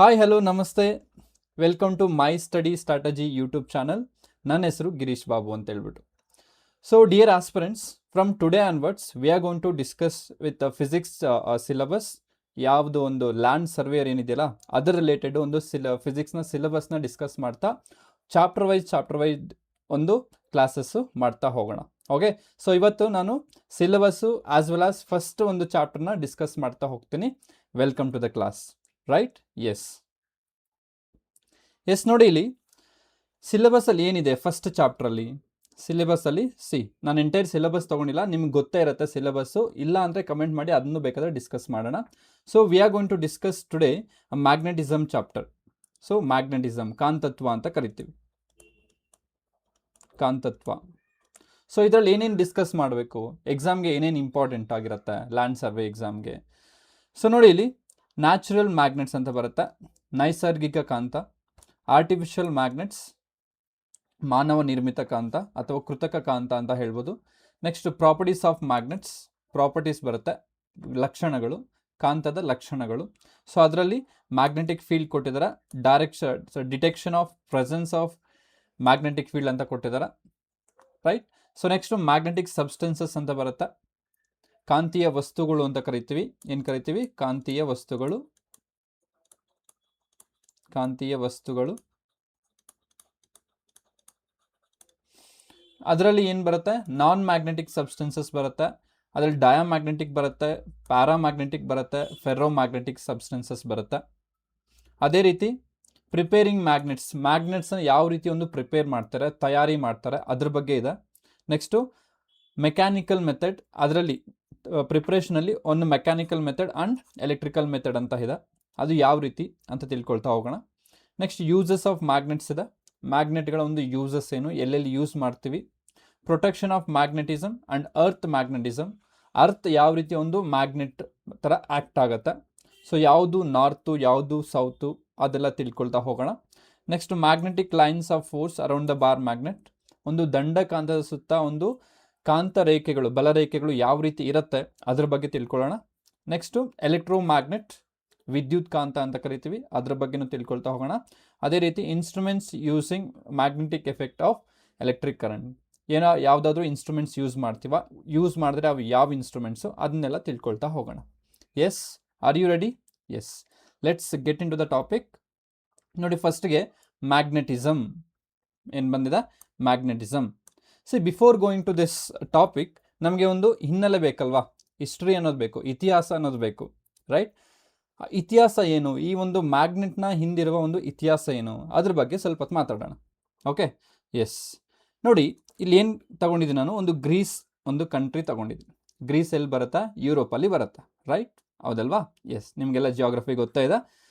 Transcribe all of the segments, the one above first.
Hi hello ನಮಸ್ತೆ, welcome to my study strategy YouTube channel. ನನ್ನ ಹೆಸರು ಗಿರೀಶ್ ಬಾಬು ಅಂತ ಹೇಳ್ಬಿಟ್ಟು. So dear aspirants, from today onwards we are going to discuss with physics syllabus. ಯಾವುದು ಒಂದು land surveyor ಏನಿದೆಯಲ್ಲ ಅದರ ರಿಲೇಟೆಡ್ ಒಂದು ಫಿಸಿಕ್ಸ್ನ ಸಿಲಬಸ್ನ ಡಿಸ್ಕಸ್ ಮಾಡ್ತಾ ಚಾಪ್ಟರ್ ವೈಸ್ ಒಂದು ಕ್ಲಾಸಸ್ಸು ಮಾಡ್ತಾ ಹೋಗೋಣ. ಓಕೆ, ಸೊ ಇವತ್ತು ನಾನು syllabus as well as first ಒಂದು ಚಾಪ್ಟರ್ನ ಡಿಸ್ಕಸ್ ಮಾಡ್ತಾ ಹೋಗ್ತೀನಿ. Welcome to the class. Right? S ನೋಡಿ, ಇಲ್ಲಿ ಸಿಲೆಬಸಲ್ಲಿ ಏನಿದೆ ಫಸ್ಟ್ ಚಾಪ್ಟ್ರಲ್ಲಿ, ಸಿಲೆಬಸ್ಸಲ್ಲಿ ನಾನು ಎಂಟೈರ್ ಸಿಲೆಬಸ್ ತೊಗೊಂಡಿಲ್ಲ, ನಿಮ್ಗೆ ಗೊತ್ತೇ ಇರುತ್ತೆ ಸಿಲೆಬಸ್ಸು. ಇಲ್ಲ ಅಂದರೆ ಕಮೆಂಟ್ ಮಾಡಿ, ಅದನ್ನು ಬೇಕಾದರೆ ಡಿಸ್ಕಸ್ ಮಾಡೋಣ. So we are going to discuss today magnetism chapter. So magnetism, ಕಾಂತತ್ವ ಅಂತ ಕರಿತೀವಿ, ಕಾಂತತ್ವ. ಸೊ ಇದರಲ್ಲಿ ಏನೇನು ಡಿಸ್ಕಸ್ ಮಾಡಬೇಕು, ಎಕ್ಸಾಮ್ಗೆ ಏನೇನು ಇಂಪಾರ್ಟೆಂಟ್ ಆಗಿರುತ್ತೆ ಲ್ಯಾಂಡ್ ಸರ್ವೆ ಎಕ್ಸಾಮ್ಗೆ. ಸೊ ನೋಡಿ, ಇಲ್ಲಿ ನ್ಯಾಚುರಲ್ ಮ್ಯಾಗ್ನೆಟ್ಸ್ ಅಂತ ಬರುತ್ತೆ, ನೈಸರ್ಗಿಕ ಕಾಂತ, ಆರ್ಟಿಫಿಷಿಯಲ್ ಮ್ಯಾಗ್ನೆಟ್ಸ್, ಮಾನವ ನಿರ್ಮಿತ ಕಾಂತ ಅಥವಾ ಕೃತಕ ಕಾಂತ ಅಂತ ಹೇಳ್ಬೋದು. Next properties of magnets, properties ಬರುತ್ತೆ, ಲಕ್ಷಣಗಳು, ಕಾಂತದ ಲಕ್ಷಣಗಳು. ಸೊ ಅದರಲ್ಲಿ ಮ್ಯಾಗ್ನೆಟಿಕ್ ಫೀಲ್ಡ್ ಕೊಟ್ಟಿದ್ದಾರೆ, detection of presence of magnetic field ಅಂತ ಕೊಟ್ಟಿದ್ದಾರೆ. Right? So next magnetic substances ಅಂತ ಬರುತ್ತೆ, ಕಾಂತೀಯ ವಸ್ತುಗಳು ಅಂತ ಕರಿತೀವಿ. ಏನು ಕರಿತೀವಿ? ಕಾಂತೀಯ ವಸ್ತುಗಳು, ಕಾಂತೀಯ ವಸ್ತುಗಳು. ಅದರಲ್ಲಿ ಏನು ಬರುತ್ತೆ? ನಾನ್ ಮ್ಯಾಗ್ನೆಟಿಕ್ ಸಬ್ಸ್ಟೆನ್ಸಸ್ ಬರುತ್ತೆ, ಅದರಲ್ಲಿ ಡಯಾಮ್ಯಾಗ್ನೆಟಿಕ್ ಬರುತ್ತೆ, ಪ್ಯಾರಾಮ್ಯಾಗ್ನೆಟಿಕ್ ಬರುತ್ತೆ, ಫೆರ್ರೋ ಮ್ಯಾಗ್ನೆಟಿಕ್ ಸಬ್ಸ್ಟೆನ್ಸಸ್ ಬರುತ್ತೆ. ಅದೇ ರೀತಿ ಪ್ರಿಪೇರಿಂಗ್ ಮ್ಯಾಗ್ನೆಟ್ಸ್ನ ಯಾವ ರೀತಿ ಒಂದು ಪ್ರಿಪೇರ್ ಮಾಡ್ತಾರೆ, ತಯಾರಿ ಮಾಡ್ತಾರೆ, ಅದ್ರ ಬಗ್ಗೆ ಇದೆ. ನೆಕ್ಸ್ಟು ಮೆಕ್ಯಾನಿಕಲ್ ಮೆಥಡ್, ಅದರಲ್ಲಿ ಪ್ರಿಪ್ರೇಷನಲ್ಲಿ ಒಂದು mechanical method and electrical method ಅಂತ ಇದೆ, ಅದು ಯಾವ ರೀತಿ ಅಂತ ತಿಳ್ಕೊಳ್ತಾ ಹೋಗೋಣ. ನೆಕ್ಸ್ಟ್ ಯೂಸಸ್ ಆಫ್ ಮ್ಯಾಗ್ನೆಟ್ಸ್ ಇದೆ, ಮ್ಯಾಗ್ನೆಟ್ಗಳ ಒಂದು ಯೂಸಸ್ ಏನು, ಎಲ್ಲೆಲ್ಲಿ ಯೂಸ್ ಮಾಡ್ತೀವಿ. Protection of magnetism and earth magnetism, earth ಯಾವ ರೀತಿ ಒಂದು ಮ್ಯಾಗ್ನೆಟ್ ಥರ ಆ್ಯಕ್ಟ್ ಆಗುತ್ತೆ. ಸೊ ಯಾವುದು ನಾರ್ತು, ಯಾವುದು ಸೌತು, ಅದೆಲ್ಲ ತಿಳ್ಕೊಳ್ತಾ ಹೋಗೋಣ. Next magnetic lines of force around the bar magnet, ಒಂದು ದಂಡಕಾಂತದ ಸುತ್ತ ಒಂದು ಕಾಂತ ರೇಖೆಗಳು, ಬಲರೇಖೆಗಳು ಯಾವ ರೀತಿ ಇರುತ್ತೆ ಅದ್ರ ಬಗ್ಗೆ ತಿಳ್ಕೊಳ್ಳೋಣ. ನೆಕ್ಸ್ಟು ಎಲೆಕ್ಟ್ರೋಮ್ಯಾಗ್ನೆಟ್, ವಿದ್ಯುತ್ ಕಾಂತ ಅಂತ ಕರಿತೀವಿ, ಅದ್ರ ಬಗ್ಗೆನೂ ತಿಳ್ಕೊಳ್ತಾ ಹೋಗೋಣ. ಅದೇ ರೀತಿ instruments using magnetic effect of electric current, ಯಾವುದಾದ್ರೂ ಇನ್ಸ್ಟ್ರೂಮೆಂಟ್ಸ್ ಯೂಸ್ ಮಾಡಿದ್ರೆ ಅವು ಯಾವ ಇನ್ಸ್ಟ್ರೂಮೆಂಟ್ಸು, ಅದನ್ನೆಲ್ಲ ತಿಳ್ಕೊಳ್ತಾ ಹೋಗೋಣ. Yes, are you ready? Yes, let's get into the topic. ನೋಡಿ, ಫಸ್ಟ್ಗೆ ಮ್ಯಾಗ್ನೆಟಿಸಮ್ ಏನು ಬಂದಿದೆ? Magnetism. Before going to this topic, ನಮಗೆ ಒಂದು ಹಿನ್ನೆಲೆ ಬೇಕಲ್ವಾ, ಹಿಸ್ಟ್ರಿ ಅನ್ನೋದು ಬೇಕು, ಇತಿಹಾಸ ಅನ್ನೋದು ಬೇಕು. ರೈಟ್? ಇತಿಹಾಸ ಏನು, ಈ ಒಂದು ಮ್ಯಾಗ್ನೆಟ್ನ ಹಿಂದಿರುವ ಒಂದು ಇತಿಹಾಸ ಏನು, ಅದ್ರ ಬಗ್ಗೆ ಸ್ವಲ್ಪ ಹೊತ್ತು ಮಾತಾಡೋಣ. Okay, yes. ನೋಡಿ, ಇಲ್ಲಿ ಏನು ತಗೊಂಡಿದ್ದೀನಿ ನಾನು, ಒಂದು ಗ್ರೀಸ್ ಒಂದು ಕಂಟ್ರಿ ತಗೊಂಡಿದ್ದೀನಿ. ಗ್ರೀಸ್ ಎಲ್ಲಿ ಬರುತ್ತಾ? ಯುರೋಪಲ್ಲಿ ಬರುತ್ತಾ? ರೈಟ್? ಹೌದಲ್ವಾ? ಎಸ್, ನಿಮಗೆಲ್ಲ ಜಿಯೋಗ್ರಫಿ ಗೊತ್ತಾ ಇದೆ.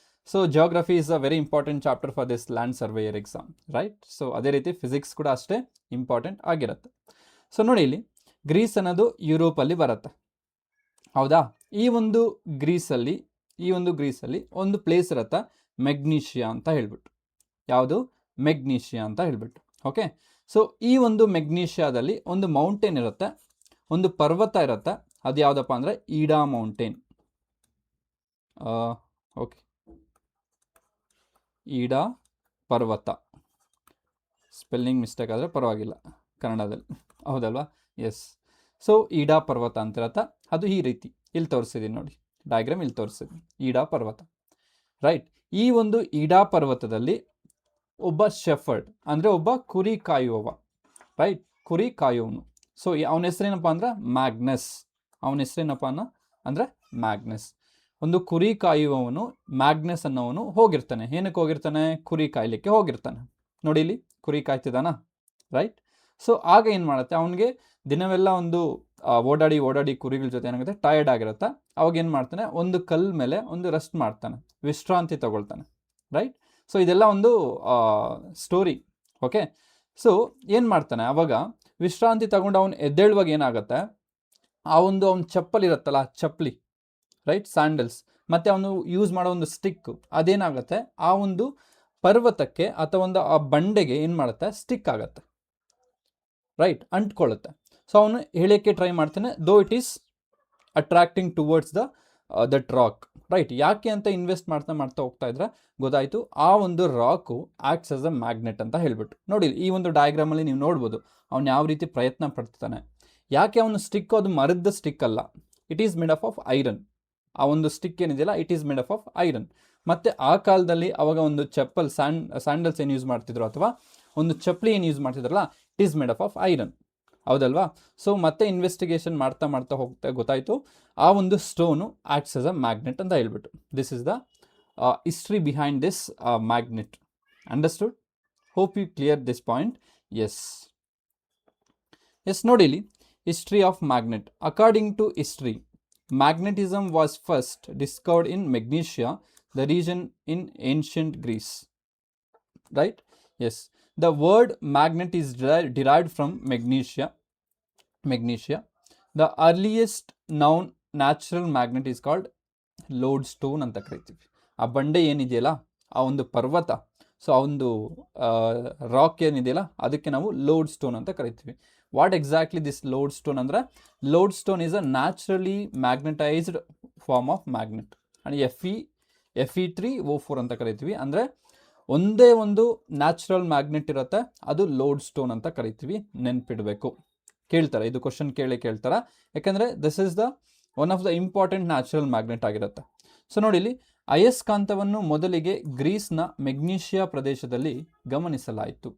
So geography is a very important chapter for this land surveyor exam. Right? So ಅದೇ ರೀತಿ ಫಿಸಿಕ್ಸ್ ಕೂಡ ಅಷ್ಟೇ ಇಂಪಾರ್ಟೆಂಟ್ ಆಗಿರುತ್ತೆ. ಸೊ ನೋಡಿ, ಇಲ್ಲಿ ಗ್ರೀಸ್ ಅನ್ನೋದು ಯುರೋಪಲ್ಲಿ ಬರುತ್ತೆ, ಹೌದಾ? ಈ ಒಂದು ಗ್ರೀಸಲ್ಲಿ ಒಂದು ಪ್ಲೇಸ್ ಇರುತ್ತೆ, ಮೆಗ್ನೀಷಿಯಾ ಅಂತ ಹೇಳ್ಬಿಟ್ಟು. ಯಾವುದು? ಮೆಗ್ನೀಷಿಯಾ ಅಂತ ಹೇಳ್ಬಿಟ್ಟು. ಓಕೆ, ಸೊ ಈ ಒಂದು ಮೆಗ್ನೀಷಿಯಾದಲ್ಲಿ ಒಂದು ಮೌಂಟೇನ್ ಇರುತ್ತೆ, ಒಂದು ಪರ್ವತ ಇರುತ್ತೆ. ಅದು ಯಾವುದಪ್ಪ ಅಂದರೆ ಈಡಾ ಮೌಂಟೇನ್. ಓಕೆ, ಈಡಾ ಪರ್ವತ. ಸ್ಪೆಲ್ಲಿಂಗ್ ಮಿಸ್ಟೇಕ್ ಆದರೆ ಪರವಾಗಿಲ್ಲ ಕನ್ನಡದಲ್ಲಿ, ಹೌದಲ್ವಾ? ಎಸ್. ಸೊ ಈಡಾ ಪರ್ವತ ಅಂತಿರತ್ತ, ಅದು ಈ ರೀತಿ ಇಲ್ಲಿ ತೋರಿಸಿದ್ದೀನಿ ನೋಡಿ, ಡಯಾಗ್ರಾಮ್ ಇಲ್ಲಿ ತೋರಿಸಿದ್ದೀನಿ, ಈಡಾ ಪರ್ವತ. ರೈಟ್? ಈ ಒಂದು ಈಡಾ ಪರ್ವತದಲ್ಲಿ ಒಬ್ಬ ಶೆಫರ್ಡ್ ಅಂದರೆ ಒಬ್ಬ ಕುರಿ ಕಾಯುವವ. ರೈಟ್? ಕುರಿ ಕಾಯುವವನು. ಸೊ ಅವನ ಹೆಸರೇನಪ್ಪ ಅಂದ್ರೆ ಮ್ಯಾಗ್ನಸ್. ಅವನ ಹೆಸರೇನಪ್ಪ ಅಂದರೆ ಮ್ಯಾಗ್ನಸ್. ಒಂದು ಕುರಿ ಕಾಯುವವನು ಮ್ಯಾಗ್ನಸ್ ಅನ್ನೋವನು ಹೋಗಿರ್ತಾನೆ. ಏನಕ್ಕೆ ಹೋಗಿರ್ತಾನೆ? ಕುರಿ ಕಾಯಲಿಕ್ಕೆ ಹೋಗಿರ್ತಾನೆ. ನೋಡಿ, ಇಲ್ಲಿ ಕುರಿ ಕಾಯ್ತಿದ್ದಾನ. ರೈಟ್? ಸೊ ಆಗ ಏನು ಮಾಡುತ್ತೆ, ಅವನಿಗೆ ದಿನವೆಲ್ಲ ಒಂದು ಓಡಾಡಿ ಕುರಿಗಳ ಜೊತೆ ಏನಾಗುತ್ತೆ, ಟಯರ್ಡ್ ಆಗಿರುತ್ತೆ. ಅವಾಗ ಏನು ಮಾಡ್ತಾನೆ, ಒಂದು ಕಲ್ಲು ಮೇಲೆ ಒಂದು ರೆಸ್ಟ್ ಮಾಡ್ತಾನೆ, ವಿಶ್ರಾಂತಿ ತಗೊಳ್ತಾನೆ. ರೈಟ್? ಸೊ ಇದೆಲ್ಲ ಒಂದು ಸ್ಟೋರಿ. ಓಕೆ, ಸೊ ಏನು ಮಾಡ್ತಾನೆ, ಅವಾಗ ವಿಶ್ರಾಂತಿ ತಗೊಂಡು ಅವನು ಎದ್ದೇಳುವಾಗ ಏನಾಗುತ್ತೆ, ಅವನ ಚಪ್ಪಲಿ ಇರುತ್ತಲ್ಲ, ಚಪ್ಪಲಿ, ರೈಟ್, ಸ್ಯಾಂಡಲ್ಸ್, ಮತ್ತು ಅವನು ಯೂಸ್ ಮಾಡೋ ಒಂದು ಸ್ಟಿಕ್, ಅದೇನಾಗುತ್ತೆ ಆ ಒಂದು ಪರ್ವತಕ್ಕೆ ಅಥವಾ ಒಂದು ಆ ಬಂಡೆಗೆ ಏನು ಮಾಡುತ್ತೆ, ಸ್ಟಿಕ್ ಆಗುತ್ತೆ. ರೈಟ್? ಅಂಟ್ಕೊಳ್ಳುತ್ತೆ. ಸೊ ಅವನು ಹೇಳೋಕ್ಕೆ ಟ್ರೈ ಮಾಡ್ತಾನೆ, though it is attracting towards the that rock, right. ಯಾಕೆ ಅಂತ ಇನ್ವೆಸ್ಟ್ ಮಾಡ್ತಾ ಮಾಡ್ತಾ ಹೋಗ್ತಾ ಇದ್ರೆ ಗೊತ್ತಾಯಿತು ಆ ಒಂದು rock acts as a magnet ಅಂತ ಹೇಳ್ಬಿಟ್ಟು. ನೋಡಿ ಈ ಒಂದು ಡಯಾಗ್ರಾಮಲ್ಲಿ ನೀವು ನೋಡ್ಬೋದು ಅವ್ನು ಯಾವ ರೀತಿ ಪ್ರಯತ್ನ ಪಡ್ತಾನೆ. ಯಾಕೆ ಅವನು ಸ್ಟಿಕ್ ಅದು ಮರದ ಸ್ಟಿಕ್ ಅಲ್ಲ, it is made of iron. ಆ ಒಂದು ಸ್ಟಿಕ್ ಏನಿದೆಯಲ್ಲ it is made of iron. ಮತ್ತು ಆ ಕಾಲದಲ್ಲಿ ಅವಾಗ ಒಂದು ಚಪ್ಪಲ್ ಸ್ಯಾಂಡಲ್ಸ್ ಏನು ಯೂಸ್ ಮಾಡ್ತಿದ್ರು ಅಥವಾ ಒಂದು ಚಪ್ಪಲಿ ಏನು ಯೂಸ್ ಮಾಡ್ತಿದ್ರಲ್ಲ it is made of iron, ಹೌದಲ್ವಾ. ಸೊ ಮತ್ತೆ ಇನ್ವೆಸ್ಟಿಗೇಷನ್ ಮಾಡ್ತಾ ಮಾಡ್ತಾ ಹೋಗ್ತಾ ಗೊತ್ತಾಯಿತು ಆ ಒಂದು stone acts as a magnet ಅಂತ ಹೇಳ್ಬಿಟ್ಟು. This is the history behind this magnet. Understood? Hope you clear this point. Yes yes, ನೋಡಿ ಇಲ್ಲಿ history of magnet. According to history, magnetism was first discovered in Magnesia, the region in ancient Greece. Right? Yes. The word magnet is derived from Magnesia. The earliest known natural magnet is called ಲೋಡ್ಸ್ಟೋನ್ ಅಂತ ಕರಿತೀವಿ. ಆ ಬಂಡೆ ಏನಿದೆಯಲ್ಲ, ಆ ಒಂದು ಪರ್ವತ, so ಆ ಒಂದು ರಾಕ್ ಏನಿದೆಯಲ್ಲ ಅದಕ್ಕೆ ನಾವು ಲೋಡ್ಸ್ಟೋನ್ ಅಂತ ಕರಿತೀವಿ. ವಾಟ್ ಎಕ್ಸಾಕ್ಟ್ಲಿ ದಿಸ್ ಲೋಡ್ಸ್ಟೋನ್ ಅಂದರೆ, lodestone is a naturally magnetized form of magnet and Fe3O4 ಅಂತ ಕರಿತೀವಿ. ಅಂದರೆ ಒಂದೇ ಒಂದು ನ್ಯಾಚುರಲ್ ಮ್ಯಾಗ್ನೆಟ್ ಇರುತ್ತೆ, ಅದು ಲೋಡ್ಸ್ಟೋನ್ ಅಂತ ಕರಿತೀವಿ. ನೆನ್ಪಿಡಬೇಕು. ಕೇಳ್ತಾರೆ, ಇದು ಕ್ವಶನ್ ಕೇಳ್ತಾರೆ, ಯಾಕಂದರೆ this is the one of the important natural magnet ಆಗಿರುತ್ತೆ. ಸೊ ನೋಡಿ ಇಲ್ಲಿ ಅಯಸ್ಕಾಂತವನ್ನು ಮೊದಲಿಗೆ ಗ್ರೀಸ್ನ ಮೆಗ್ನೀಷಿಯಾ ಪ್ರದೇಶದಲ್ಲಿ ಗಮನಿಸಲಾಯಿತು.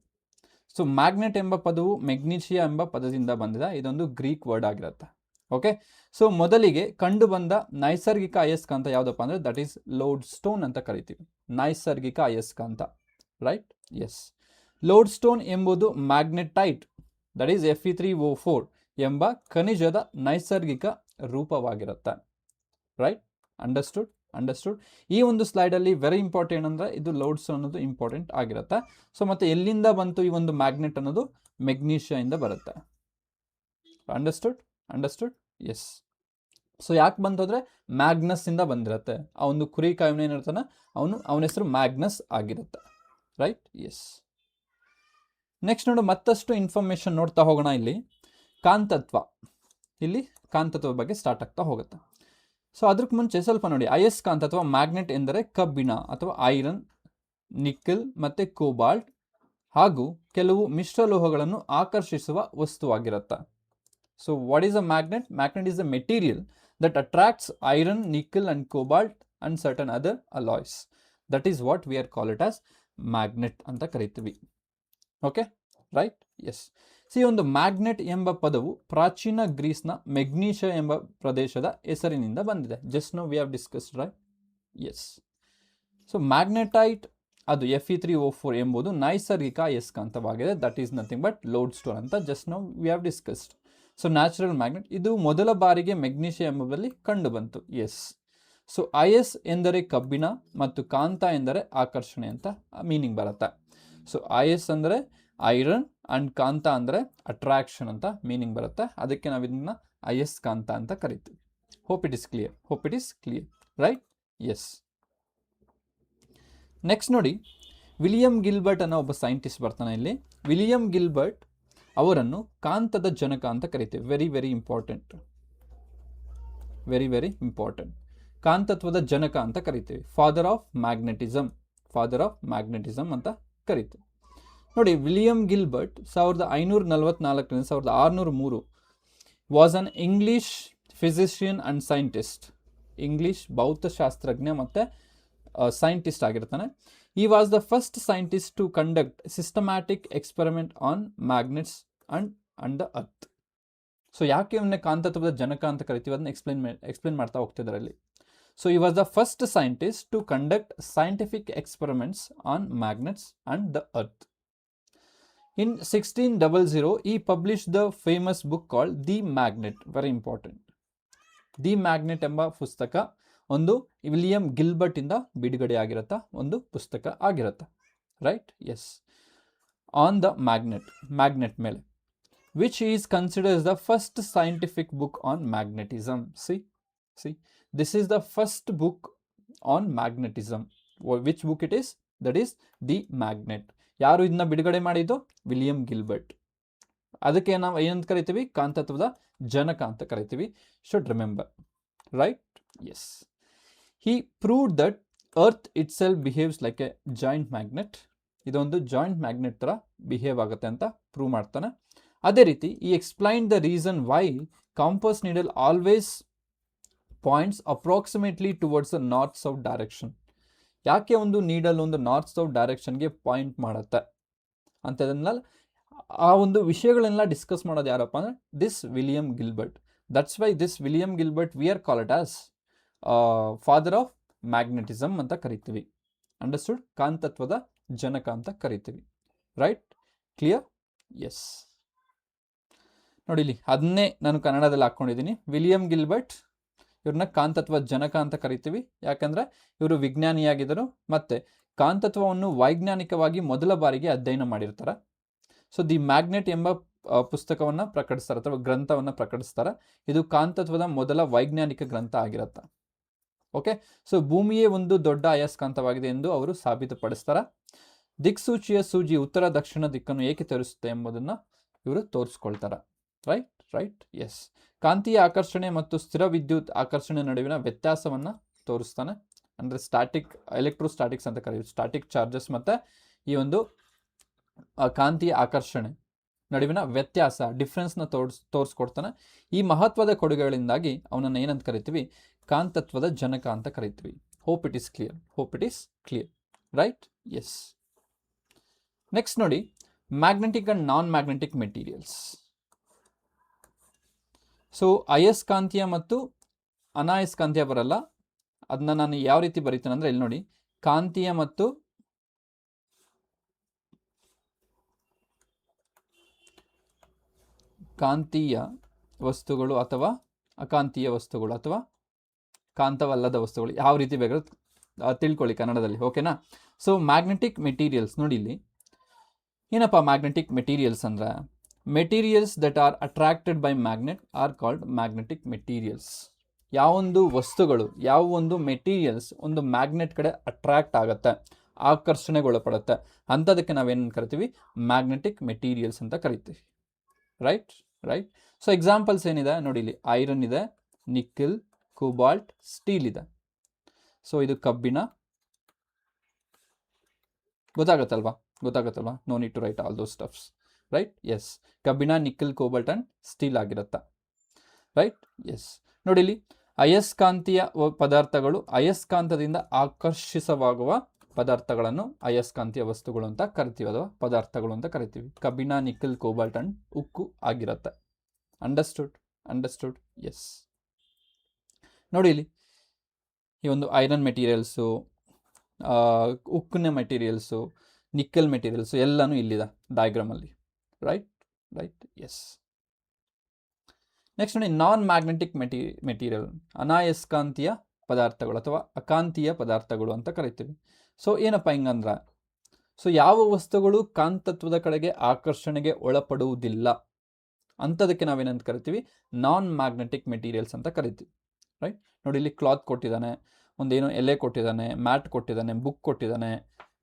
ಸೊ ಮ್ಯಾಗ್ನೆಟ್ ಎಂಬ ಪದವು ಮೆಗ್ನೀಷಿಯಾ ಎಂಬ ಪದದಿಂದ ಬಂದಿದೆ. ಇದೊಂದು ಗ್ರೀಕ್ ವರ್ಡ್ ಆಗಿರುತ್ತೆ. ಓಕೆ, ಸೊ ಮೊದಲಿಗೆ ಕಂಡು ಬಂದ ನೈಸರ್ಗಿಕ ಅಯಸ್ಕಾಂತ ಯಾವುದಪ್ಪ ಅಂದರೆ ದಟ್ ಈಸ್ ಲೋಡ್ಸ್ಟೋನ್ ಅಂತ ಕರಿತೀವಿ. ನೈಸರ್ಗಿಕ ಅಯಸ್ಕಾಂತ, ರೈಟ್? ಎಸ್. ಲೋಡ್ಸ್ಟೋನ್ ಎಂಬುದು ಮ್ಯಾಗ್ನೆಟೈಟ್ ದಟ್ ಈಸ್ Fe3O4 ಎಂಬ ಖನಿಜದ ನೈಸರ್ಗಿಕ ರೂಪವಾಗಿರುತ್ತೆ. ರೈಟ್? ಅಂಡರ್ಸ್ಟುಡ್. ಈ ಒಂದು ಸ್ಲೈಡಲ್ಲಿ ವೆರಿ ಇಂಪಾರ್ಟೆಂಟ್ ಅಂದರೆ ಇದು ಲೋಡ್ಸ್ಟೋನ್ ಅನ್ನೋದು ಇಂಪಾರ್ಟೆಂಟ್ ಆಗಿರುತ್ತೆ. ಸೊ ಮತ್ತೆ ಎಲ್ಲಿಂದ ಬಂತು ಈ ಒಂದು ಮ್ಯಾಗ್ನೆಟ್ ಅನ್ನೋದು? ಮೆಗ್ನೀಷಿಯಾಯಿಂದ ಬರುತ್ತೆ. ಅಂಡರ್ಸ್ಟುಡ್. ಎಸ್. ಸೊ ಯಾಕೆ ಬಂತು ಅಂದರೆ ಮ್ಯಾಗ್ನಸ್ ಇಂದ ಬಂದಿರುತ್ತೆ. ಆ ಒಂದು ಕುರಿ ಕಾಯವನ ಏನಿರ್ತಾನೆ ಅವನ ಹೆಸರು ಮ್ಯಾಗ್ನಸ್ ಆಗಿರುತ್ತೆ. ರೈಟ್? ಎಸ್. ನೆಕ್ಸ್ಟ್ ನೋಡು, ಮತ್ತಷ್ಟು ಇನ್ಫಾರ್ಮೇಶನ್ ನೋಡ್ತಾ ಹೋಗೋಣ. ಇಲ್ಲಿ ಕಾಂತತ್ವ ಬಗ್ಗೆ ಸ್ಟಾರ್ಟ್ ಆಗ್ತಾ ಹೋಗುತ್ತೆ. ಸೊ ಅದಕ್ಕೆ ಮುಂಚೆ ಸ್ವಲ್ಪ ನೋಡಿ, ಅಯಸ್ಕಾಂತ ಅಥವಾ ಮ್ಯಾಗ್ನೆಟ್ ಎಂದರೆ ಕಬ್ಬಿಣ ಅಥವಾ ಐರನ್, ನಿಕ್ಕಲ್ ಮತ್ತು ಕೋಬಾಲ್ಟ್ ಹಾಗೂ ಕೆಲವು ಮಿಶ್ರಲೋಹಗಳನ್ನು ಆಕರ್ಷಿಸುವ ವಸ್ತುವಾಗಿರುತ್ತೆ. So what is a magnet? Magnet is a material that attracts iron, nickel and cobalt and certain other alloys. That is what we are call it as magnet ಅಂತ ಕರಿತೀವಿ. Okay, right? Yes. See, ಒಂದು magnet ಎಂಬ ಪದವು ಪ್ರಾಚೀನ ಗ್ರೀಸ್ನ Magnesia ಎಂಬ ಪ್ರದೇಶದ ಹೆಸರಿನಿಂದ ಬಂದಿದೆ. Just now we have discussed, right? Yes. So magnetite ಅದು Fe3O4 ಎಂಬುದು ನೈಸರ್ಗಿಕ ಅಯಸ್ಕಾಂತವಾಗಿದೆ. That is nothing but lodestone ಅಂತ just now we have discussed. So natural magnet ಇದು ಮೊದಲ ಬಾರಿಗೆ ಮೆಗ್ನೀಷಿಯಾ ಎಂಬುದರಲ್ಲಿ ಕಂಡು ಬಂತು. ಎಸ್. ಸೊ ಅಯಸ್ ಎಂದರೆ ಕಬ್ಬಿಣ ಮತ್ತು ಕಾಂತ ಎಂದರೆ ಆಕರ್ಷಣೆ ಅಂತ ಮೀನಿಂಗ್ ಬರುತ್ತೆ. ಸೊ ಅಯಸ್ ಅಂದರೆ ಐರನ್ ಅಂಡ್ ಕಾಂತ ಅಂದರೆ ಅಟ್ರಾಕ್ಷನ್ ಅಂತ ಮೀನಿಂಗ್ ಬರುತ್ತೆ. ಅದಕ್ಕೆ ನಾವು ಇದನ್ನ ಅಯಸ್ಕಾಂತ ಅಂತ ಕರಿತೀವಿ. Hope it is clear, right? Yes. Next ನೋಡಿ, ವಿಲಿಯಂ ಗಿಲ್ಬರ್ಟ್ ಅನ್ನೋ ಒಬ್ಬ ಸೈಂಟಿಸ್ಟ್ ಬರ್ತಾನೆ ಇಲ್ಲಿ. ವಿಲಿಯಂ ಗಿಲ್ಬರ್ಟ್ ಅವರನ್ನು ಕಾಂತದ ಜನಕ ಅಂತ ಕರಿತೀವಿ. Very important. ಕಾಂತತ್ವದ ಜನಕ ಅಂತ ಕರಿತೀವಿ. ಫಾದರ್ ಆಫ್ ಮ್ಯಾಗ್ನೆಟಿಸಮ್ ಅಂತ ಕರಿತೀವಿ. ನೋಡಿ, William Gilbert 1544 1603 was an English physician and scientist. English ಭೌತಶಾಸ್ತ್ರಜ್ಞ ಮತ್ತು ಸೈಂಟಿಸ್ಟ್ ಆಗಿರ್ತಾನೆ. ಈ was the first scientist to conduct systematic experiment on magnets and the earth. So ಯಾಕೆ ಇವನ್ನ ಕಾಂತತ್ವದ ಜನಕ ಅಂತ ಕರಿತೀವಿ ಅದನ್ನ ಎಕ್ಸ್ಪ್ಲೇನ್ ಮಾಡ್ತಾ ಹೋಗ್ತಿದ್ದಾರೆ ಅಲ್ಲಿ. ಸೊ ಈ was the first scientist to conduct scientific experiments on magnets and the earth. In 1600, he published the famous book called The Magnet. Very important. The Magnet ಎಂಬ ಪುಸ್ತಕ ಒಂದು ವಿಲಿಯಂ ಗಿಲ್ಬರ್ಟ್ ಇಂದ ಬಿಡುಗಡೆ ಆಗಿರತ್ತ ಒಂದು ಪುಸ್ತಕ ಆಗಿರುತ್ತೆ. Right? Yes. On the magnet ಮೇಲೆ, which is considered as the first scientific book on magnetism. See, this is the first book on magnetism. Which book it is? That is The Magnet. ಯಾರು ಇದನ್ನ ಬಿಡುಗಡೆ ಮಾಡಿದ್ದು? William Gilbert. ಅದಕ್ಕೆ ನಾವು ಏನಂತ ಕರಿತೀವಿ? ಕಾಂತತ್ವದ ಜನಕ ಅಂತ ಕರಿತೀವಿ. Should remember, right? Yes. He proved that earth itself behaves like a giant magnet. ಇದೊಂದು ಜಾಯಿಂಟ್ ಮ್ಯಾಗ್ನೆಟ್ ಥರ ಬಿಹೇವ್ ಆಗುತ್ತೆ ಅಂತ ಪ್ರೂವ್ ಮಾಡ್ತಾನೆ. ಅದೇ ರೀತಿ ಈ explain the reason why compass needle always points approximately towards the north south direction. ಯಾಕೆ ಒಂದು ನೀಡಲ್ ಒಂದು ನಾರ್ತ್ ಸೌತ್ ಡೈರೆಕ್ಷನ್ಗೆ ಪಾಯಿಂಟ್ ಮಾಡುತ್ತೆ ಅಂತದನ್ನ ಆ ಒಂದು ವಿಷಯಗಳನ್ನೆಲ್ಲ ಡಿಸ್ಕಸ್ ಮಾಡೋದು ಯಾರಪ್ಪ ಅಂದರೆ this William Gilbert. That's why this William Gilbert V are call it as father of magnetism ಅಂತ ಕರಿತೀವಿ. ಅಂಡರ್ಸ್ಟುಡ್? ಕಾಂತತ್ವದ ಜನಕ ಅಂತ ಕರಿತೀವಿ. ರೈಟ್? ಕ್ಲಿಯರ್? ಎಸ್. ನೋಡಿ ಇಲ್ಲಿ ಅದನ್ನೇ ನಾನು ಕನ್ನಡದಲ್ಲಿ ಹಾಕ್ಕೊಂಡಿದ್ದೀನಿ. ವಿಲಿಯಂ ಗಿಲ್ಬರ್ಟ್ ಇವ್ರನ್ನ ಕಾಂತತ್ವ ಜನಕ ಅಂತ ಕರಿತೀವಿ. ಯಾಕಂದರೆ ಇವರು ವಿಜ್ಞಾನಿಯಾಗಿದ್ದರು ಮತ್ತು ಕಾಂತತ್ವವನ್ನು ವೈಜ್ಞಾನಿಕವಾಗಿ ಮೊದಲ ಬಾರಿಗೆ ಅಧ್ಯಯನ ಮಾಡಿರ್ತಾರೆ. ಸೊ ದಿ ಮ್ಯಾಗ್ನೆಟ್ ಎಂಬ ಪುಸ್ತಕವನ್ನು ಪ್ರಕಟಿಸ್ತಾರೆ ಅಥವಾ ಗ್ರಂಥವನ್ನು ಪ್ರಕಟಿಸ್ತಾರೆ. ಇದು ಕಾಂತತ್ವದ ಮೊದಲ ವೈಜ್ಞಾನಿಕ ಗ್ರಂಥ ಆಗಿರುತ್ತೆ. ಓಕೆ, ಸೊ ಭೂಮಿಯೇ ಒಂದು ದೊಡ್ಡ ಅಯಸ್ಕಾಂತವಾಗಿದೆ ಎಂದು ಅವರು ಸಾಬೀತುಪಡಿಸ್ತಾರೆ. ದಿಕ್ಸೂಚಿಯ ಸೂಜಿ ಉತ್ತರ ದಕ್ಷಿಣ ದಿಕ್ಕನ್ನು ಏಕೆ ತೋರಿಸುತ್ತೆ ಎಂಬುದನ್ನು ಇವರು ತೋರಿಸ್ಕೊಳ್ತಾರೆ. Right yes. ಕಾಂತೀಯ ಆಕರ್ಷಣೆ ಮತ್ತು ಸ್ಥಿರ ವಿದ್ಯುತ್ ಆಕರ್ಷಣೆ ನಡುವಿನ ವ್ಯತ್ಯಾಸವನ್ನು ತೋರಿಸ್ತಾನೆ. ಅಂದರೆ ಸ್ಟ್ಯಾಟಿಕ್ ಎಲೆಕ್ಟ್ರೋಸ್ಟ್ಯಾಟಿಕ್ಸ್ ಅಂತ ಕರೀತೀವಿ. ಸ್ಟ್ಯಾಟಿಕ್ ಚಾರ್ಜಸ್ ಮತ್ತು ಈ ಒಂದು ಕಾಂತೀಯ ಆಕರ್ಷಣೆ ನಡುವಿನ ವ್ಯತ್ಯಾಸ ಡಿಫ್ರೆನ್ಸ್ನ ತೋರಿಸ್ಕೊಡ್ತಾನೆ. ಈ ಮಹತ್ವದ ಕೊಡುಗೆಗಳಿಂದಾಗಿ ಅವನನ್ನು ಏನಂತ ಕರಿತೀವಿ? ಕಾಂತತ್ವದ ಜನಕ ಅಂತ ಕರಿತೀವಿ. Hope it is clear. Right? Yes. Next ನೋಡಿ, magnetic and non magnetic materials. So ಅಯಸ್ಕಾಂತೀಯ ಮತ್ತು ಅನಾಯಸ್ಕಾಂತೀಯ ಬರಲ್ಲ. ಅದನ್ನ ನಾನು ಯಾವ ರೀತಿ ಬರೀತೇನೆ ಅಂದರೆ ಇಲ್ಲಿ ನೋಡಿ, ಕಾಂತೀಯ ಮತ್ತು ಕಾಂತೀಯ ವಸ್ತುಗಳು ಅಥವಾ ಅಕಾಂತೀಯ ವಸ್ತುಗಳು ಅಥವಾ ಕಾಂತವಲ್ಲದ ವಸ್ತುಗಳು, ಯಾವ ರೀತಿ ಬೇಕಾದ್ರೂ ತಿಳ್ಕೊಳ್ಳಿ ಕನ್ನಡದಲ್ಲಿ. ಓಕೆನಾ? ಸೊ ಮ್ಯಾಗ್ನೆಟಿಕ್ ಮೆಟೀರಿಯಲ್ಸ್ ನೋಡಿ, ಇಲ್ಲಿ ಏನಪ್ಪ ಮ್ಯಾಗ್ನೆಟಿಕ್ ಮೆಟೀರಿಯಲ್ಸ್ ಅಂದರೆ materials that R attracted by magnet are called magnetic materials. ಯಾವೊಂದು ವಸ್ತುಗಳು, ಯಾವ ಒಂದು ಮೆಟೀರಿಯಲ್ಸ್ ಒಂದು ಮ್ಯಾಗ್ನೆಟ್ ಕಡೆ ಅಟ್ರಾಕ್ಟ್ ಆಗುತ್ತೆ, ಆಕರ್ಷಣೆಗೊಳಪಡುತ್ತೆ, ಅಂಥದಕ್ಕೆ ನಾವೇನು ಕರಿತೀವಿ? ಮ್ಯಾಗ್ನೆಟಿಕ್ ಮೆಟೀರಿಯಲ್ಸ್ ಅಂತ ಕರಿತೀವಿ. ರೈಟ್? ಸೊ ಎಕ್ಸಾಂಪಲ್ಸ್ ಏನಿದೆ ನೋಡಿ, ಇಲ್ಲಿ ಐರನ್ ಇದೆ, ನಿಕ್ಕಲ್, ಕೋಬಾಲ್ಟ್, ಸ್ಟೀಲ್ ಇದೆ. ಸೊ ಇದು ಕಬ್ಬಿಣ. ಗೊತ್ತಾಗತ್ತಲ್ವಾ? No need to write all those stuffs. Right? Yes. ಕಬ್ಬಿಣ, ನಿಕ್ಕಲ್, ಕೋಬಾಲ್ಟ್ ಆ್ಯಂಡ್ ಸ್ಟೀಲ್ ಆಗಿರುತ್ತೆ. ರೈಟ್? ಎಸ್. ನೋಡಿ ಇಲ್ಲಿ ಅಯಸ್ಕಾಂತೀಯ ಪದಾರ್ಥಗಳು ಅಯಸ್ಕಾಂತದಿಂದ ಆಕರ್ಷಿಸವಾಗುವ ಪದಾರ್ಥಗಳನ್ನು ಅಯಸ್ಕಾಂತೀಯ ವಸ್ತುಗಳು ಅಂತ ಕರಿತೀವಿ ಅಥವಾ ಪದಾರ್ಥಗಳು ಅಂತ ಕರಿತೀವಿ. ಕಬ್ಬಿಣ, ನಿಕ್ಕಲ್, ಕೋಬಾಲ್ಟ್ ಅಂಡ್ ಉಕ್ಕು ಆಗಿರುತ್ತೆ. ಅಂಡರ್ಸ್ಟುಡ್? ಎಸ್. ನೋಡಿ ಇಲ್ಲಿ ಈ ಒಂದು ಐರನ್ ಮೆಟೀರಿಯಲ್ಸು, ಉಕ್ಕಿನ ಮೆಟೀರಿಯಲ್ಸು, ನಿಕ್ಕಲ್ ಮೆಟೀರಿಯಲ್ಸು ಎಲ್ಲನೂ ಇಲ್ಲಿದೆ ಡಯಾಗ್ರಾಮಲ್ಲಿ. ರೈಟ್? ಎಸ್. ನೆಕ್ಸ್ಟ್ ನೋಡಿ, ನಾನ್ ಮ್ಯಾಗ್ನೆಟಿಕ್ ಮೆಟೀರಿಯಲ್, ಅನಾಯಸ್ಕಾಂತೀಯ ಪದಾರ್ಥಗಳು ಅಥವಾ ಅಕಾಂತೀಯ ಪದಾರ್ಥಗಳು ಅಂತ ಕರಿತೀವಿ. ಸೊ ಏನಪ್ಪ ಹಿಂಗಂದ್ರೆ, ಸೊ ಯಾವ ವಸ್ತುಗಳು ಕಾಂತತ್ವದ ಕಡೆಗೆ ಆಕರ್ಷಣೆಗೆ ಒಳಪಡುವುದಿಲ್ಲ ಅಂಥದಕ್ಕೆ ನಾವೇನಂತ ಕರಿತೀವಿ? ನಾನ್ ಮ್ಯಾಗ್ನೆಟಿಕ್ ಮೆಟೀರಿಯಲ್ಸ್ ಅಂತ ಕರಿತೀವಿ. ರೈಟ್? ನೋಡಿ ಇಲ್ಲಿ ಕ್ಲಾತ್ ಕೊಟ್ಟಿದ್ದಾನೆ, ಒಂದೇನೋ ಎಲೆ ಕೊಟ್ಟಿದ್ದಾನೆ, ಮ್ಯಾಟ್ ಕೊಟ್ಟಿದ್ದಾನೆ, ಬುಕ್ ಕೊಟ್ಟಿದ್ದಾನೆ,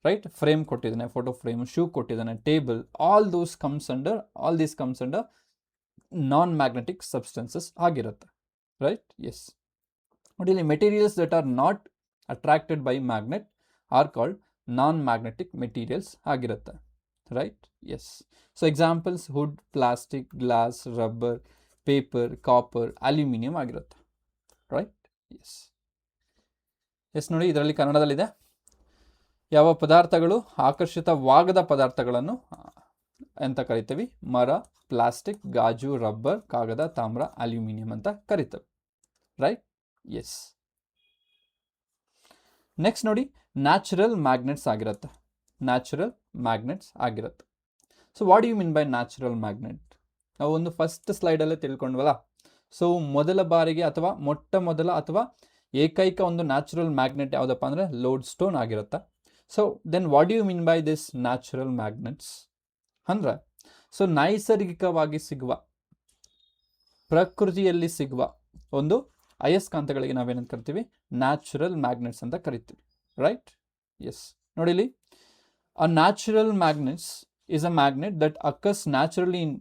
ರೈಟ್? ಫ್ರೇಮ್ ಕೊಟ್ಟಿದ್ದಾನೆ, ಫೋಟೋ ಫ್ರೇಮ್, ಶೂ ಕೊಟ್ಟಿದ್ದಾನೆ, table, all these comes under non magnetic substances ಆಗಿರುತ್ತೆ. ರೈಟ್? ಎಸ್. ನೋಡಿ ಇಲ್ಲಿ materials that are not attracted by magnet are called non magnetic materials ಆಗಿರುತ್ತೆ. Right? Yes. So examples wood, plastic, glass, rubber, paper, copper, aluminium ಆಗಿರುತ್ತೆ. Right? S. ನೋಡಿ ಇದರಲ್ಲಿ ಕನ್ನಡದಲ್ಲಿದೆ. ಯಾವ ಪದಾರ್ಥಗಳು ಆಕರ್ಷಿತವಾಗದ ಪದಾರ್ಥಗಳನ್ನು ಅಂತ ಕರಿತೀವಿ? ಮರ, ಪ್ಲಾಸ್ಟಿಕ್, ಗಾಜು, ರಬ್ಬರ್, ಕಾಗದ, ತಾಮ್ರ, ಅಲ್ಯೂಮಿನಿಯಂ ಅಂತ ಕರಿತೇವೆ. ರೈಟ್? ಎಸ್. ನೆಕ್ಸ್ಟ್ ನೋಡಿ, ನ್ಯಾಚುರಲ್ ಮ್ಯಾಗ್ನೆಟ್ಸ್ ಆಗಿರುತ್ತೆ. So what you mean by natural magnet? ನಾವು ಒಂದು ಫಸ್ಟ್ ಸ್ಲೈಡಲ್ಲೇ ತಿಳ್ಕೊಂಡ್ವಲ್ಲ. ಸೊ ಮೊದಲ ಬಾರಿಗೆ ಅಥವಾ ಮೊಟ್ಟ ಮೊದಲ ಅಥವಾ ಏಕೈಕ ಒಂದು ನ್ಯಾಚುರಲ್ ಮ್ಯಾಗ್ನೆಟ್ ಯಾವುದಪ್ಪ ಅಂದರೆ ಲೋಡ್ ಸ್ಟೋನ್ ಆಗಿರುತ್ತೆ. So then what you mean by this natural magnets ಅಂದರೆ, ಸೊ ನೈಸರ್ಗಿಕವಾಗಿ ಸಿಗುವ, ಪ್ರಕೃತಿಯಲ್ಲಿ ಸಿಗುವ ಒಂದು ಅಯಸ್ಕಾಂತಗಳಿಗೆ ನಾವೇನಂತ ಕರಿತೀವಿ? ನ್ಯಾಚುರಲ್ ಮ್ಯಾಗ್ನೆಟ್ಸ್ ಅಂತ ಕರಿತೀವಿ. ರೈಟ್? ಎಸ್. ನೋಡಿ ಇಲ್ಲಿ, a natural magnets is a magnet that occurs naturally in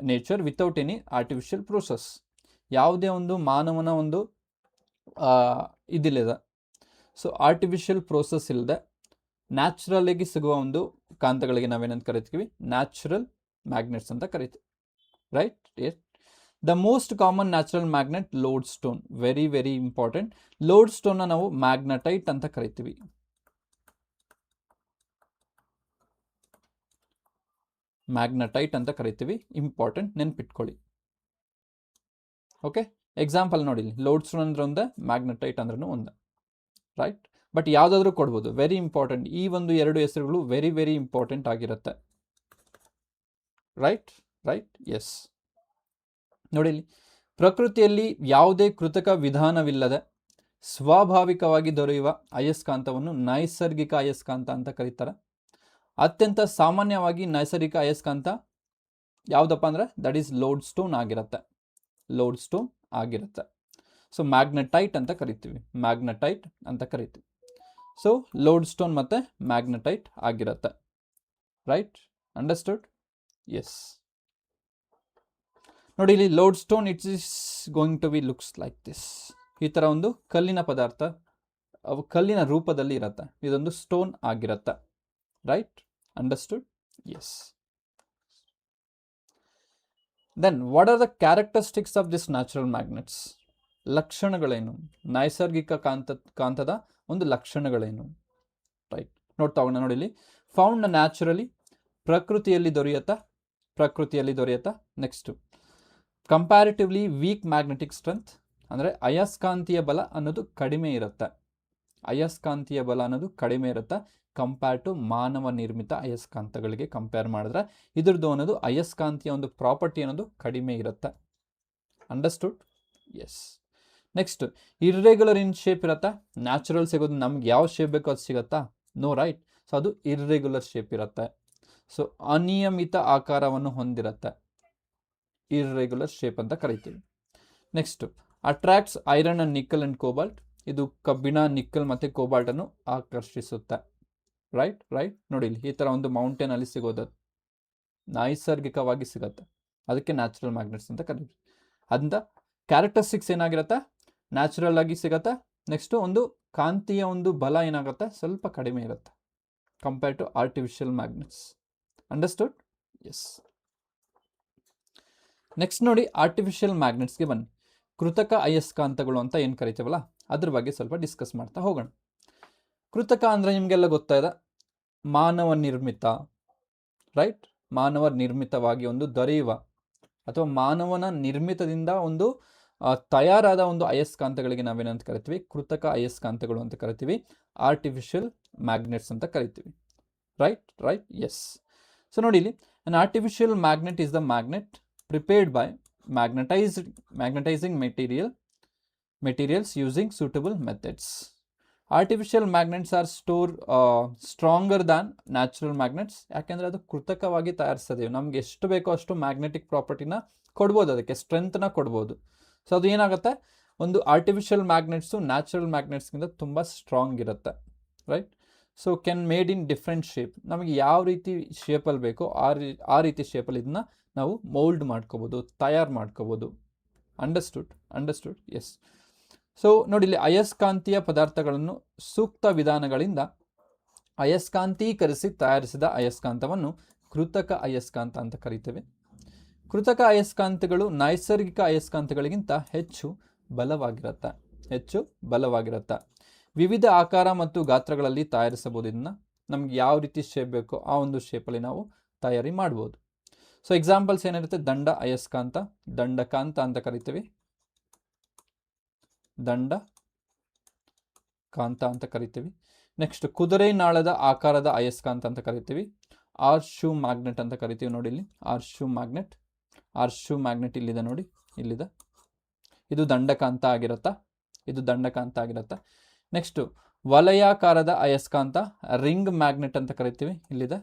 nature without any artificial process. ಯಾವುದೇ ಒಂದು ಮಾನವನ ಒಂದು ಇದಿಲ್ಲ. ಸೊ ಆರ್ಟಿಫಿಷಿಯಲ್ ಪ್ರೋಸೆಸ್ ಇಲ್ಲದೆ ನ್ಯಾಚುರಲ್ ಆಗಿ ಸಿಗುವ ಒಂದು ಕಾಂತಗಳಿಗೆ ನಾವೇನಂತ ಕರಿತೀವಿ, ನ್ಯಾಚುರಲ್ ಮ್ಯಾಗ್ನೆಟ್ಸ್ ಅಂತ ಕರಿತೀವಿ, right. Yes, the most common natural magnet lodestone, very very important. ಲೋಡ್ ಸ್ಟೋನ್ನ ನಾವು ಮ್ಯಾಗ್ನೆಟೈಟ್ ಅಂತ ಕರಿತೀವಿ. ಮ್ಯಾಗ್ನೆಟೈಟ್ ಅಂತ ಕರಿತೀವಿ, ಇಂಪಾರ್ಟೆಂಟ್, ನೆನ್ಪಿಟ್ಕೊಳ್ಳಿ. ಓಕೆ, ಎಕ್ಸಾಂಪಲ್ ನೋಡಿ, ಲೋಡ್ ಸ್ಟೋನ್ ಅಂದ್ರೆ ಒಂದೇ, ಮ್ಯಾಗ್ನೆಟೈಟ್ ಅಂದ್ರೂ ಒಂದೇ, ರೈಟ್. ಬಟ್ ಯಾವುದಾದ್ರೂ ಕೊಡ್ಬೋದು, ವೆರಿ ಇಂಪಾರ್ಟೆಂಟ್. ಈ ಒಂದು ಎರಡು ಹೆಸರುಗಳು ವೆರಿ ವೆರಿ ಇಂಪಾರ್ಟೆಂಟ್ ಆಗಿರುತ್ತೆ, ರೈಟ್. Right, S. ನೋಡಿ, ಪ್ರಕೃತಿಯಲ್ಲಿ ಯಾವುದೇ ಕೃತಕ ವಿಧಾನವಿಲ್ಲದೆ ಸ್ವಾಭಾವಿಕವಾಗಿ ದೊರೆಯುವ ಅಯಸ್ಕಾಂತವನ್ನು ನೈಸರ್ಗಿಕ ಅಯಸ್ಕಾಂತ ಅಂತ ಕರೀತಾರೆ. ಅತ್ಯಂತ ಸಾಮಾನ್ಯವಾಗಿ ನೈಸರ್ಗಿಕ ಅಯಸ್ಕಾಂತ ಯಾವುದಪ್ಪ ಅಂದರೆ ದಟ್ ಈಸ್ ಲೋಡ್ ಸ್ಟೋನ್ ಆಗಿರುತ್ತೆ, ಲೋಡ್ ಸ್ಟೋನ್ ಆಗಿರುತ್ತೆ. ಸೊ ಮ್ಯಾಗ್ನೆಟೈಟ್ ಅಂತ ಕರಿತೀವಿ, ಮ್ಯಾಗ್ನೆಟೈಟ್ ಅಂತ ಕರಿತೀವಿ. ಸೊ ಲೋಡ್ ಸ್ಟೋನ್ ಮತ್ತು ಮ್ಯಾಗ್ನೆಟೈಟ್ ಆಗಿರುತ್ತೆ, ರೈಟ್. ಅಂಡರ್ಸ್ಟುಡ್? ಎಸ್. ನೋಡಿ, ಇಲ್ಲಿ lodestone it's is going to be looks like this. ಈ ಥರ ಒಂದು ಕಲ್ಲಿನ ಪದಾರ್ಥ, ಅವು ಕಲ್ಲಿನ ರೂಪದಲ್ಲಿ ಇರುತ್ತೆ, ಇದೊಂದು ಸ್ಟೋನ್ ಆಗಿರುತ್ತೆ, right. Understood? Yes. Then what are the characteristics of this natural magnets? ಲಕ್ಷಣಗಳೇನು? ನೈಸರ್ಗಿಕ ಕಾಂತದ ಒಂದು ಲಕ್ಷಣಗಳೇನು? ರೈಟ್, ನೋಡ್ತಾ ಹೋಗೋಣ. ನೋಡಿ, ಇಲ್ಲಿ ಫೌಂಡ್ ನ್ಯಾಚುರಲಿ, ಪ್ರಕೃತಿಯಲ್ಲಿ ದೊರೆಯುತ್ತಾ. Next comparatively weak magnetic strength, ಅಂದರೆ ಅಯಸ್ಕಾಂತೀಯ ಬಲ ಅನ್ನೋದು ಕಡಿಮೆ ಇರುತ್ತೆ, ಕಂಪೇರ್ ಟು ಮಾನವ ನಿರ್ಮಿತ ಅಯಸ್ಕಾಂತಗಳಿಗೆ ಕಂಪೇರ್ ಮಾಡಿದ್ರೆ ಇದ್ರದ್ದು ಅನ್ನೋದು ಅಯಸ್ಕಾಂತೀಯ ಒಂದು ಪ್ರಾಪರ್ಟಿ ಅನ್ನೋದು ಕಡಿಮೆ ಇರುತ್ತೆ. Understood? Yes. Next, irregular in shape ಇರುತ್ತಾ? ನ್ಯಾಚುರಲ್ ಸಿಗೋದು ನಮ್ಗೆ ಯಾವ ಶೇಪ್ ಬೇಕೋ ಅದು ಸಿಗುತ್ತಾ? No, right. ಸೊ ಅದು ಇರ್ರೆಗ್ಯುಲರ್ ಶೇಪ್ ಇರುತ್ತೆ. ಸೊ ಅನಿಯಮಿತ ಆಕಾರವನ್ನು ಹೊಂದಿರುತ್ತೆ, ಇರ್ರೆಗ್ಯುಲರ್ ಶೇಪ್ ಅಂತ ಕರಿತೀವಿ. Next, attracts iron and nickel and cobalt, ಇದು ಕಬ್ಬಿಣ, ನಿಕ್ಕಲ್ ಮತ್ತು ಕೋಬಾಲ್ಟನ್ನು ಆಕರ್ಷಿಸುತ್ತೆ, ರೈಟ್. ನೋಡಿ, ಇಲ್ಲಿ ಈ ಥರ ಒಂದು ಮೌಂಟೇನಲ್ಲಿ ಸಿಗೋದು ನೈಸರ್ಗಿಕವಾಗಿ ಸಿಗುತ್ತೆ, ಅದಕ್ಕೆ ನ್ಯಾಚುರಲ್ ಮ್ಯಾಗ್ನೆಟ್ಸ್ ಅಂತ ಕರಿತೀವಿ. ಅದರಿಂದ ಕ್ಯಾರೆಕ್ಟರಿಸ್ಟಿಕ್ಸ್ ಏನಾಗಿರುತ್ತೆ? ನ್ಯಾಚುರಲ್ ಆಗಿ ಸಿಗುತ್ತೆ. ನೆಕ್ಸ್ಟು ಒಂದು ಕಾಂತೀಯ ಒಂದು ಬಲ ಏನಾಗುತ್ತೆ? ಸ್ವಲ್ಪ ಕಡಿಮೆ ಇರುತ್ತೆ compare to artificial magnets. Understood? Yes. Next ನೋಡಿ, ಆರ್ಟಿಫಿಷಿಯಲ್ ಮ್ಯಾಗ್ನೆಟ್ಸ್ಗೆ ಬನ್ನಿ. ಕೃತಕ ಅಯಸ್ಕಾಂತಗಳು ಅಂತ ಏನು ಕರಿತೀವಲ್ಲ, ಅದ್ರ ಬಗ್ಗೆ ಸ್ವಲ್ಪ ಡಿಸ್ಕಸ್ ಮಾಡ್ತಾ ಹೋಗೋಣ. ಕೃತಕ ಅಂದರೆ ನಿಮಗೆಲ್ಲ ಗೊತ್ತಾಯಿದೆ, ಮಾನವ ನಿರ್ಮಿತ, ರೈಟ್. ಮಾನವ ನಿರ್ಮಿತವಾಗಿ ಒಂದು ದೊರೆಯುವ ಅಥವಾ ಮಾನವನ ನಿರ್ಮಿತದಿಂದ ಒಂದು ತಯಾರಾದ ಒಂದು ಅಯಸ್ಕಾಂತಗಳಿಗೆ ನಾವೇನಂತ ಕರಿತೀವಿ? ಕೃತಕ ಅಯಸ್ಕಾಂತಗಳು ಅಂತ ಕರಿತೀವಿ, ಆರ್ಟಿಫಿಷಿಯಲ್ ಮ್ಯಾಗ್ನೆಟ್ಸ್ ಅಂತ ಕರಿತೀವಿ, ರೈಟ್. ಎಸ್. ಸೊ ನೋಡಿ, ಇಲ್ಲಿ an artificial magnet is the magnet prepared by magnetizing materials using suitable methods. Artificial magnets are stronger than natural magnets. ಯಾಕೆಂದರೆ ಅದು ಕೃತಕವಾಗಿ ತಯಾರಿಸ್ತದೆ, ನಮ್ಗೆ ಎಷ್ಟು ಬೇಕೋ ಅಷ್ಟು ಮ್ಯಾಗ್ನೆಟಿಕ್ ಪ್ರಾಪರ್ಟಿನ ಕೊಡ್ಬೋದು, ಅದಕ್ಕೆ ಸ್ಟ್ರೆಂತ್ನ ಕೊಡ್ಬೋದು. ಸೊ ಅದು ಏನಾಗುತ್ತೆ, ಒಂದು ಆರ್ಟಿಫಿಷಿಯಲ್ ಮ್ಯಾಗ್ನೆಟ್ಸು ನ್ಯಾಚುರಲ್ ಮ್ಯಾಗ್ನೆಟ್ಸ್ಗಿಂತ ತುಂಬ ಸ್ಟ್ರಾಂಗ್ ಇರುತ್ತೆ, right. So can made in different shape, ನಮಗೆ ಯಾವ ರೀತಿ ಶೇಪಲ್ಲಿ ಬೇಕೋ ಆ ರೀತಿ ಶೇಪಲ್ಲಿ ಇದನ್ನ ನಾವು ಮೌಲ್ಡ್ ಮಾಡ್ಕೋಬೋದು, ತಯಾರು ಮಾಡ್ಕೋಬೋದು. ಅಂಡರ್ಸ್ಟುಡ್? ಎಸ್. ಸೊ ನೋಡಿ, ಇಲ್ಲಿ ಅಯಸ್ಕಾಂತೀಯ ಪದಾರ್ಥಗಳನ್ನು ಸೂಕ್ತ ವಿಧಾನಗಳಿಂದ ಅಯಸ್ಕಾಂತೀಕರಿಸಿ ತಯಾರಿಸಿದ ಅಯಸ್ಕಾಂತವನ್ನು ಕೃತಕ ಅಯಸ್ಕಾಂತ ಅಂತ ಕರಿತೇವೆ. ಕೃತಕ ಅಯಸ್ಕಾಂತಗಳು ನೈಸರ್ಗಿಕ ಅಯಸ್ಕಾಂತಗಳಿಗಿಂತ ಹೆಚ್ಚು ಬಲವಾಗಿರುತ್ತೆ. ವಿವಿಧ ಆಕಾರ ಮತ್ತು ಗಾತ್ರಗಳಲ್ಲಿ ತಯಾರಿಸಬಹುದು. ಇದನ್ನು ನಮ್ಗೆ ಯಾವ ರೀತಿ ಶೇಪ್ ಬೇಕೋ ಆ ಒಂದು ಶೇಪಲ್ಲಿ ನಾವು ತಯಾರಿ ಮಾಡ್ಬೋದು. ಸೊ ಎಕ್ಸಾಂಪಲ್ಸ್ ಏನಿರುತ್ತೆ? ದಂಡ ಅಯಸ್ಕಾಂತ, ದಂಡಕಾಂತ ಅಂತ ಕರಿತೀವಿ, ದಂಡಕಾಂತ ಅಂತ ಕರಿತೀವಿ. ನೆಕ್ಸ್ಟ್, ಕುದುರೆ ನಾಳದ ಆಕಾರದ ಅಯಸ್ಕಾಂತ ಅಂತ ಕರಿತೀವಿ, ಆರ್ಶೂ ಮ್ಯಾಗ್ನೆಟ್ ಅಂತ ಕರಿತೀವಿ. ನೋಡಿ, ಇಲ್ಲಿ ಆರ್ಶೂ ಮ್ಯಾಗ್ನೆಟ್ ಇಲ್ಲಿದೆ, ನೋಡಿ ಇಲ್ಲಿದೆ. ಇದು ದಂಡಕಾಂತ ಆಗಿರುತ್ತಾ, ನೆಕ್ಸ್ಟು ವಲಯಾಕಾರದ ಅಯಸ್ಕಾಂತ, ರಿಂಗ್ ಮ್ಯಾಗ್ನೆಟ್ ಅಂತ ಕರಿತೀವಿ, ಇಲ್ಲಿದೆ.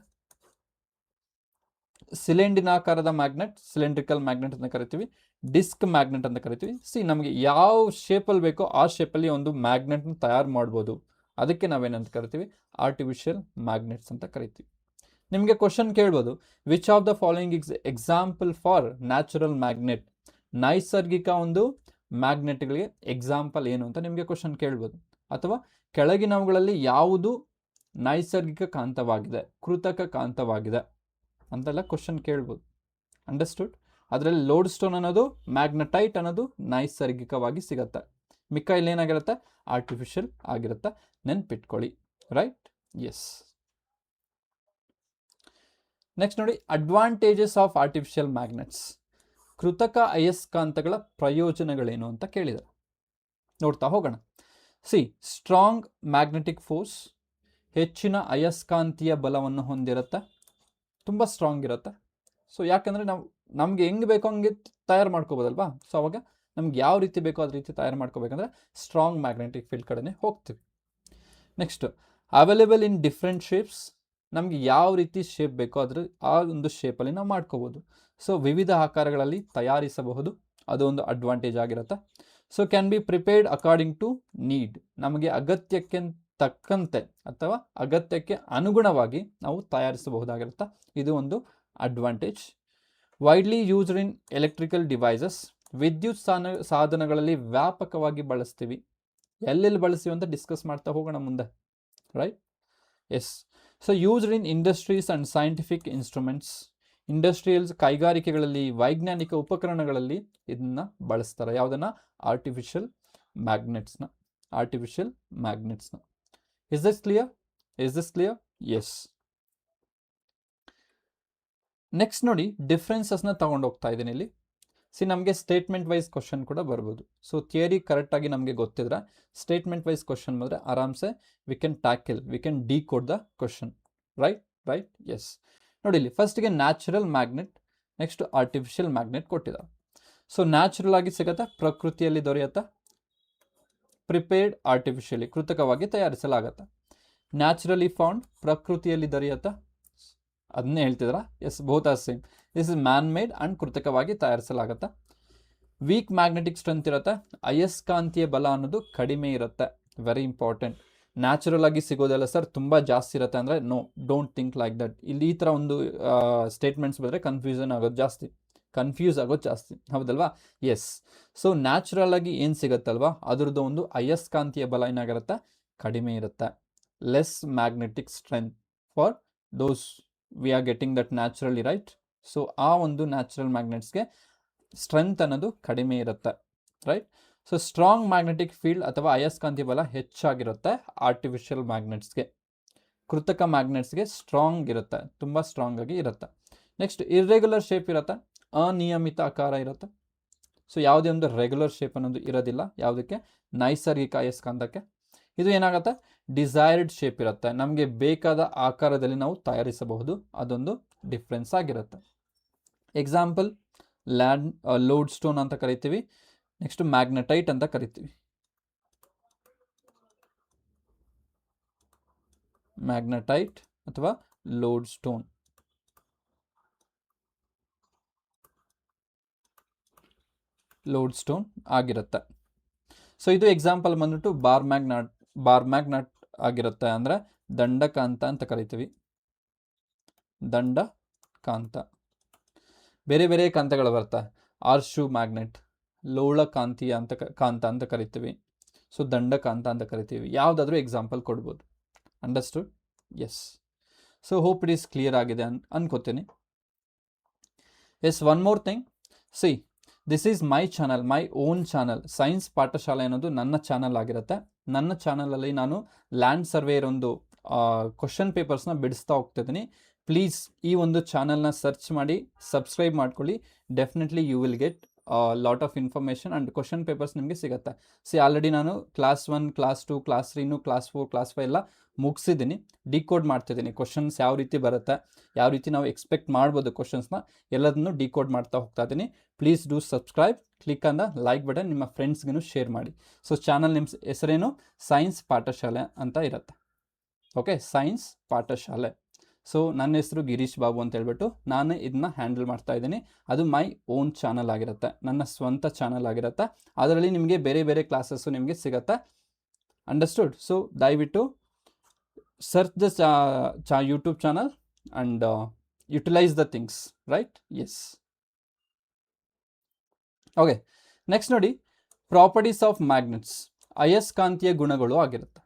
ಸಿಲಿಂಡಿನಾಕಾರದ ಮ್ಯಾಗ್ನೆಟ್, ಸಿಲಿಂಡ್ರಿಕಲ್ ಮ್ಯಾಗ್ನೆಟ್ ಅಂತ ಕರಿತೀವಿ, ಡಿಸ್ಕ್ ಮ್ಯಾಗ್ನೆಟ್ ಅಂತ ಕರಿತೀವಿ. ನಮಗೆ ಯಾವ ಶೇಪಲ್ಲಿ ಬೇಕೋ ಆ ಶೇಪಲ್ಲಿ ಒಂದು ಮ್ಯಾಗ್ನೆಟ್ನ ತಯಾರು ಮಾಡ್ಬೋದು, ಅದಕ್ಕೆ ನಾವೇನಂತ ಕರಿತೀವಿ? ಆರ್ಟಿಫಿಷಿಯಲ್ ಮ್ಯಾಗ್ನೆಟ್ಸ್ ಅಂತ ಕರಿತೀವಿ. ನಿಮಗೆ ಕ್ವಶನ್ ಕೇಳ್ಬೋದು, which of the following is example for natural magnet? ನೈಸರ್ಗಿಕ ಒಂದು ಮ್ಯಾಗ್ನೆಟ್ಗಳಿಗೆ ಎಕ್ಸಾಂಪಲ್ ಏನು ಅಂತ ನಿಮಗೆ ಕ್ವಶನ್ ಕೇಳ್ಬೋದು. ಅಥವಾ ಕೆಳಗಿನವುಗಳಲ್ಲಿ ಯಾವುದು ನೈಸರ್ಗಿಕ ಕಾಂತವಾಗಿದೆ, ಕೃತಕ ಕಾಂತವಾಗಿದೆ ಅಂತೆಲ್ಲ ಕ್ವಶನ್ ಕೇಳ್ಬೋದು. ಅಂಡರ್ಸ್ಟುಡ್? ಅದರಲ್ಲಿ ಲೋಡ್ ಸ್ಟೋನ್ ಅನ್ನೋದು, ಮ್ಯಾಗ್ನೆಟೈಟ್ ಅನ್ನೋದು ನೈಸರ್ಗಿಕವಾಗಿ ಸಿಗುತ್ತೆ. ಮಿಕ್ಕ ಇಲ್ಲಿ ಏನಾಗಿರುತ್ತೆ, ಆರ್ಟಿಫಿಷಿಯಲ್ ಆಗಿರುತ್ತೆ. ನೆನ್ಪಿಟ್ಕೊಳ್ಳಿ. ರೈಟ್? ಎಸ್. ನೆಕ್ಸ್ಟ್ ನೋಡಿ, ಅಡ್ವಾಂಟೇಜಸ್ ಆಫ್ ಆರ್ಟಿಫಿಷಿಯಲ್ ಮ್ಯಾಗ್ನೆಟ್ಸ್. ಕೃತಕ ಅಯಸ್ಕಾಂತಗಳ ಪ್ರಯೋಜನಗಳೇನು ಅಂತ ಕೇಳಿದ್ದಾರೆ. ನೋಡ್ತಾ ಹೋಗೋಣ. ಸ್ಟ್ರಾಂಗ್ ಮ್ಯಾಗ್ನೆಟಿಕ್ ಫೋರ್ಸ್, ಹೆಚ್ಚಿನ ಅಯಸ್ಕಾಂತೀಯ ಬಲವನ್ನು ಹೊಂದಿರುತ್ತೆ, ತುಂಬ ಸ್ಟ್ರಾಂಗ್ ಇರುತ್ತೆ. ಸೊ ಯಾಕಂದರೆ ನಮ್ಗೆ ಹೆಂಗೆ ಬೇಕೋ ಹಂಗೆ ತಯಾರು ಮಾಡ್ಕೋಬೋದಲ್ವಾ. ಸೊ ಅವಾಗ ನಮ್ಗೆ ಯಾವ ರೀತಿ ಬೇಕೋ ಅದೇ ರೀತಿ ತಯಾರು ಮಾಡ್ಕೋಬೇಕಂದ್ರೆ ಸ್ಟ್ರಾಂಗ್ ಮ್ಯಾಗ್ನೆಟಿಕ್ ಫೀಲ್ಡ್ ಕಡೆನೇ ಹೋಗ್ತೀವಿ. Next, available in different shapes. ನಮಗೆ ಯಾವ ರೀತಿ ಶೇಪ್ ಬೇಕೋ ಅದ್ರ ಆ ಒಂದು ಶೇಪಲ್ಲಿ ನಾವು ಮಾಡ್ಕೋಬೋದು. ಸೊ ವಿವಿಧ ಆಕಾರಗಳಲ್ಲಿ ತಯಾರಿಸಬಹುದು, ಅದು ಒಂದು ಅಡ್ವಾಂಟೇಜ್ ಆಗಿರುತ್ತೆ. So can be prepared according to need. ನಮಗೆ ಅಗತ್ಯಕ್ಕೆ ತಕ್ಕಂತೆ ಅಥವಾ ಅಗತ್ಯಕ್ಕೆ ಅನುಗುಣವಾಗಿ ನಾವು ತಯಾರಿಸಬಹುದಾಗಿರುತ್ತೆ, ಇದು ಒಂದು advantage. Widely used in electrical devices. ವಿದ್ಯುತ್ ಸಾಧನಗಳಲ್ಲಿ ವ್ಯಾಪಕವಾಗಿ ಬಳಸ್ತೀವಿ. ಎಲ್ಲೆಲ್ಲಿ ಬಳಸ್ತೀವಿ ಅಂತ ಡಿಸ್ಕಸ್ ಮಾಡ್ತಾ ಹೋಗೋಣ ಮುಂದೆ. Right? Yes. So used in industries and scientific instruments. Industrials, ಕೈಗಾರಿಕೆಗಳಲ್ಲಿ, ವೈಜ್ಞಾನಿಕ ಉಪಕರಣಗಳಲ್ಲಿ ಇದನ್ನ ಬಳಸ್ತಾರೆ. ಯಾವುದನ್ನ? ಆರ್ಟಿಫಿಷಿಯಲ್ ಮ್ಯಾಗ್ನೆಟ್ಸ್ನ. Is this clear? Yes. Next ನೋಡಿ, ಡಿಫ್ರೆನ್ಸಸ್ನ ತಗೊಂಡು ಹೋಗ್ತಾ ಇದ್ದೀನಿ ಇಲ್ಲಿ. ನಮಗೆ ಸ್ಟೇಟ್ಮೆಂಟ್ ವೈಸ್ ಕ್ವಶನ್ ಕೂಡ ಬರ್ಬೋದು. ಸೊ ಥಿಯರಿ ಕರೆಕ್ಟಾಗಿ ನಮಗೆ ಗೊತ್ತಿದ್ರೆ ಸ್ಟೇಟ್ಮೆಂಟ್ ವೈಸ್ ಕ್ವಶನ್ ಬಂದರೆ ಆರಾಮ್ಸೆ we can decode the question. Right? S. ನೋಡಿ ಇಲ್ಲಿ ಫಸ್ಟಿಗೆ natural magnet, next artificial magnet ಕೊಟ್ಟಿದ್ದಾರೆ. ಸೊ ನ್ಯಾಚುರಲ್ ಆಗಿ ಸಿಗುತ್ತೆ, ಪ್ರಕೃತಿಯಲ್ಲಿ ದೊರೆಯುತ್ತೆ. ಪ್ರಿಪೇರ್ಡ್ ಆರ್ಟಿಫಿಷಿಯಲಿ, ಕೃತಕವಾಗಿ ತಯಾರಿಸಲಾಗತ್ತೆ. ನ್ಯಾಚುರಲಿ ಫೌಂಡ್, ಪ್ರಕೃತಿಯಲ್ಲಿ ದೊರೆಯುತ್ತೆ. ಅದನ್ನೇ ಹೇಳ್ತಿದ್ರ? Yes, both are same. This is man made and ಕೃತಕವಾಗಿ ತಯಾರಿಸಲಾಗತ್ತೆ. ವೀಕ್ ಮ್ಯಾಗ್ನೆಟಿಕ್ ಸ್ಟ್ರೆಂತ್ ಇರುತ್ತೆ, ಅಯಸ್ಕಾಂತೀಯ ಬಲ ಅನ್ನೋದು ಕಡಿಮೆ ಇರುತ್ತೆ. Very important. ನ್ಯಾಚುರಲ್ ಆಗಿ ಸಿಗೋದಲ್ಲ ಸರ್, ತುಂಬ ಜಾಸ್ತಿ ಇರುತ್ತೆ ಅಂದರೆ no, don't think like that. ಇಲ್ಲಿ ಈ ಥರ ಒಂದು ಸ್ಟೇಟ್ಮೆಂಟ್ಸ್ ಬಂದರೆ ಕನ್ಫ್ಯೂಸ್ ಆಗೋದು ಜಾಸ್ತಿ, ಹೌದಲ್ವಾ? ಎಸ್. ಸೊ ನ್ಯಾಚುರಲ್ ಆಗಿ ಏನು ಸಿಗುತ್ತಲ್ವಾ ಅದ್ರದ್ದು ಒಂದು ಅಯಸ್ಕಾಂತೀಯ ಬಲ ಏನಾಗಿರುತ್ತೆ, ಕಡಿಮೆ ಇರುತ್ತೆ. Less magnetic strength for those we are getting that naturally, right? So ಆ ಒಂದು ನ್ಯಾಚುರಲ್ ಮ್ಯಾಗ್ನೆಟ್ಸ್ಗೆ ಸ್ಟ್ರೆಂತ್ ಅನ್ನೋದು ಕಡಿಮೆ ಇರುತ್ತೆ. Right? So strong magnetic field ಅಥವಾ ಅಯಸ್ಕಾಂತೀಯ ಬಲ ಹೆಚ್ಚಾಗಿರುತ್ತೆ ಆರ್ಟಿಫಿಷಿಯಲ್ ಮ್ಯಾಗ್ನೆಟ್ಸ್ಗೆ. ಕೃತಕ ಮ್ಯಾಗ್ನೆಟ್ಸ್ಗೆ ಸ್ಟ್ರಾಂಗ್ ಇರುತ್ತೆ, ತುಂಬ ಸ್ಟ್ರಾಂಗ್ ಆಗಿ ಇರುತ್ತೆ. ನೆಕ್ಸ್ಟ್, ಇರ್ರೆಗ್ಯುಲರ್ ಶೇಪ್ ಇರುತ್ತೆ, ಅನಿಯಮಿತ ಆಕಾರ ಇರುತ್ತೆ. ಸೊ ಯಾವುದೇ ಒಂದು ರೆಗ್ಯುಲರ್ ಶೇಪ್ ಅನ್ನೋದು ಇರೋದಿಲ್ಲ ಯಾವುದಕ್ಕೆ, ನೈಸರ್ಗಿಕ ಅಯಸ್ಕಾಂತಕ್ಕೆ. ಇದು ಏನಾಗುತ್ತೆ, ಡಿಸೈರ್ಡ್ ಶೇಪ್ ಇರುತ್ತೆ, ನಮಗೆ ಬೇಕಾದ ಆಕಾರದಲ್ಲಿ ನಾವು ತಯಾರಿಸಬಹುದು, ಅದೊಂದು ಡಿಫ್ರೆನ್ಸ್ ಆಗಿರುತ್ತೆ. ಎಕ್ಸಾಂಪಲ್, ಲೋಡ್ ಸ್ಟೋನ್ ಅಂತ ಕರಿತೀವಿ, ನೆಕ್ಸ್ಟ್ ಮ್ಯಾಗ್ನೆಟೈಟ್ ಅಂತ ಕರಿತೀವಿ. ಮ್ಯಾಗ್ನೆಟೈಟ್ ಅಥವಾ ಲೋಡ್ ಸ್ಟೋನ್. ಆಗಿರುತ್ತೆ. ಸೊ ಇದು ಎಕ್ಸಾಂಪಲ್ ಬಂದ್ಬಿಟ್ಟು ಬಾರ್ ಮ್ಯಾಗ್ನೆಟ್ ಆಗಿರುತ್ತೆ, ಅಂದರೆ ದಂಡಕಾಂತ ಅಂತ ಕರಿತೀವಿ. ದಂಡಕಾಂತ. ಬೇರೆ ಬೇರೆ ಕಾಂತಗಳು ಬರ್ತವೆ. ಆರ್ಶು ಮ್ಯಾಗ್ನೆಟ್, ಲೋಳ ಕಾಂತೀಯ ಕಾಂತ ಅಂತ ಕರಿತೀವಿ. ಸೊ ದಂಡಕಾಂತ ಅಂತ ಕರಿತೀವಿ. ಯಾವುದಾದ್ರೂ ಎಕ್ಸಾಂಪಲ್ ಕೊಡ್ಬೋದು. Understood? Yes. So hope it is clear ಆಗಿದೆ ಅನ್ಕೋತೀನಿ. Yes, one more thing. This is my channel, my own channel. Science ಪಾಠಶಾಲೆ ಅನ್ನೋದು ನನ್ನ ಚಾನಲ್ ಆಗಿರುತ್ತೆ. ನನ್ನ ಚಾನಲಲ್ಲಿ ನಾನು ಲ್ಯಾಂಡ್ ಸರ್ವೇರ್ ಒಂದು ಕ್ವಶನ್ ಪೇಪರ್ಸ್ನ ಬಿಡಿಸ್ತಾ ಹೋಗ್ತಿದ್ದೀನಿ. ಪ್ಲೀಸ್ ಈ ಒಂದು ಚಾನಲ್ನ ಸರ್ಚ್ ಮಾಡಿ ಸಬ್ಸ್ಕ್ರೈಬ್ ಮಾಡ್ಕೊಳ್ಳಿ. Definitely you will get lot of information and question papers ನಿಮಗೆ ಸಿಗುತ್ತೆ. ಆಲ್ರೆಡಿ ನಾನು class 1, class 2, class 3, class 4, class 5 ಎಲ್ಲ ಮುಗಿಸಿದ್ದೀನಿ. ಡಿಕೋಡ್ ಮಾಡ್ತಿದ್ದೀನಿ. ಕ್ವಶನ್ಸ್ ಯಾವ ರೀತಿ ಬರುತ್ತೆ, ಯಾವ ರೀತಿ ನಾವು ಎಕ್ಸ್ಪೆಕ್ಟ್ ಮಾಡ್ಬೋದು ಕ್ವಶನ್ಸ್ನ, ಎಲ್ಲದನ್ನು ಡಿಕೋಡ್ ಮಾಡ್ತಾ ಹೋಗ್ತಾ ಇದ್ದೀನಿ. Please do subscribe, click on the like button, ನಿಮ್ಮ ಫ್ರೆಂಡ್ಸ್ಗೂ ಶೇರ್ ಮಾಡಿ. ಸೊ ಚಾನಲ್ ನಿಮ್ಮ ಹೆಸರೇನು, ಸೈನ್ಸ್ ಪಾಠಶಾಲೆ ಅಂತ ಇರುತ್ತೆ. ಓಕೆ, ಸೈನ್ಸ್ ಪಾಠಶಾಲೆ. ಸೊ ನನ್ನ ಹೆಸರು ಗಿರೀಶ್ ಬಾಬು ಅಂತ ಹೇಳ್ಬಿಟ್ಟು ನಾನು ಇದನ್ನ ಹ್ಯಾಂಡಲ್ ಮಾಡ್ತಾ ಇದ್ದೀನಿ. ಅದು ಮೈ ಓನ್ ಚಾನಲ್ ಆಗಿರುತ್ತೆ, ನನ್ನ ಸ್ವಂತ ಚಾನಲ್ ಆಗಿರುತ್ತೆ. ಅದರಲ್ಲಿ ನಿಮಗೆ ಬೇರೆ ಬೇರೆ ಕ್ಲಾಸಸ್ಸು ನಿಮಗೆ ಸಿಗುತ್ತೆ. ಅಂಡರ್ಸ್ಟುಡ್? ಸೊ ದಯವಿಟ್ಟು search the YouTube channel and utilise the things. Right? Yes. Okay, next ನೋಡಿ, ಪ್ರಾಪರ್ಟೀಸ್ ಆಫ್ ಮ್ಯಾಗ್ನೆಟ್ಸ್ ಅಯಸ್ಕಾಂತೀಯ ಗುಣಗಳು ಆಗಿರುತ್ತೆ.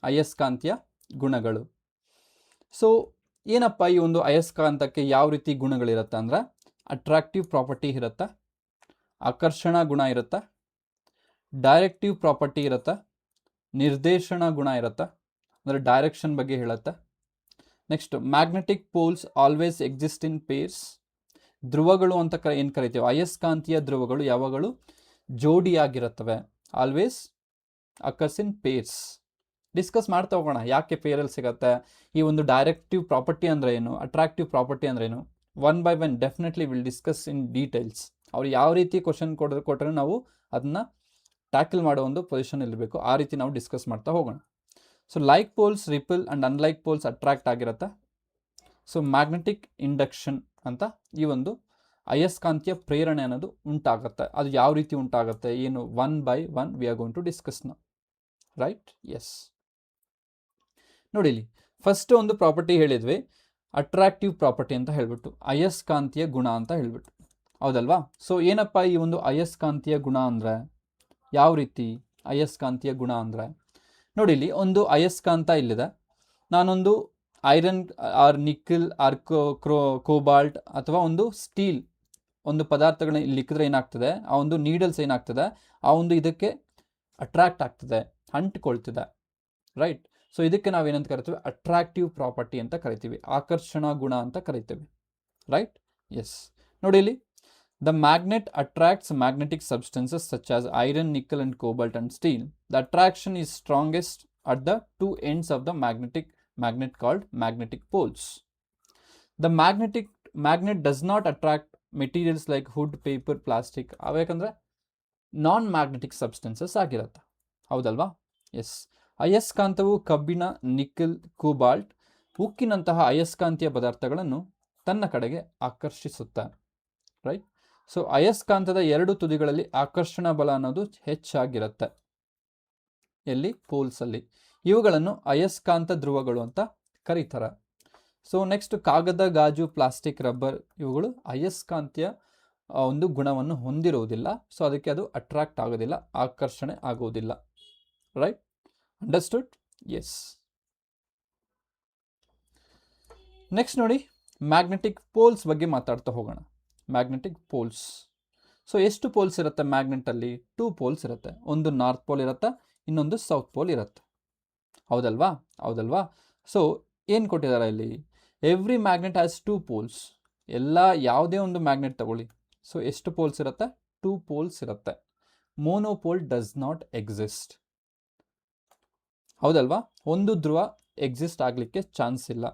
ಅಯಸ್ಕಾಂತೀಯ ಗುಣಗಳು. ಸೊ ಏನಪ್ಪ ಈ ಒಂದು ಅಯಸ್ಕಾಂತಕ್ಕೆ ಯಾವ ರೀತಿ ಗುಣಗಳಿರುತ್ತೆ ಅಂದರೆ ಅಟ್ರಾಕ್ಟಿವ್ ಪ್ರಾಪರ್ಟಿ ಇರುತ್ತೆ, ಆಕರ್ಷಣಾ ಗುಣ ಇರುತ್ತೆ, ಡೈರೆಕ್ಟಿವ್ ಪ್ರಾಪರ್ಟಿ ಇರುತ್ತೆ, ನಿರ್ದೇಶನ ಗುಣ ಇರುತ್ತೆ, ಅಂದರೆ ಡೈರೆಕ್ಷನ್ ಬಗ್ಗೆ ಹೇಳುತ್ತೆ. Next magnetic poles always exist in pairs. ಧ್ರುವಗಳು ಅಂತ ಏನು ಕರಿತೀವಿ, ಅಯಸ್ಕಾಂತೀಯ ಧ್ರುವಗಳು ಯಾವಾಗಲೂ ಜೋಡಿಯಾಗಿರುತ್ತವೆ. Always occurs in pairs. Discuss ಮಾಡ್ತಾ ಹೋಗೋಣ ಯಾಕೆ ಪೇರಲ್ಲಿ ಸಿಗುತ್ತೆ, ಈ ಒಂದು ಡೈರೆಕ್ಟಿವ್ ಪ್ರಾಪರ್ಟಿ ಅಂದರೆ ಏನು, ಅಟ್ರಾಕ್ಟಿವ್ ಪ್ರಾಪರ್ಟಿ ಅಂದ್ರೆ ಏನು. One by one definitely will discuss in details. ಅವ್ರು ಯಾವ ರೀತಿ ಕ್ವಶನ್ ಕೊಟ್ಟರೆ ನಾವು ಅದನ್ನು ಟ್ಯಾಕಲ್ ಮಾಡೋ ಒಂದು ಪೊಸಿಷನ್ ಇರಬೇಕು, ಆ ರೀತಿ ನಾವು ಡಿಸ್ಕಸ್ ಮಾಡ್ತಾ ಹೋಗೋಣ. So like poles ripple and unlike poles attract ಆಗಿರುತ್ತೆ. ಸೊ ಮ್ಯಾಗ್ನೆಟಿಕ್ ಇಂಡಕ್ಷನ್ ಅಂತ ಈ ಒಂದು ಅಯಸ್ಕಾಂತೀಯ ಪ್ರೇರಣೆ ಅನ್ನೋದು ಉಂಟಾಗುತ್ತೆ. ಅದು ಯಾವ ರೀತಿ ಉಂಟಾಗುತ್ತೆ ಏನು, one by one we are going to discuss now. Right, S. ನೋಡಿ ಇಲ್ಲಿ ಫಸ್ಟ್ ಒಂದು ಪ್ರಾಪರ್ಟಿ ಹೇಳಿದ್ವಿ, ಅಟ್ರಾಕ್ಟಿವ್ ಪ್ರಾಪರ್ಟಿ ಅಂತ ಹೇಳ್ಬಿಟ್ಟು, ಅಯಸ್ಕಾಂತೀಯ ಗುಣ ಅಂತ ಹೇಳ್ಬಿಟ್ಟು, ಹೌದಲ್ವಾ. ಸೊ ಏನಪ್ಪ ಈ ಒಂದು ಅಯಸ್ಕಾಂತೀಯ ಗುಣ ಅಂದರೆ, ಯಾವ ರೀತಿ ಅಯಸ್ಕಾಂತೀಯ ಗುಣ ಅಂದರೆ, ನೋಡಿ ಇಲ್ಲಿ ಒಂದು ಅಯಸ್ಕಾಂತ ಇಲ್ಲಿದೆ. ನಾನೊಂದು iron or nickel or cobalt ಅಥವಾ ಒಂದು ಸ್ಟೀಲ್ ಒಂದು ಪದಾರ್ಥಗಳನ್ನ ಇಲ್ಲಿ ಇಕ್ಕಿದ್ರೆ ಏನಾಗ್ತದೆ, ಆ ಒಂದು ನೀಡಲ್ಸ್ ಏನಾಗ್ತದೆ, ಆ ಒಂದು ಇದಕ್ಕೆ ಅಟ್ರಾಕ್ಟ್ ಆಗ್ತದೆ, ಅಂಟ್ಕೊಳ್ತಿದೆ. ರೈಟ್. ಸೊ ಇದಕ್ಕೆ ನಾವೇನಂತ ಕರಿತೀವಿ, ಅಟ್ರಾಕ್ಟಿವ್ ಪ್ರಾಪರ್ಟಿ ಅಂತ ಕರಿತೀವಿ, ಆಕರ್ಷಣಾ ಗುಣ ಅಂತ ಕರಿತೀವಿ. Right, S. ನೋಡಿ ಇಲ್ಲಿ the magnet attracts magnetic substances such as iron, nickel and cobalt and steel. The attraction is strongest at the two ends of the magnet called magnetic poles. The magnet does not attract materials like wood, paper, plastic. ಯಾಕಂದ್ರೆ ನಾನ್ magnetic substances ಆಗಿರುತ್ತೆ, ಹೌದಲ್ವಾ. S. ಅಯಸ್ಕಾಂತವು ಕಬ್ಬಿಣ, nickel, cobalt, ಉಕ್ಕಿನಂತಹ ಅಯಸ್ಕಾಂತೀಯ ಪದಾರ್ಥಗಳನ್ನು ತನ್ನ ಕಡೆಗೆ ಆಕರ್ಷಿಸುತ್ತೆ. Right. So ಅಯಸ್ಕಾಂತದ ಎರಡು ತುದಿಗಳಲ್ಲಿ ಆಕರ್ಷಣಾ ಬಲ ಅನ್ನೋದು ಹೆಚ್ಚಾಗಿರುತ್ತೆ. ಎಲ್ಲಿ, ಪೋಲ್ಸಲ್ಲಿ. ಇವುಗಳನ್ನು ಅಯಸ್ಕಾಂತ ಧ್ರುವಗಳು ಅಂತ ಕರೀತಾರೆ. ಸೊ ನೆಕ್ಸ್ಟ್ ಕಾಗದ, ಗಾಜು, ಪ್ಲಾಸ್ಟಿಕ್, ರಬ್ಬರ್ ಇವುಗಳು ಅಯಸ್ಕಾಂತೀಯ ಒಂದು ಗುಣವನ್ನು ಹೊಂದಿರುವುದಿಲ್ಲ. ಸೊ ಅದಕ್ಕೆ ಅದು ಅಟ್ರಾಕ್ಟ್ ಆಗೋದಿಲ್ಲ, ಆಕರ್ಷಣೆ ಆಗುವುದಿಲ್ಲ. Right, understood. ಎಸ್. ನೆಕ್ಸ್ಟ್ ನೋಡಿ, ಮ್ಯಾಗ್ನೆಟಿಕ್ ಪೋಲ್ಸ್ ಬಗ್ಗೆ ಮಾತಾಡ್ತಾ ಹೋಗೋಣ. Magnetic poles. ಸೊ ಎಷ್ಟು ಪೋಲ್ಸ್ ಇರುತ್ತೆ ಮ್ಯಾಗ್ನೆಟಲ್ಲಿ, 2 ಪೋಲ್ಸ್ ಇರುತ್ತೆ. ಒಂದು ನಾರ್ತ್ ಪೋಲ್ ಇರುತ್ತೆ, ಇನ್ನೊಂದು ಸೌತ್ ಪೋಲ್ ಇರುತ್ತೆ, ಹೌದಲ್ವಾ. ಹೌದಲ್ವಾ. ಸೊ ಏನು ಕೊಟ್ಟಿದ್ದಾರೆ ಇಲ್ಲಿ, ಎವ್ರಿ ಮ್ಯಾಗ್ನೆಟ್ ಹ್ಯಾಸ್ 2 ಪೋಲ್ಸ್. ಎಲ್ಲ ಯಾವುದೇ ಒಂದು ಮ್ಯಾಗ್ನೆಟ್ ತಗೊಳ್ಳಿ, ಸೊ ಎಷ್ಟು ಪೋಲ್ಸ್ ಇರುತ್ತೆ, 2 ಪೋಲ್ಸ್ ಇರುತ್ತೆ. ಮೋನೋಪೋಲ್ ಡಸ್ ನಾಟ್ ಎಕ್ಸಿಸ್ಟ್, ಹೌದಲ್ವಾ. ಒಂದು ಧ್ರುವ ಎಕ್ಸಿಸ್ಟ್ ಆಗಲಿಕ್ಕೆ ಚಾನ್ಸ್ ಇಲ್ಲ.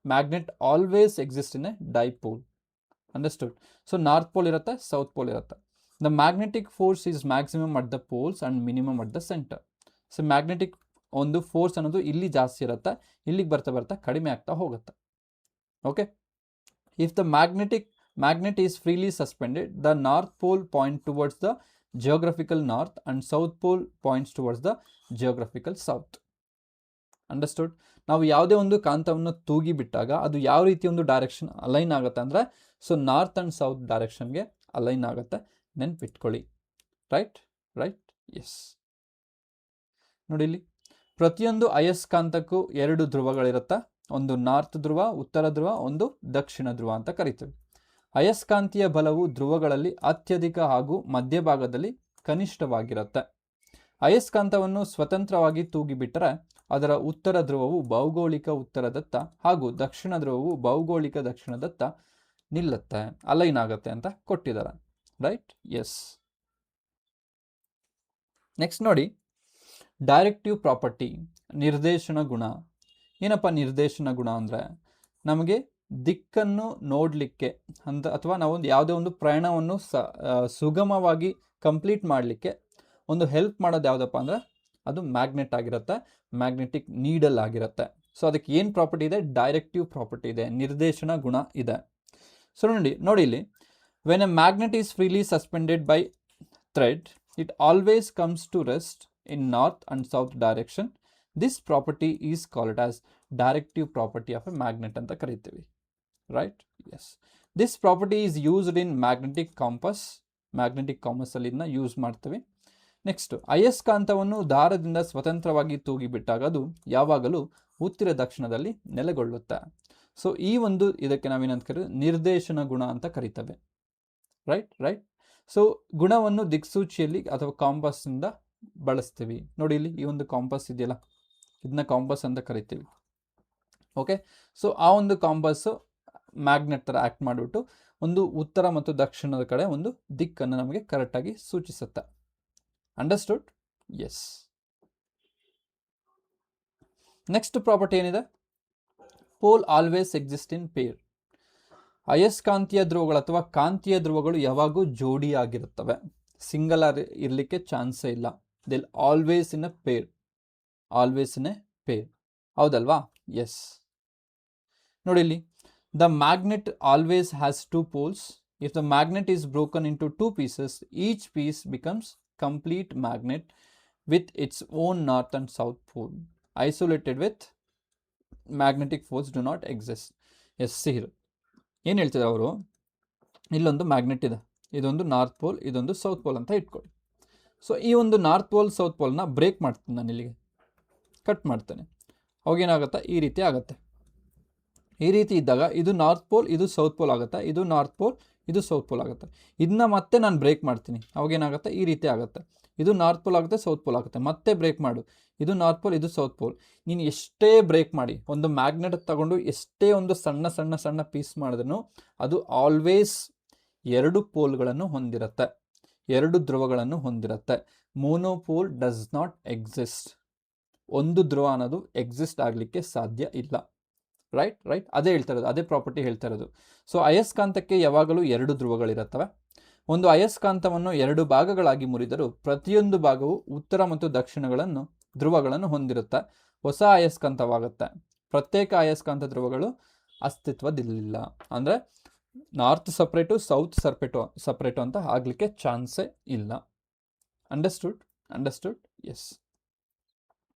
Magnet always exist in a dipole. Understood. So north pole ಇರುತ್ತೆ, ಸೌತ್ ಪೋಲ್ ಇರುತ್ತೆ. The magnetic force is maximum at the poles and minimum at the centre. So magnetic ಒಂದು force ಅನ್ನೋದು ಇಲ್ಲಿ ಜಾಸ್ತಿ ಇರುತ್ತೆ, ಇಲ್ಲಿಗೆ ಬರ್ತಾ ಬರ್ತಾ ಕಡಿಮೆ ಆಗ್ತಾ ಹೋಗುತ್ತೆ. Okay. If the magnet is freely suspended, the north pole points towards the geographical north and south pole points towards the geographical south. Understood. ನಾವು ಯಾವುದೇ ಒಂದು ಕಾಂತವನ್ನು ತೂಗಿ ಬಿಟ್ಟಾಗ ಅದು ಯಾವ ರೀತಿ ಒಂದು ಡೈರೆಕ್ಷನ್ ಅಲೈನ್ ಆಗುತ್ತೆ ಅಂದರೆ, ಸೊ ನಾರ್ತ್ ಆ್ಯಂಡ್ ಸೌತ್ ಡೈರೆಕ್ಷನ್ಗೆ ಅಲೈನ್ ಆಗುತ್ತೆ, ನೆನ್ಪಿಟ್ಕೊಳ್ಳಿ. Right, right, S. ನೋಡಿ ಇಲ್ಲಿ ಪ್ರತಿಯೊಂದು ಅಯಸ್ಕಾಂತಕ್ಕೂ 2 ಧ್ರುವಗಳಿರುತ್ತೆ. ಒಂದು ನಾರ್ತ್ ಧ್ರುವ, ಉತ್ತರ ಧ್ರುವ, ಒಂದು ದಕ್ಷಿಣ ಧ್ರುವ ಅಂತ ಕರಿತೀವಿ. ಅಯಸ್ಕಾಂತೀಯ ಬಲವು ಧ್ರುವಗಳಲ್ಲಿ ಅತ್ಯಧಿಕ ಹಾಗೂ ಮಧ್ಯಭಾಗದಲ್ಲಿ ಕನಿಷ್ಠವಾಗಿರುತ್ತೆ. ಅಯಸ್ಕಾಂತವನ್ನು ಸ್ವತಂತ್ರವಾಗಿ ತೂಗಿಬಿಟ್ಟರೆ ಅದರ ಉತ್ತರ ಧ್ರುವವು ಭೌಗೋಳಿಕ ಉತ್ತರದತ್ತ ಹಾಗೂ ದಕ್ಷಿಣ ಧ್ರುವವು ಭೌಗೋಳಿಕ ದಕ್ಷಿಣದತ್ತ ನಿಲ್ಲುತ್ತೆ, ಅಲೈನ್ ಆಗುತ್ತೆ ಅಂತ ಕೊಟ್ಟಿದ್ದಾರೆ. Right, yes. ನೆಕ್ಸ್ಟ್ ನೋಡಿ, ಡೈರೆಕ್ಟಿವ್ ಪ್ರಾಪರ್ಟಿ, ನಿರ್ದೇಶನ ಗುಣ. ಏನಪ್ಪ ನಿರ್ದೇಶನ ಗುಣ ಅಂದರೆ, ನಮಗೆ ದಿಕ್ಕನ್ನು ನೋಡಲಿಕ್ಕೆ ಅಂತ ಅಥವಾ ನಾವೊಂದು ಯಾವುದೇ ಒಂದು ಪ್ರಯಾಣವನ್ನು ಸುಗಮವಾಗಿ ಕಂಪ್ಲೀಟ್ ಮಾಡಲಿಕ್ಕೆ ಒಂದು ಹೆಲ್ಪ್ ಮಾಡೋದು ಯಾವುದಪ್ಪ ಅಂದರೆ ಅದು ಮ್ಯಾಗ್ನೆಟ್ ಆಗಿರುತ್ತೆ, ಮ್ಯಾಗ್ನೆಟಿಕ್ ನೀಡಲ್ ಆಗಿರುತ್ತೆ. ಸೊ ಅದಕ್ಕೆ ಏನು ಪ್ರಾಪರ್ಟಿ ಇದೆ, ಡೈರೆಕ್ಟಿವ್ ಪ್ರಾಪರ್ಟಿ ಇದೆ, ನಿರ್ದೇಶನ ಗುಣ ಇದೆ. ಸೊ ನೋಡಿ ಇಲ್ಲಿ, when a magnet is freely suspended by thread, it always comes to rest in north and south direction. This property is called as directive property of a magnet ಅಂತ ಕರಿತೀವಿ. Right, yes. This property is used in magnetic compass. Magnetic compass ಅಲ್ಲಿ ಇದನ್ನ use ಮಾಡ್ತೀವಿ. Next, ಅಯಸ್ಕಾಂತವನ್ನು ದಾರದಿಂದ ಸ್ವತಂತ್ರವಾಗಿ ತೂಗಿಬಿಟ್ಟಾಗ ಅದು ಯಾವಾಗಲೂ ಉತ್ತರ ದಕ್ಷಿಣದಲ್ಲಿ ನೆಲೆಗೊಳ್ಳುತ್ತೆ. ಸೊ ಈ ಒಂದು ಇದಕ್ಕೆ ನಾವೇನಂತ ಕರೀತೀವಿ, ನಿರ್ದೇಶನ ಗುಣ ಅಂತ ಕರಿತೇವೆ. ರೈಟ್. ಸೊ ಗುಣವನ್ನು ದಿಕ್ಸೂಚಿಯಲ್ಲಿ ಅಥವಾ ಕಾಂಪಾಸ್ನಿಂದ ಬಳಸ್ತೀವಿ. ನೋಡಿ ಇಲ್ಲಿ ಈ ಒಂದು ಕಾಂಪಾಸ್ ಇದೆಯಲ್ಲ, ಇದನ್ನ ಕಾಂಪಾಸ್ ಅಂತ ಕರಿತೀವಿ. ಓಕೆ, ಸೊ ಆ ಒಂದು ಕಾಂಪಾಸ್ ಮ್ಯಾಗ್ನೆಟ್ ಥರ ಆ್ಯಕ್ಟ್ ಮಾಡಿಬಿಟ್ಟು ಒಂದು ಉತ್ತರ ಮತ್ತು ದಕ್ಷಿಣದ ಕಡೆ ಒಂದು ದಿಕ್ಕನ್ನು ನಮಗೆ ಕರೆಕ್ಟಾಗಿ ಸೂಚಿಸುತ್ತೆ. ಅಂಡರ್ಸ್ಟುಡ್? ಎಸ್. ನೆಕ್ಸ್ಟ್ ಪ್ರಾಪರ್ಟಿ ಏನಿದೆ, pole always exist in pair. ಅಯಸ್ಕಾಂತೀಯ ಧ್ರುವಗಳು ಅಥವಾ ಕಾಂತೀಯ ಧ್ರುವಗಳು ಯಾವಾಗೂ ಜೋಡಿಯಾಗಿರುತ್ತವೆ, ಸಿಂಗಲ್ ಇರಲಿಕ್ಕೆ ಚಾನ್ಸೇ ಇಲ್ಲ. They'll always in a pair, always in a pair. ಹೌದಲ್ವಾ? ಎಸ್. ನೋಡಿ ಇಲ್ಲಿ, the magnet always has two poles. If the magnet is broken into two pieces, each piece becomes complete magnet with its own north and south pole. Isolated with magnetic force do not exist. S, ಸಿಹಿರು ಏನು ಹೇಳ್ತಿದ್ದಾರೆ ಅವರು, ಇಲ್ಲೊಂದು magnet ಇದೆ, ಇದೊಂದು north pole, ಇದೊಂದು south pole ಅಂತ ಇಟ್ಕೊಳ್ಳಿ. So ಈ ಒಂದು ನಾರ್ತ್ ಪೋಲ್ ಸೌತ್ ಪೋಲ್ನ ಬ್ರೇಕ್ ಮಾಡ್ತೀನಿ ನಾನು, ಇಲ್ಲಿಗೆ ಕಟ್ ಮಾಡ್ತೇನೆ. ಅವಾಗೇನಾಗುತ್ತೆ, ಈ ರೀತಿ ಆಗುತ್ತೆ. ಈ ರೀತಿ ಇದ್ದಾಗ ಇದು ನಾರ್ತ್ ಪೋಲ್, ಇದು ಸೌತ್ ಪೋಲ್ ಆಗುತ್ತೆ, ಇದು ನಾರ್ತ್ ಪೋಲ್, ಇದು ಸೌತ್ ಪೋಲ್ ಆಗುತ್ತೆ. ಇದನ್ನ ಮತ್ತೆ ನಾನು ಬ್ರೇಕ್ ಮಾಡ್ತೀನಿ, ಅವಾಗೇನಾಗುತ್ತೆ, ಈ ರೀತಿ ಆಗುತ್ತೆ. ಇದು ನಾರ್ತ್ ಪೋಲ್ ಆಗುತ್ತೆ, ಸೌತ್ ಪೋಲ್ ಆಗುತ್ತೆ. ಮತ್ತೆ ಬ್ರೇಕ್ ಮಾಡು, ಇದು ನಾರ್ತ್ ಪೋಲ್, ಇದು ಸೌತ್ ಪೋಲ್. ನೀನು ಎಷ್ಟೇ ಬ್ರೇಕ್ ಮಾಡಿ, ಒಂದು ಮ್ಯಾಗ್ನೆಟ್ ತಗೊಂಡು ಎಷ್ಟೇ ಒಂದು ಸಣ್ಣ ಸಣ್ಣ ಸಣ್ಣ ಪೀಸ್ ಮಾಡಿದ್ರೂ ಅದು ಆಲ್ವೇಸ್ ಎರಡು ಪೋಲ್ಗಳನ್ನು ಹೊಂದಿರುತ್ತೆ, ಎರಡು ಧ್ರುವಗಳನ್ನು ಹೊಂದಿರುತ್ತೆ. ಮೋನೋಪೋಲ್ ಡಸ್ ನಾಟ್ ಎಕ್ಸಿಸ್ಟ್. ಒಂದು ಧ್ರುವ ಅನ್ನೋದು ಎಕ್ಸಿಸ್ಟ್ ಆಗಲಿಕ್ಕೆ ಸಾಧ್ಯ ಇಲ್ಲ. ರೈಟ್ ಅದೇ ಹೇಳ್ತಾ ಇರೋದು, ಅದೇ ಪ್ರಾಪರ್ಟಿ ಹೇಳ್ತಾ ಇರೋದು. ಸೊ ಅಯಸ್ಕಾಂತಕ್ಕೆ ಯಾವಾಗಲೂ ಎರಡು ಧ್ರುವಗಳಿರುತ್ತವೆ. ಒಂದು ಅಯಸ್ಕಾಂತವನ್ನು ಎರಡು ಭಾಗಗಳಾಗಿ ಮುರಿದರೂ ಪ್ರತಿಯೊಂದು ಭಾಗವು ಉತ್ತರ ಮತ್ತು ದಕ್ಷಿಣಗಳನ್ನು ಧ್ರುವಗಳನ್ನು ಹೊಂದಿರುತ್ತೆ. ಹೊಸ ಅಯಸ್ಕಾಂತವಾಗುತ್ತೆ. ಪ್ರತ್ಯೇಕ ಅಯಸ್ಕಾಂತ ಧ್ರುವಗಳು ಅಸ್ತಿತ್ವದಿಲ್ಲ. ಅಂದರೆ ನಾರ್ತ್ ಸಪ್ರೇಟು, ಸೌತ್ ಸಪ್ರೇಟು ಅಂತ ಆಗಲಿಕ್ಕೆ ಚಾನ್ಸೇ ಇಲ್ಲ. ಅಂಡರ್ಸ್ಟುಡ್? ಎಸ್.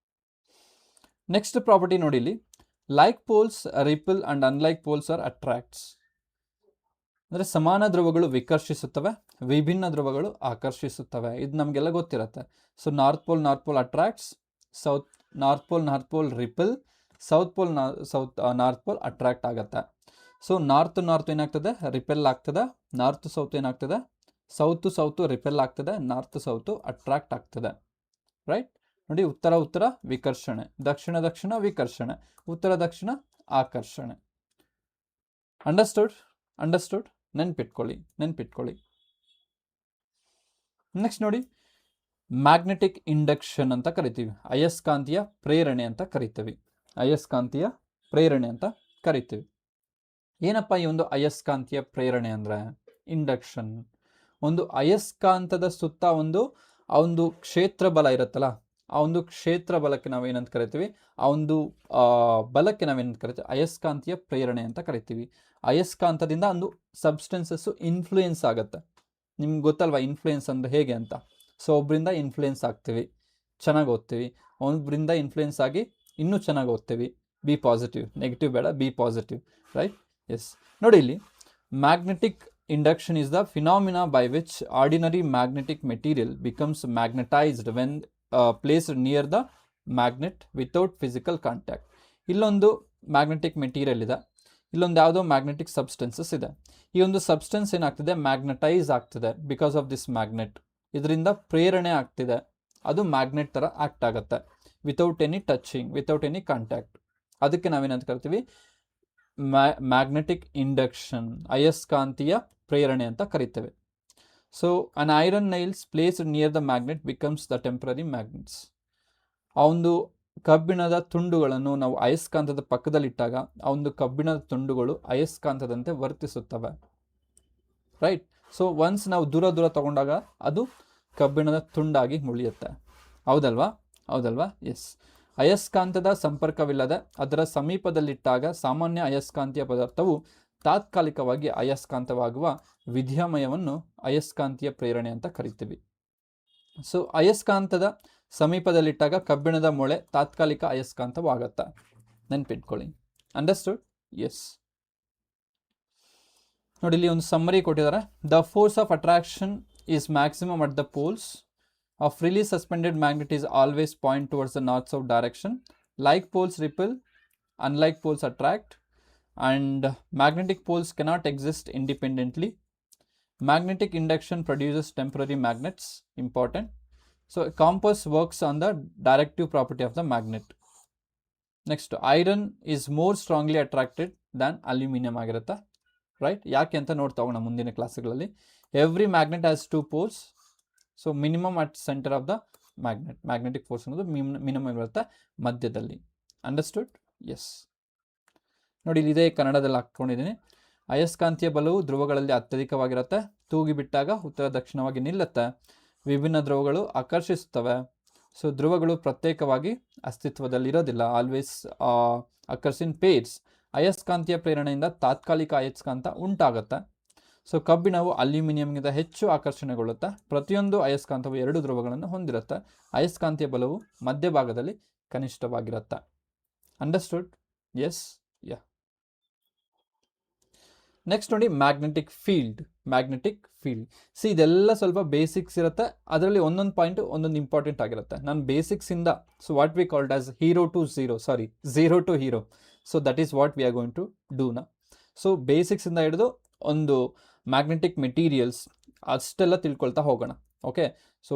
ನೆಕ್ಸ್ಟ್ ಪ್ರಾಪರ್ಟಿ ನೋಡಿ ಇಲ್ಲಿ, like poles repel and unlike poles are attracts. ಅಂದರೆ ಸಮಾನ ಧ್ರುವಗಳು ವಿಕರ್ಷಿಸುತ್ತವೆ, ವಿಭಿನ್ನ ಧ್ರುವಗಳು ಆಕರ್ಷಿಸುತ್ತವೆ. ಇದು ನಮಗೆಲ್ಲ ಗೊತ್ತಿರುತ್ತೆ. So north pole attracts, north pole repel, south pole attract ಆಗುತ್ತೆ. ಸೊ ನಾರ್ತ್ ಏನಾಗ್ತದೆ, ರಿಪೆಲ್ ಆಗ್ತದೆ. ನಾರ್ತ್ ಸೌತ್ ಏನಾಗ್ತದೆ, ಸೌತ್ ರಿಪೆಲ್ ಆಗ್ತದೆ. ನಾರ್ತ್ ಸೌತ್ ಅಟ್ರಾಕ್ಟ್ ಆಗ್ತದೆ. ರೈಟ್? ನೋಡಿ, ಉತ್ತರ ವಿಕರ್ಷಣೆ, ದಕ್ಷಿಣ ವಿಕರ್ಷಣೆ, ಉತ್ತರ ದಕ್ಷಿಣ ಆಕರ್ಷಣೆ. ಅಂಡರ್ಸ್ಟುಡ್? ನೆನ್ಪಿಟ್ಕೊಳ್ಳಿ. ನೆಕ್ಸ್ಟ್ ನೋಡಿ, ಮ್ಯಾಗ್ನೆಟಿಕ್ ಇಂಡಕ್ಷನ್ ಅಂತ ಕರಿತೀವಿ, ಅಯಸ್ಕಾಂತೀಯ ಪ್ರೇರಣೆ ಅಂತ ಕರಿತೀವಿ. ಏನಪ್ಪ ಈ ಒಂದು ಅಯಸ್ಕಾಂತೀಯ ಪ್ರೇರಣೆ ಅಂದರೆ? ಇಂಡಕ್ಷನ್. ಒಂದು ಅಯಸ್ಕಾಂತದ ಸುತ್ತ ಆ ಒಂದು ಕ್ಷೇತ್ರ ಬಲ ಇರುತ್ತಲ್ಲ, ಆ ಒಂದು ಕ್ಷೇತ್ರ ಬಲಕ್ಕೆ ನಾವೇನಂತ ಕರಿತೀವಿ, ಆ ಒಂದು ಬಲಕ್ಕೆ ನಾವೇನಂತ ಕರಿತೀವಿ, ಅಯಸ್ಕಾಂತೀಯ ಪ್ರೇರಣೆ ಅಂತ ಕರಿತೀವಿ. ಅಯಸ್ಕಾಂತದಿಂದ ಒಂದು ಸಬ್ಸ್ಟೆನ್ಸಸ್ಸು ಇನ್ಫ್ಲೂಯೆನ್ಸ್ ಆಗುತ್ತೆ. ನಿಮ್ಗೆ ಗೊತ್ತಲ್ವಾ ಇನ್ಫ್ಲೂಯೆನ್ಸ್ ಅಂದರೆ ಹೇಗೆ ಅಂತ. ಸೊ ಒಬ್ಬರಿಂದ ಇನ್ಫ್ಲೂಯೆನ್ಸ್ ಆಗ್ತೀವಿ, ಚೆನ್ನಾಗಿ ಓದ್ತೀವಿ. ಒಬ್ಬರಿಂದ ಇನ್ಫ್ಲೂಯೆನ್ಸ್ ಆಗಿ ಇನ್ನೂ ಚೆನ್ನಾಗಿ ಓದ್ತೀವಿ. ಬಿ ಪಾಸಿಟಿವ್, ನೆಗೆಟಿವ್ ಬೇಡ, ಬಿ ಪಾಸಿಟಿವ್. ರೈಟ್? ಎಸ್. ನೋಡಿ ಇಲ್ಲಿ, magnetic induction is the phenomena by which ordinary magnetic material becomes magnetized when placed near the magnet without physical contact. ಇಲ್ಲೊಂದು ಮ್ಯಾಗ್ನೆಟಿಕ್ ಮೆಟೀರಿಯಲ್ ಇದೆ, ಇಲ್ಲೊಂದು ಯಾವುದೋ ಮ್ಯಾಗ್ನೆಟಿಕ್ ಸಬ್ಸ್ಟೆನ್ಸಸ್ ಇದೆ. ಈ ಒಂದು ಸಬ್ಸ್ಟೆನ್ಸ್ ಏನಾಗ್ತಿದೆ, ಮ್ಯಾಗ್ನೆಟೈಸ್ ಆಗ್ತಿದೆ ಬಿಕಾಸ್ ಆಫ್ ದಿಸ್ ಮ್ಯಾಗ್ನೆಟ್. ಇದರಿಂದ ಪ್ರೇರಣೆ ಆಗ್ತಿದೆ, ಅದು ಮ್ಯಾಗ್ನೆಟ್ ಥರ ಆ್ಯಕ್ಟ್ ಆಗುತ್ತೆ, without any touching, without any contact. ಅದಕ್ಕೆ ನಾವೇನಂತ ಕರಿತೀವಿ, ಮ್ಯಾಗ್ನೆಟಿಕ್ ಇಂಡಕ್ಷನ್, ಅಯಸ್ಕಾಂತೀಯ ಪ್ರೇರಣೆ ಅಂತ ಕರಿತೇವೆ. So an iron nails placed near the magnet becomes the temporary magnets. ಆ ಒಂದು ಕಬ್ಬಿಣದ ತುಂಡುಗಳನ್ನು ನಾವು ಅಯಸ್ಕಾಂತದ ಪಕ್ಕದಲ್ಲಿಟ್ಟಾಗ ಆ ಒಂದು ಕಬ್ಬಿಣದ ತುಂಡುಗಳು ಅಯಸ್ಕಾಂತದಂತೆ ವರ್ತಿಸುತ್ತವೆ. ರೈಟ್? ಸೊ ಒನ್ಸ್ ನಾವು ದೂರ ತಗೊಂಡಾಗ ಅದು ಕಬ್ಬಿಣದ ತುಂಡಾಗಿ ಮುಳಿಯುತ್ತೆ. ಹೌದಲ್ವಾ? ಎಸ್. ಅಯಸ್ಕಾಂತದ ಸಂಪರ್ಕವಿಲ್ಲದೆ ಅದರ ಸಮೀಪದಲ್ಲಿಟ್ಟಾಗ ಸಾಮಾನ್ಯ ಅಯಸ್ಕಾಂತೀಯ ಪದಾರ್ಥವು ತಾತ್ಕಾಲಿಕವಾಗಿ ಅಯಸ್ಕಾಂತವಾಗುವ ವಿದ್ಯಮಯವನ್ನು ಅಯಸ್ಕಾಂತೀಯ ಪ್ರೇರಣೆ ಅಂತ ಕರಿತೀವಿ. ಸೊ ಅಯಸ್ಕಾಂತದ ಸಮೀಪದಲ್ಲಿಟ್ಟಾಗ ಕಬ್ಬಿಣದ ಮೊಳೆ ತಾತ್ಕಾಲಿಕ ಅಯಸ್ಕಾಂತವಾಗತ್ತೆ. ನೆನ್ಪಿಟ್ಕೊಳ್ಳಿ. ಅಂಡರ್ಸ್ಟುಡ್? ಎಸ್. ನೋಡಿ, ಇಲ್ಲಿ ಒಂದು ಸಮ್ಮರಿ ಕೊಟ್ಟಿದ್ದಾರೆ. The force of attraction is maximum at the poles A freely suspended magnet is always point towards the north-south direction. Like poles repel, unlike poles attract, and magnetic poles cannot exist independently. Magnetic induction produces temporary magnets. Important. So a compass works on the directive property of the magnet. Next, iron is more strongly attracted than aluminum ಆಗಿರುತ್ತೆ, right? ಯಾಕೆ ಅಂತ ನೋಡ್ತಾ ಹೋಗೋಣ ಮುಂದಿನ ಕ್ಲಾಸ್ಗಳಲ್ಲಿ. Every magnet has 2 poles. So minimum at centre of the magnetic force ಅನ್ನೋದು minimum ಇರುತ್ತೆ ಮಧ್ಯದಲ್ಲಿ. ಅಂಡರ್ಸ್ಟುಡ್? ಎಸ್. ನೋಡಿ, ಇದೇ ಕನ್ನಡದಲ್ಲಿ ಹಾಕ್ಕೊಂಡಿದ್ದೀನಿ. ಅಯಸ್ಕಾಂತೀಯ ಬಲವು ಧ್ರುವಗಳಲ್ಲಿ ಅತ್ಯಧಿಕವಾಗಿರುತ್ತೆ. ತೂಗಿ ಬಿಟ್ಟಾಗ ಉತ್ತರ ದಕ್ಷಿಣವಾಗಿ ನಿಲ್ಲುತ್ತೆ. ವಿಭಿನ್ನ ಧ್ರುವಗಳು ಆಕರ್ಷಿಸುತ್ತವೆ. ಸೊ ಧ್ರುವಗಳು ಪ್ರತ್ಯೇಕವಾಗಿ ಅಸ್ತಿತ್ವದಲ್ಲಿರೋದಿಲ್ಲ. Always occurs in pairs. ಅಯಸ್ಕಾಂತೀಯ ಪ್ರೇರಣೆಯಿಂದ ತಾತ್ಕಾಲಿಕ ಅಯಸ್ಕಾಂತ ಉಂಟಾಗುತ್ತೆ. ಸೊ ಕಬ್ಬಿಣವು ಅಲ್ಯೂಮಿನಿಯಂಗಿಂತ ಹೆಚ್ಚು ಆಕರ್ಷಣೆಗೊಳ್ಳುತ್ತೆ. ಪ್ರತಿಯೊಂದು ಅಯಸ್ಕಾಂತವು 2 ಧ್ರುವಗಳನ್ನು ಹೊಂದಿರುತ್ತೆ. ಅಯಸ್ಕಾಂತೀಯ ಬಲವು ಮಧ್ಯಭಾಗದಲ್ಲಿ ಕನಿಷ್ಠವಾಗಿರುತ್ತೆ. ಅಂಡರ್ಸ್ಟುಡ್? ಎಸ್. ಯಾ. ನೆಕ್ಸ್ಟ್ ನೋಡಿ, ಮ್ಯಾಗ್ನೆಟಿಕ್ ಫೀಲ್ಡ್. ಸಿ, ಇದೆಲ್ಲ ಸ್ವಲ್ಪ ಬೇಸಿಕ್ಸ್ ಇರುತ್ತೆ. ಅದರಲ್ಲಿ ಒಂದೊಂದು ಪಾಯಿಂಟ್ ಒಂದೊಂದು ಇಂಪಾರ್ಟೆಂಟ್ ಆಗಿರುತ್ತೆ. ನಾನು ಬೇಸಿಕ್ಸಿಂದ, so what we called as zero to hero. So that is what we are going to do ನಾ. ಸೊ ಬೇಸಿಕ್ಸಿಂದ ಹಿಡಿದು ಒಂದು ಮ್ಯಾಗ್ನೆಟಿಕ್ ಮೆಟೀರಿಯಲ್ಸ್ ಅಷ್ಟೆಲ್ಲ ತಿಳ್ಕೊಳ್ತಾ ಹೋಗೋಣ. ಓಕೆ. ಸೊ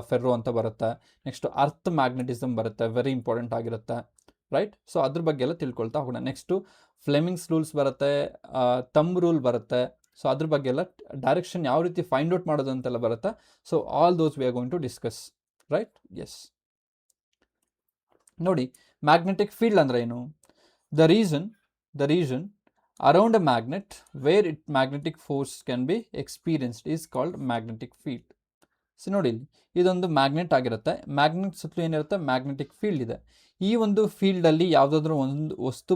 ಫೆರ್ರೋ ಅಂತ ಬರುತ್ತೆ. ನೆಕ್ಸ್ಟ್ ಅರ್ತ್ ಮ್ಯಾಗ್ನೆಟಿಸಮ್ ಬರುತ್ತೆ, ವೆರಿ ಇಂಪಾರ್ಟೆಂಟ್ ಆಗಿರುತ್ತೆ, ರೈಟ್? ಸೊ ಅದ್ರ ಬಗ್ಗೆ ಎಲ್ಲ ತಿಳ್ಕೊಳ್ತಾ ಹೋಗೋಣ. ನೆಕ್ಸ್ಟು ಫ್ಲೆಮಿಂಗ್ಸ್ ರೂಲ್ಸ್ ಬರುತ್ತೆ, ತಮ್ ರೂಲ್ ಬರುತ್ತೆ. ಸೊ ಅದ್ರ ಬಗ್ಗೆ ಎಲ್ಲ ಡೈರೆಕ್ಷನ್ ಯಾವ ರೀತಿ ಫೈಂಡ್ ಔಟ್ ಮಾಡೋದು ಅಂತೆಲ್ಲ ಬರುತ್ತೆ. So all those we are going to discuss, right? S. ನೋಡಿ, ಮ್ಯಾಗ್ನೆಟಿಕ್ ಫೀಲ್ಡ್ ಅಂದರೆ ಏನು? The region around a magnet where it magnetic force can be experienced is called magnetic field. So ನೋಡಿ, ಇದೊಂದು magnet ಆಗಿರುತ್ತೆ. Magnet ಸುತ್ತಲೂ ಏನಿರುತ್ತೆ? Magnetic field ಇದೆ. ಈ ಒಂದು ಫೀಲ್ಡಲ್ಲಿ ಯಾವುದಾದ್ರೂ ಒಂದು ವಸ್ತು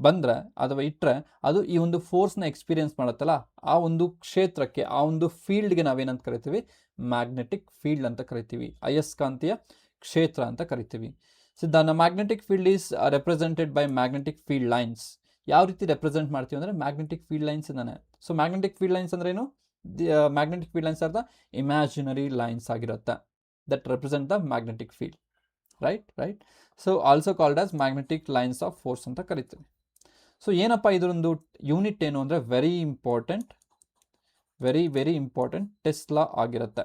ಬಂದರೆ ಅಥವಾ ಇಟ್ಟರೆ ಅದು ಈ ಒಂದು ಫೋರ್ಸ್ನ ಎಕ್ಸ್ಪೀರಿಯನ್ಸ್ ಮಾಡುತ್ತಲ್ಲ, ಆ ಒಂದು ಕ್ಷೇತ್ರಕ್ಕೆ, ಆ ಒಂದು ಫೀಲ್ಡ್ಗೆ ನಾವೇನಂತ ಕರಿತೀವಿ? ಮ್ಯಾಗ್ನೆಟಿಕ್ ಫೀಲ್ಡ್ ಅಂತ ಕರಿತೀವಿ. ಅಯಸ್ಕಾಂತೀಯ ಕ್ಷೇತ್ರ ಅಂತ ಕರಿತೀವಿ. So the magnetic field is represented by magnetic field lines. ಯಾವ ರೀತಿ ರೆಪ್ರೆಸೆಂಟ್ ಮಾಡ್ತೀವಿ ಅಂದರೆ ಮ್ಯಾಗ್ನೆಟಿಕ್ ಫೀಲ್ಡ್ ಲೈನ್ಸ್ ಇದ್ದಾನೆ. ಸೊ ಮ್ಯಾಗ್ನೆಟಿಕ್ ಫೀಲ್ಡ್ ಲೈನ್ಸ್ ಅಂದ್ರೆ ಏನು? Magnetic field lines are the imaginary lines ಆಗಿರುತ್ತೆ that represent the magnetic field, right? So also called as magnetic lines of force ಅಂತ ಕರಿತೀವಿ. ಸೊ ಏನಪ್ಪ ಇದರೊಂದು ಯೂನಿಟ್ ಏನು ಅಂದರೆ ವೆರಿ ಇಂಪಾರ್ಟೆಂಟ್ ಟೆಸ್ಲಾ ಆಗಿರುತ್ತೆ.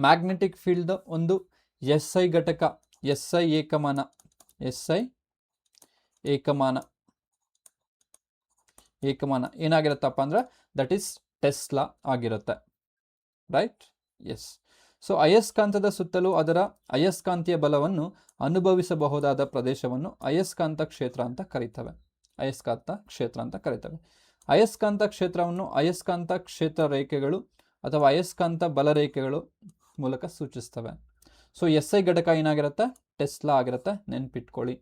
ಮ್ಯಾಗ್ನೆಟಿಕ್ ಫೀಲ್ಡ್ ಒಂದು SI ಘಟಕ, SI ಏಕಮಾನ ಏನಾಗಿರುತ್ತಪ್ಪ ಅಂದ್ರೆ ದಟ್ ಈಸ್ ಟೆಸ್ಲಾ ಆಗಿರುತ್ತೆ, ರೈಟ್? ಎಸ್. ಸೊ ಅಯಸ್ಕಾಂತದ ಸುತ್ತಲೂ ಅದರ ಅಯಸ್ಕಾಂತೀಯ ಬಲವನ್ನು ಅನುಭವಿಸಬಹುದಾದ ಪ್ರದೇಶವನ್ನು ಅಯಸ್ಕಾಂತ ಕ್ಷೇತ್ರ ಅಂತ ಕರೀತವೆ. ಅಯಸ್ಕಾಂತ ಕ್ಷೇತ್ರವನ್ನು ಅಯಸ್ಕಾಂತ ಕ್ಷೇತ್ರ ರೇಖೆಗಳು ಅಥವಾ ಅಯಸ್ಕಾಂತ ಬಲ ರೇಖೆಗಳು ಮೂಲಕ ಸೂಚಿಸ್ತವೆ. ಸೊ SI ಘಟಕ ಏನಾಗಿರುತ್ತೆ? ಟೆಸ್ಲಾ ಆಗಿರುತ್ತೆ. ನೆನ್ಪಿಟ್ಕೊಳ್ಳಿ,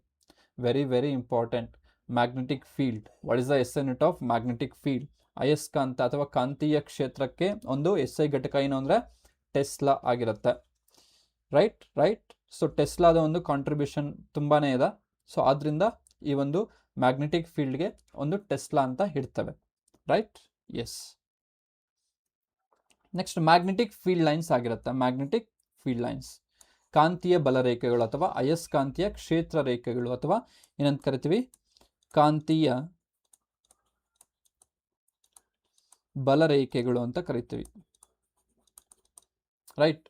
very important. Magnetic field, what is the SI unit of magnetic field? ಅಯಸ್ಕಾಂತ ಅಥವಾ ಕಾಂತೀಯ ಕ್ಷೇತ್ರಕ್ಕೆ ಒಂದು SI ಘಟಕ ಏನು ಅಂದರೆ ಟೆಸ್ಲಾ ಆಗಿರುತ್ತೆ, ರೈಟ್? ಸೊ ಟೆಸ್ಲಾದ ಒಂದು ಕಾಂಟ್ರಿಬ್ಯೂಷನ್ ತುಂಬಾ ಇದೆ. ಸೊ ಆದ್ದರಿಂದ ಈ ಒಂದು ಮ್ಯಾಗ್ನೆಟಿಕ್ ಫೀಲ್ಡ್ಗೆ ಒಂದು ಟೆಸ್ಲಾ ಅಂತ ಇಡ್ತವೆ, right? Yes. Next magnetic field lines ಆಗಿರುತ್ತೆ. ಮ್ಯಾಗ್ನೆಟಿಕ್ ಫೀಲ್ಡ್ ಲೈನ್ಸ್ ಕಾಂತೀಯ ಬಲರೇಖೆಗಳು ಅಥವಾ ಅಯಸ್ಕಾಂತೀಯ ಕ್ಷೇತ್ರ ರೇಖೆಗಳು ಅಥವಾ ಏನಂತ ಕರಿತೀವಿ? ಕಾಂತೀಯ ಬಲರೇಖೆಗಳು ಅಂತ ಕರಿತೀವಿ, ರೈಟ್?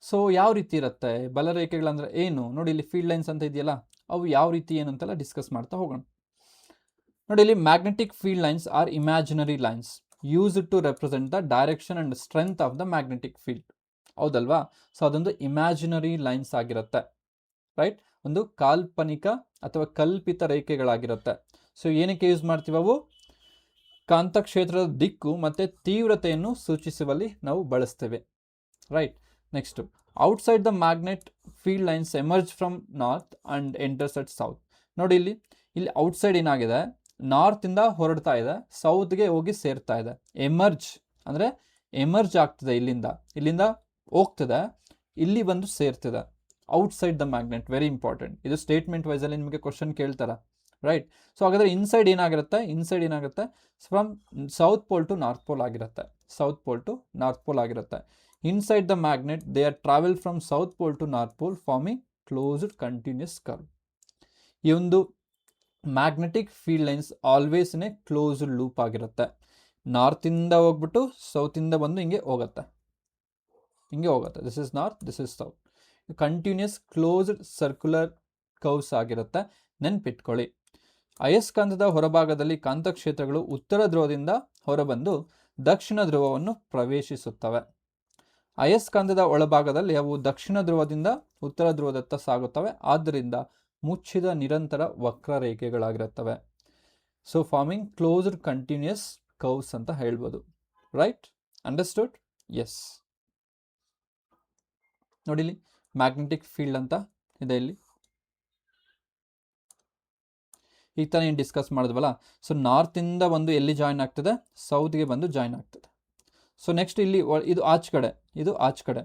ಸೊ ಯಾವ ರೀತಿ ಇರುತ್ತೆ ಬಲರೇಖೆಗಳಂದ್ರೆ ಏನು? ನೋಡಿ, ಇಲ್ಲಿ ಫೀಲ್ಡ್ ಲೈನ್ಸ್ ಅಂತ ಇದೆಯಲ್ಲ, ಅವು ಯಾವ ರೀತಿ ಏನು ಅಂತೆಲ್ಲ ಡಿಸ್ಕಸ್ ಮಾಡ್ತಾ ಹೋಗೋಣ. ನೋಡಿ, ಇಲ್ಲಿ magnetic field lines are imaginary lines used to represent the direction and strength of the magnetic field. ಹೌದಲ್ವಾ? ಸೊ ಅದೊಂದು ಇಮ್ಯಾಜಿನರಿ ಲೈನ್ಸ್ ಆಗಿರುತ್ತೆ, ರೈಟ್? ಒಂದು ಕಾಲ್ಪನಿಕ ಅಥವಾ ಕಲ್ಪಿತ ರೇಖೆಗಳಾಗಿರುತ್ತೆ. ಸೊ ಏನಕ್ಕೆ ಯೂಸ್ ಮಾಡ್ತೀವಿ? ಅವು ಕಾಂತಕ್ಷೇತ್ರದ ದಿಕ್ಕು ಮತ್ತು ತೀವ್ರತೆಯನ್ನು ಸೂಚಿಸುವಲ್ಲಿ ನಾವು ಬಳಸ್ತೇವೆ, right? Next, outside the magnet field lines emerge from north and enters at south. ನೋಡಿ, ಇಲ್ಲಿ ಔಟ್ಸೈಡ್ ಏನಾಗಿದೆ? ನಾರ್ತಿಂದ ಹೊರಡ್ತಾ ಇದೆ, ಸೌತ್ಗೆ ಹೋಗಿ ಸೇರ್ತಾ ಇದೆ. ಎಮರ್ಜ್ ಆಗ್ತದೆ, ಇಲ್ಲಿಂದ ಹೋಗ್ತದೆ, ಇಲ್ಲಿ ಬಂದು ಸೇರ್ತಿದೆ. Outside the magnet, very important. ಇದು ಸ್ಟೇಟ್ಮೆಂಟ್ ವೈಸಲ್ಲಿ ನಿಮಗೆ ಕ್ವಶನ್ ಕೇಳ್ತಾರೆ, ರೈಟ್? ಸೊ ಹಾಗಾದರೆ ಇನ್ಸೈಡ್ ಏನಾಗುತ್ತೆ? From south pole to north pole ಆಗಿರುತ್ತೆ. Inside the magnet, they are travel from south pole to north pole, forming closed continuous curve. ಈ ಒಂದು magnetic field lines ಆಲ್ವೇಸ್ನೇ ಕ್ಲೋಸ್ಡ್ ಲೂಪ್ ಆಗಿರುತ್ತೆ. ನಾರ್ತಿಂದ ಹೋಗ್ಬಿಟ್ಟು ಸೌತಿಂದ ಬಂದು ಹಿಂಗೆ ಹೋಗುತ್ತೆ. This is north, this is south. Continuous closed circular curves ಆಗಿರುತ್ತೆ. ನೆನ್ಪಿಟ್ಕೊಳ್ಳಿ, ಅಯಸ್ಕಾಂತದ ಹೊರಭಾಗದಲ್ಲಿ ಕಾಂತಕ್ಷೇತ್ರಗಳು ಉತ್ತರ ಧ್ರುವದಿಂದ ಹೊರಬಂದು ದಕ್ಷಿಣ ಧ್ರುವವನ್ನು ಪ್ರವೇಶಿಸುತ್ತವೆ. ಅಯಸ್ಕಾಂತದ ಒಳಭಾಗದಲ್ಲಿ ಅವು ದಕ್ಷಿಣ ಧ್ರುವದಿಂದ ಉತ್ತರ ಧ್ರುವದತ್ತ ಸಾಗುತ್ತವೆ. ಆದ್ದರಿಂದ ಮುಚ್ಚಿದ ನಿರಂತರ ವಕ್ರರೇಖೆಗಳಾಗಿರುತ್ತವೆ. So forming closed continuous curves ಅಂತ ಹೇಳ್ಬೋದು. ರೈಟ್? ಅಂಡರ್ಸ್ಟುಡ್? ಎಸ್. ನೋಡಿಲಿ, ಮ್ಯಾಗ್ನೆಟಿಕ್ ಫೀಲ್ಡ್ ಅಂತ ಇದೆ ಇಲ್ಲಿ. ಈಗ ತಾನೇ ಏನು ಡಿಸ್ಕಸ್ ಮಾಡಿದ್ವಲ್ಲ, ಸೊ ನಾರ್ತಿಂದ ಬಂದು ಎಲ್ಲಿ ಜಾಯಿನ್ ಆಗ್ತದೆ? ಸೌತ್ಗೆ ಬಂದು ಜಾಯಿನ್ ಆಗ್ತದೆ. ಸೊ ನೆಕ್ಸ್ಟ್ ಇಲ್ಲಿ ಇದು ಆಚ್ ಕಡೆ, ಇದು ಆಚ್ ಕಡೆ.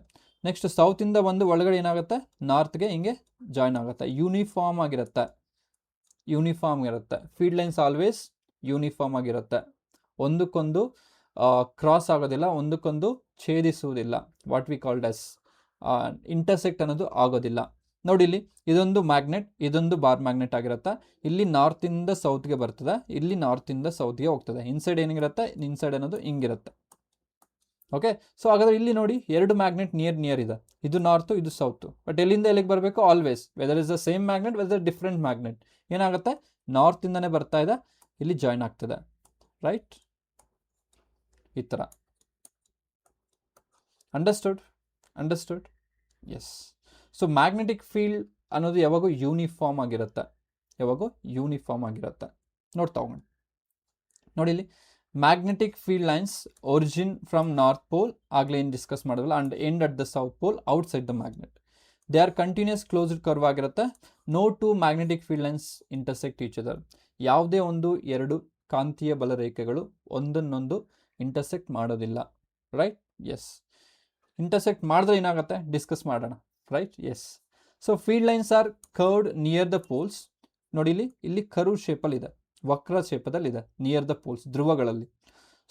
ನೆಕ್ಸ್ಟ್ ಸೌತಿಂದ ಬಂದು ಒಳಗಡೆ ಏನಾಗುತ್ತೆ? ನಾರ್ತ್ಗೆ ಹಿಂಗೆ ಜಾಯಿನ್ ಆಗುತ್ತೆ. ಯೂನಿಫಾರ್ಮ್ ಆಗಿರುತ್ತೆ. ಫೀಲ್ಡ್ ಲೈನ್ಸ್ ಆಲ್ವೇಸ್ ಯೂನಿಫಾರ್ಮ್ ಆಗಿರುತ್ತೆ. ಒಂದಕ್ಕೊಂದು ಕ್ರಾಸ್ ಆಗೋದಿಲ್ಲ, ಒಂದಕ್ಕೊಂದು ಛೇದಿಸುವುದಿಲ್ಲ. What we called as intersect ಅನ್ನೋದು ಆಗೋದಿಲ್ಲ. ನೋಡಿ ಇಲ್ಲಿ, ಇದೊಂದು ಮ್ಯಾಗ್ನೆಟ್, ಇದೊಂದು ಬಾರ್ ಮ್ಯಾಗ್ನೆಟ್ ಆಗಿರುತ್ತೆ. ಇಲ್ಲಿ ನಾರ್ತಿಂದ ಸೌತ್ಗೆ ಬರ್ತದೆ, ಇಲ್ಲಿ ನಾರ್ತಿಂದ ಸೌತ್ಗೆ ಹೋಗ್ತದೆ. ಇನ್ಸೈಡ್ ಏನಿರುತ್ತೆ? ಇನ್ಸೈಡ್ ಅನ್ನೋದು ಹಿಂಗಿರುತ್ತೆ. ಓಕೆ, ಸೊ ಹಾಗಾದ್ರೆ ಇಲ್ಲಿ ನೋಡಿ, ಎರಡು ಮ್ಯಾಗ್ನೆಟ್ ನಿಯರ್ ಇದೆ. ಇದು ನಾರ್ತು, ಇದು ಸೌತು. ಬಟ್ ಎಲ್ಲಿಂದ ಎಲ್ಲಿಗೆ ಬರಬೇಕು? Always whether is the same magnet, whether different magnet, ಏನಾಗುತ್ತೆ? ನಾರ್ತಿಂದನೇ ಬರ್ತಾ ಇದೆ, ಇಲ್ಲಿ ಜಾಯಿನ್ ಆಗ್ತದೆ. ರೈಟ್? ಈ ಥರ. Understood? Yes. So magnetic field ಅನ್ನೋದು ಯಾವಾಗೂ ಯೂನಿಫಾರ್ಮ್ ಆಗಿರುತ್ತೆ. ನೋಡ್ತಾ ಹೋಗೋಣ. ನೋಡಿ ಇಲ್ಲಿ, magnetic field lines origin from north pole, ಆಗಲೇ ಏನು ಡಿಸ್ಕಸ್ ಮಾಡಿದ್ವಲ್ಲ, and end at the south pole outside the magnet. They are continuous closed curve ಆಗಿರುತ್ತೆ. No two magnetic field lines intersect each other. ಯಾವುದೇ ಒಂದು ಎರಡು ಕಾಂತೀಯ ಬಲ ರೇಖೆಗಳು ಒಂದನ್ನೊಂದು ಇಂಟರ್ಸೆಕ್ಟ್ ಮಾಡೋದಿಲ್ಲ. ರೈಟ್? ಎಸ್. ಇಂಟರ್ಸೆಕ್ಟ್ ಮಾಡಿದ್ರೆ ಏನಾಗುತ್ತೆ? ಡಿಸ್ಕಸ್ ಮಾಡೋಣ. Right? Yes. So field lines are curved near the poles. ನೋಡಿ ಇಲ್ಲಿ ಕರ್ವ್ ಶೇಪಲ್ಲಿ ಇದೆ, ವಕ್ರ ಶೇಪದಲ್ಲಿದೆ, ನಿಯರ್ ದ ಪೋಲ್ಸ್, ಧ್ರುವಗಳಲ್ಲಿ.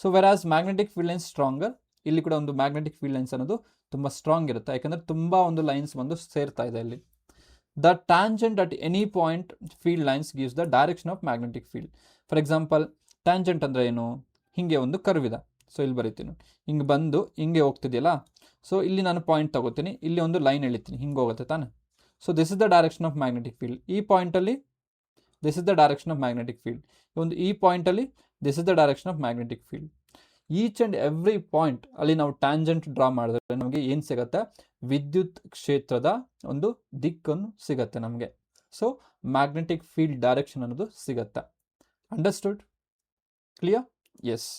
So whereas magnetic field lines stronger. ಇಲ್ಲಿ ಕೂಡ ಒಂದು ಮ್ಯಾಗ್ನೆಟಿಕ್ ಫೀಲ್ಡ್ ಲೈನ್ಸ್ ಅನ್ನೋದು ತುಂಬ ಸ್ಟ್ರಾಂಗ್ ಇರುತ್ತೆ, ಯಾಕಂದರೆ ತುಂಬ ಒಂದು ಲೈನ್ಸ್ ಬಂದು ಸೇರ್ತಾ ಇದೆ ಇಲ್ಲಿ. The tangent at any point field lines gives the direction of magnetic field. For example, tangent ಅಂದರೆ ಏನು? ಹಿಂಗೆ ಒಂದು ಕರ್ವ್ ಇದೆ. ಸೊ ಇಲ್ಲಿ ಬರೀತೀನಿ, ಹಿಂಗೆ ಬಂದು ಹಿಂಗೆ ಹೋಗ್ತಿದೆಯಲ್ಲ. ಸೊ ಇಲ್ಲಿ ನಾನು ಪಾಯಿಂಟ್ ತಗೋತೀನಿ, ಇಲ್ಲಿ ಒಂದು ಲೈನ್ ಎಳಿತೀನಿ, ಹಿಂಗೆ ಹೋಗುತ್ತೆ ತಾನೆ. So this is the direction of magnetic field. ಈ ಪಾಯಿಂಟಲ್ಲಿ this is the direction of magnetic field. ಈ ಪಾಯಿಂಟಲ್ಲಿ this is the direction of magnetic field. Each and every point ಅಲ್ಲಿ ನಾವು ಟ್ಯಾಂಜೆಂಟ್ ಡ್ರಾ ಮಾಡಿದ್ರೆ ನಮಗೆ ಏನು ಸಿಗುತ್ತೆ? ವಿದ್ಯುತ್ ಕ್ಷೇತ್ರದ ಒಂದು ದಿಕ್ಕನ್ನು ಸಿಗುತ್ತೆ ನಮಗೆ. ಸೊ ಮ್ಯಾಗ್ನೆಟಿಕ್ ಫೀಲ್ಡ್ ಡೈರೆಕ್ಷನ್ ಅನ್ನೋದು ಸಿಗುತ್ತೆ. ಅಂಡರ್ಸ್ಟುಡ್? ಕ್ಲಿಯರ್? ಎಸ್.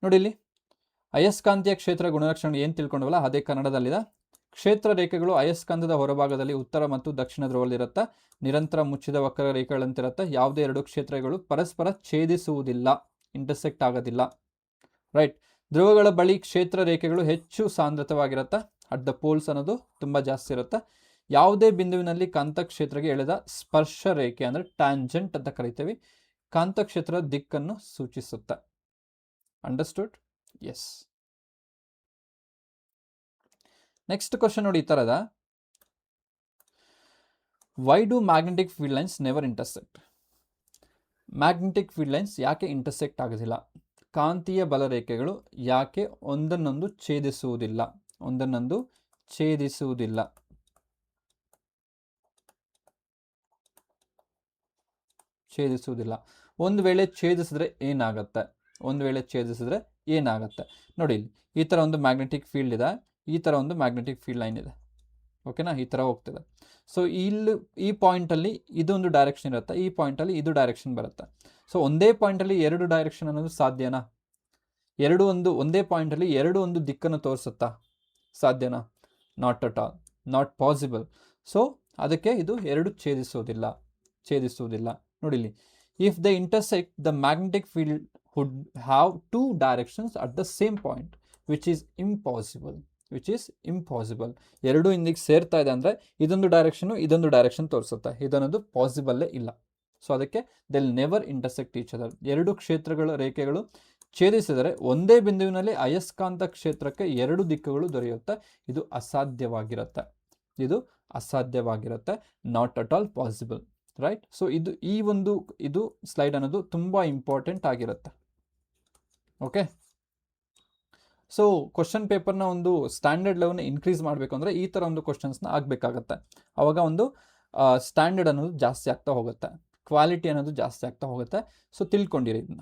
ನೋಡಿ ಇಲ್ಲಿ, ಅಯಸ್ಕಾಂತೀಯ ಕ್ಷೇತ್ರ ಗುಣಲಕ್ಷಣ ಏನು ತಿಳ್ಕೊಂಡವಲ್ಲ ಅದೇ ಕನ್ನಡದಲ್ಲಿದೆ. ಕ್ಷೇತ್ರ ರೇಖೆಗಳು ಅಯಸ್ಕಾಂತದ ಹೊರಭಾಗದಲ್ಲಿ ಉತ್ತರ ಮತ್ತು ದಕ್ಷಿಣ ಧ್ರುವದಲ್ಲಿರುತ್ತೆ. ನಿರಂತರ ಮುಚ್ಚಿದ ವಕ್ರ ರೇಖೆಗಳಂತಿರುತ್ತೆ. ಯಾವುದೇ ಎರಡು ಕ್ಷೇತ್ರಗಳು ಪರಸ್ಪರ ಛೇದಿಸುವುದಿಲ್ಲ, ಇಂಟರ್ಸೆಕ್ಟ್ ಆಗೋದಿಲ್ಲ. ರೈಟ್? ಧ್ರುವಗಳ ಬಳಿ ಕ್ಷೇತ್ರ ರೇಖೆಗಳು ಹೆಚ್ಚು ಸಾಂದ್ರತವಾಗಿರುತ್ತೆ. ಅಟ್ ದ ಪೋಲ್ಸ್ ಅನ್ನೋದು ತುಂಬ ಜಾಸ್ತಿ ಇರುತ್ತೆ. ಯಾವುದೇ ಬಿಂದುವಿನಲ್ಲಿ ಕಾಂತಕ್ಷೇತ್ರಕ್ಕೆ ಎಳೆದ ಸ್ಪರ್ಶ ರೇಖೆ ಅಂದರೆ ಟ್ಯಾಂಜೆಂಟ್ ಅಂತ ಕರಿತೀವಿ, ಕಾಂತಕ್ಷೇತ್ರದ ದಿಕ್ಕನ್ನು ಸೂಚಿಸುತ್ತೆ. ಅಂಡರ್ಸ್ಟುಡ್? ಎಸ್. ನೆಕ್ಸ್ಟ್ ಕ್ವಶನ್ ನೋಡಿ, ಈ ಥರದ. Why do magnetic field lines never intersect? Magnetic field lines ಯಾಕೆ ಇಂಟರ್ಸೆಕ್ಟ್ ಆಗೋದಿಲ್ಲ? ಕಾಂತೀಯ ಬಲರೇಖೆಗಳು ಯಾಕೆ ಒಂದನ್ನೊಂದು ಛೇದಿಸುವುದಿಲ್ಲ? ಒಂದು ವೇಳೆ ಛೇದಿಸಿದ್ರೆ ಏನಾಗುತ್ತೆ? ನೋಡಿ, ಈ ಥರ ಒಂದು ಮ್ಯಾಗ್ನೆಟಿಕ್ ಫೀಲ್ಡ್ ಇದೆ, ಈ ಥರ ಒಂದು ಮ್ಯಾಗ್ನೆಟಿಕ್ ಫೀಲ್ಡ್ ಲೈನ್ ಇದೆ. ಓಕೆನಾ? ಈ ಥರ ಹೋಗ್ತಿದೆ. ಸೊ ಇಲ್ಲಿ ಈ ಪಾಯಿಂಟಲ್ಲಿ ಇದೊಂದು ಡೈರೆಕ್ಷನ್ ಇರುತ್ತೆ, ಈ ಪಾಯಿಂಟಲ್ಲಿ ಇದು ಡೈರೆಕ್ಷನ್ ಬರುತ್ತೆ. ಸೊ ಒಂದೇ ಪಾಯಿಂಟಲ್ಲಿ ಎರಡು ಡೈರೆಕ್ಷನ್ ಅನ್ನೋದು ಸಾಧ್ಯನಾ? ಒಂದೇ ಪಾಯಿಂಟಲ್ಲಿ ಒಂದು ದಿಕ್ಕನ್ನು ತೋರಿಸುತ್ತಾ? ಸಾಧ್ಯನಾ? Not at all, not possible. So ಅದಕ್ಕೆ ಇದು ಎರಡು ಛೇದಿಸುವುದಿಲ್ಲ. ನೋಡಿ ಇಲ್ಲಿ, if the intersect the magnetic field would have two directions at the same point, which is impossible. ಎರಡು ಇಂದಿಗೆ ಸೇರ್ತಾ ಇದೆ ಅಂದರೆ ಇದೊಂದು ಡೈರೆಕ್ಷನ್ ತೋರಿಸುತ್ತೆ. ಇದನ್ನೋದು ಪಾಸಿಬಲ್ಲೇ ಇಲ್ಲ. ಸೊ ಅದಕ್ಕೆ they will never intersect each other. ಎರಡು ಕ್ಷೇತ್ರಗಳ ರೇಖೆಗಳು ಛೇದಿಸಿದರೆ ಒಂದೇ ಬಿಂದುವಿನಲ್ಲಿ ಅಯಸ್ಕಾಂತ ಕ್ಷೇತ್ರಕ್ಕೆ 2 ದಿಕ್ಕುಗಳು ದೊರೆಯುತ್ತೆ. ಇದು ಅಸಾಧ್ಯವಾಗಿರುತ್ತೆ. ಇದು ಅಸಾಧ್ಯವಾಗಿರುತ್ತೆ. Not at all possible, right? So ಇದು ಸ್ಲೈಡ್ ಅನ್ನೋದು ತುಂಬ ಇಂಪಾರ್ಟೆಂಟ್ ಆಗಿರುತ್ತೆ. ಓಕೆ, ಸೊ ಕ್ವಶನ್ ಪೇಪರ್ನ ಒಂದು ಸ್ಟ್ಯಾಂಡರ್ಡ್ ಲೆವೆಲ್ನ ಇನ್ಕ್ರೀಸ್ ಮಾಡಬೇಕು ಅಂದರೆ ಈ ಥರ ಒಂದು ಕ್ವಶನ್ಸ್ನ ಆಗಬೇಕಾಗತ್ತೆ. ಆವಾಗ ಒಂದು ಸ್ಟ್ಯಾಂಡರ್ಡ್ ಅನ್ನೋದು ಜಾಸ್ತಿ ಆಗ್ತಾ ಹೋಗುತ್ತೆ, ಕ್ವಾಲಿಟಿ ಅನ್ನೋದು ಜಾಸ್ತಿ ಆಗ್ತಾ ಹೋಗುತ್ತೆ. ಸೊ ತಿಳ್ಕೊಂಡಿರಿ ಇದನ್ನ,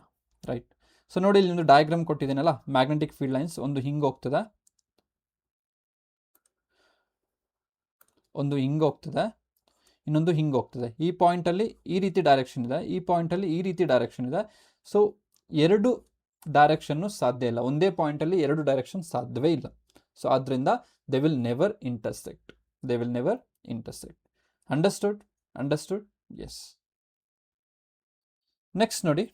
ರೈಟ್? ಸೊ ನೋಡಿ, ಇಲ್ಲಿ ಒಂದು ಡಯಾಗ್ರಾಮ್ ಕೊಟ್ಟಿದ್ದೀನಲ್ಲ, ಮ್ಯಾಗ್ನೆಟಿಕ್ ಫೀಲ್ಡ್ ಲೈನ್ಸ್ ಒಂದು ಹಿಂಗೆ ಹೋಗ್ತದೆ, ಒಂದು ಹಿಂಗೆ ಹೋಗ್ತದೆ, ಇನ್ನೊಂದು ಹಿಂಗೆ ಹೋಗ್ತದೆ. ಈ ಪಾಯಿಂಟಲ್ಲಿ ಈ ರೀತಿ ಡೈರೆಕ್ಷನ್ ಇದೆ, ಈ ಪಾಯಿಂಟಲ್ಲಿ ಈ ರೀತಿ ಡೈರೆಕ್ಷನ್ ಇದೆ. ಸೊ ಎರಡು ಡೈರೆಕ್ಷನ್ನು ಸಾಧ್ಯ ಇಲ್ಲ, ಒಂದೇ ಪಾಯಿಂಟಲ್ಲಿ ಎರಡು ಡೈರೆಕ್ಷನ್ ಸಾಧ್ಯವೇ ಇಲ್ಲ. ಸೊ ಆದ್ದರಿಂದ they will never intersect, they will never intersect. Understood? Yes. Next ನೋಡಿ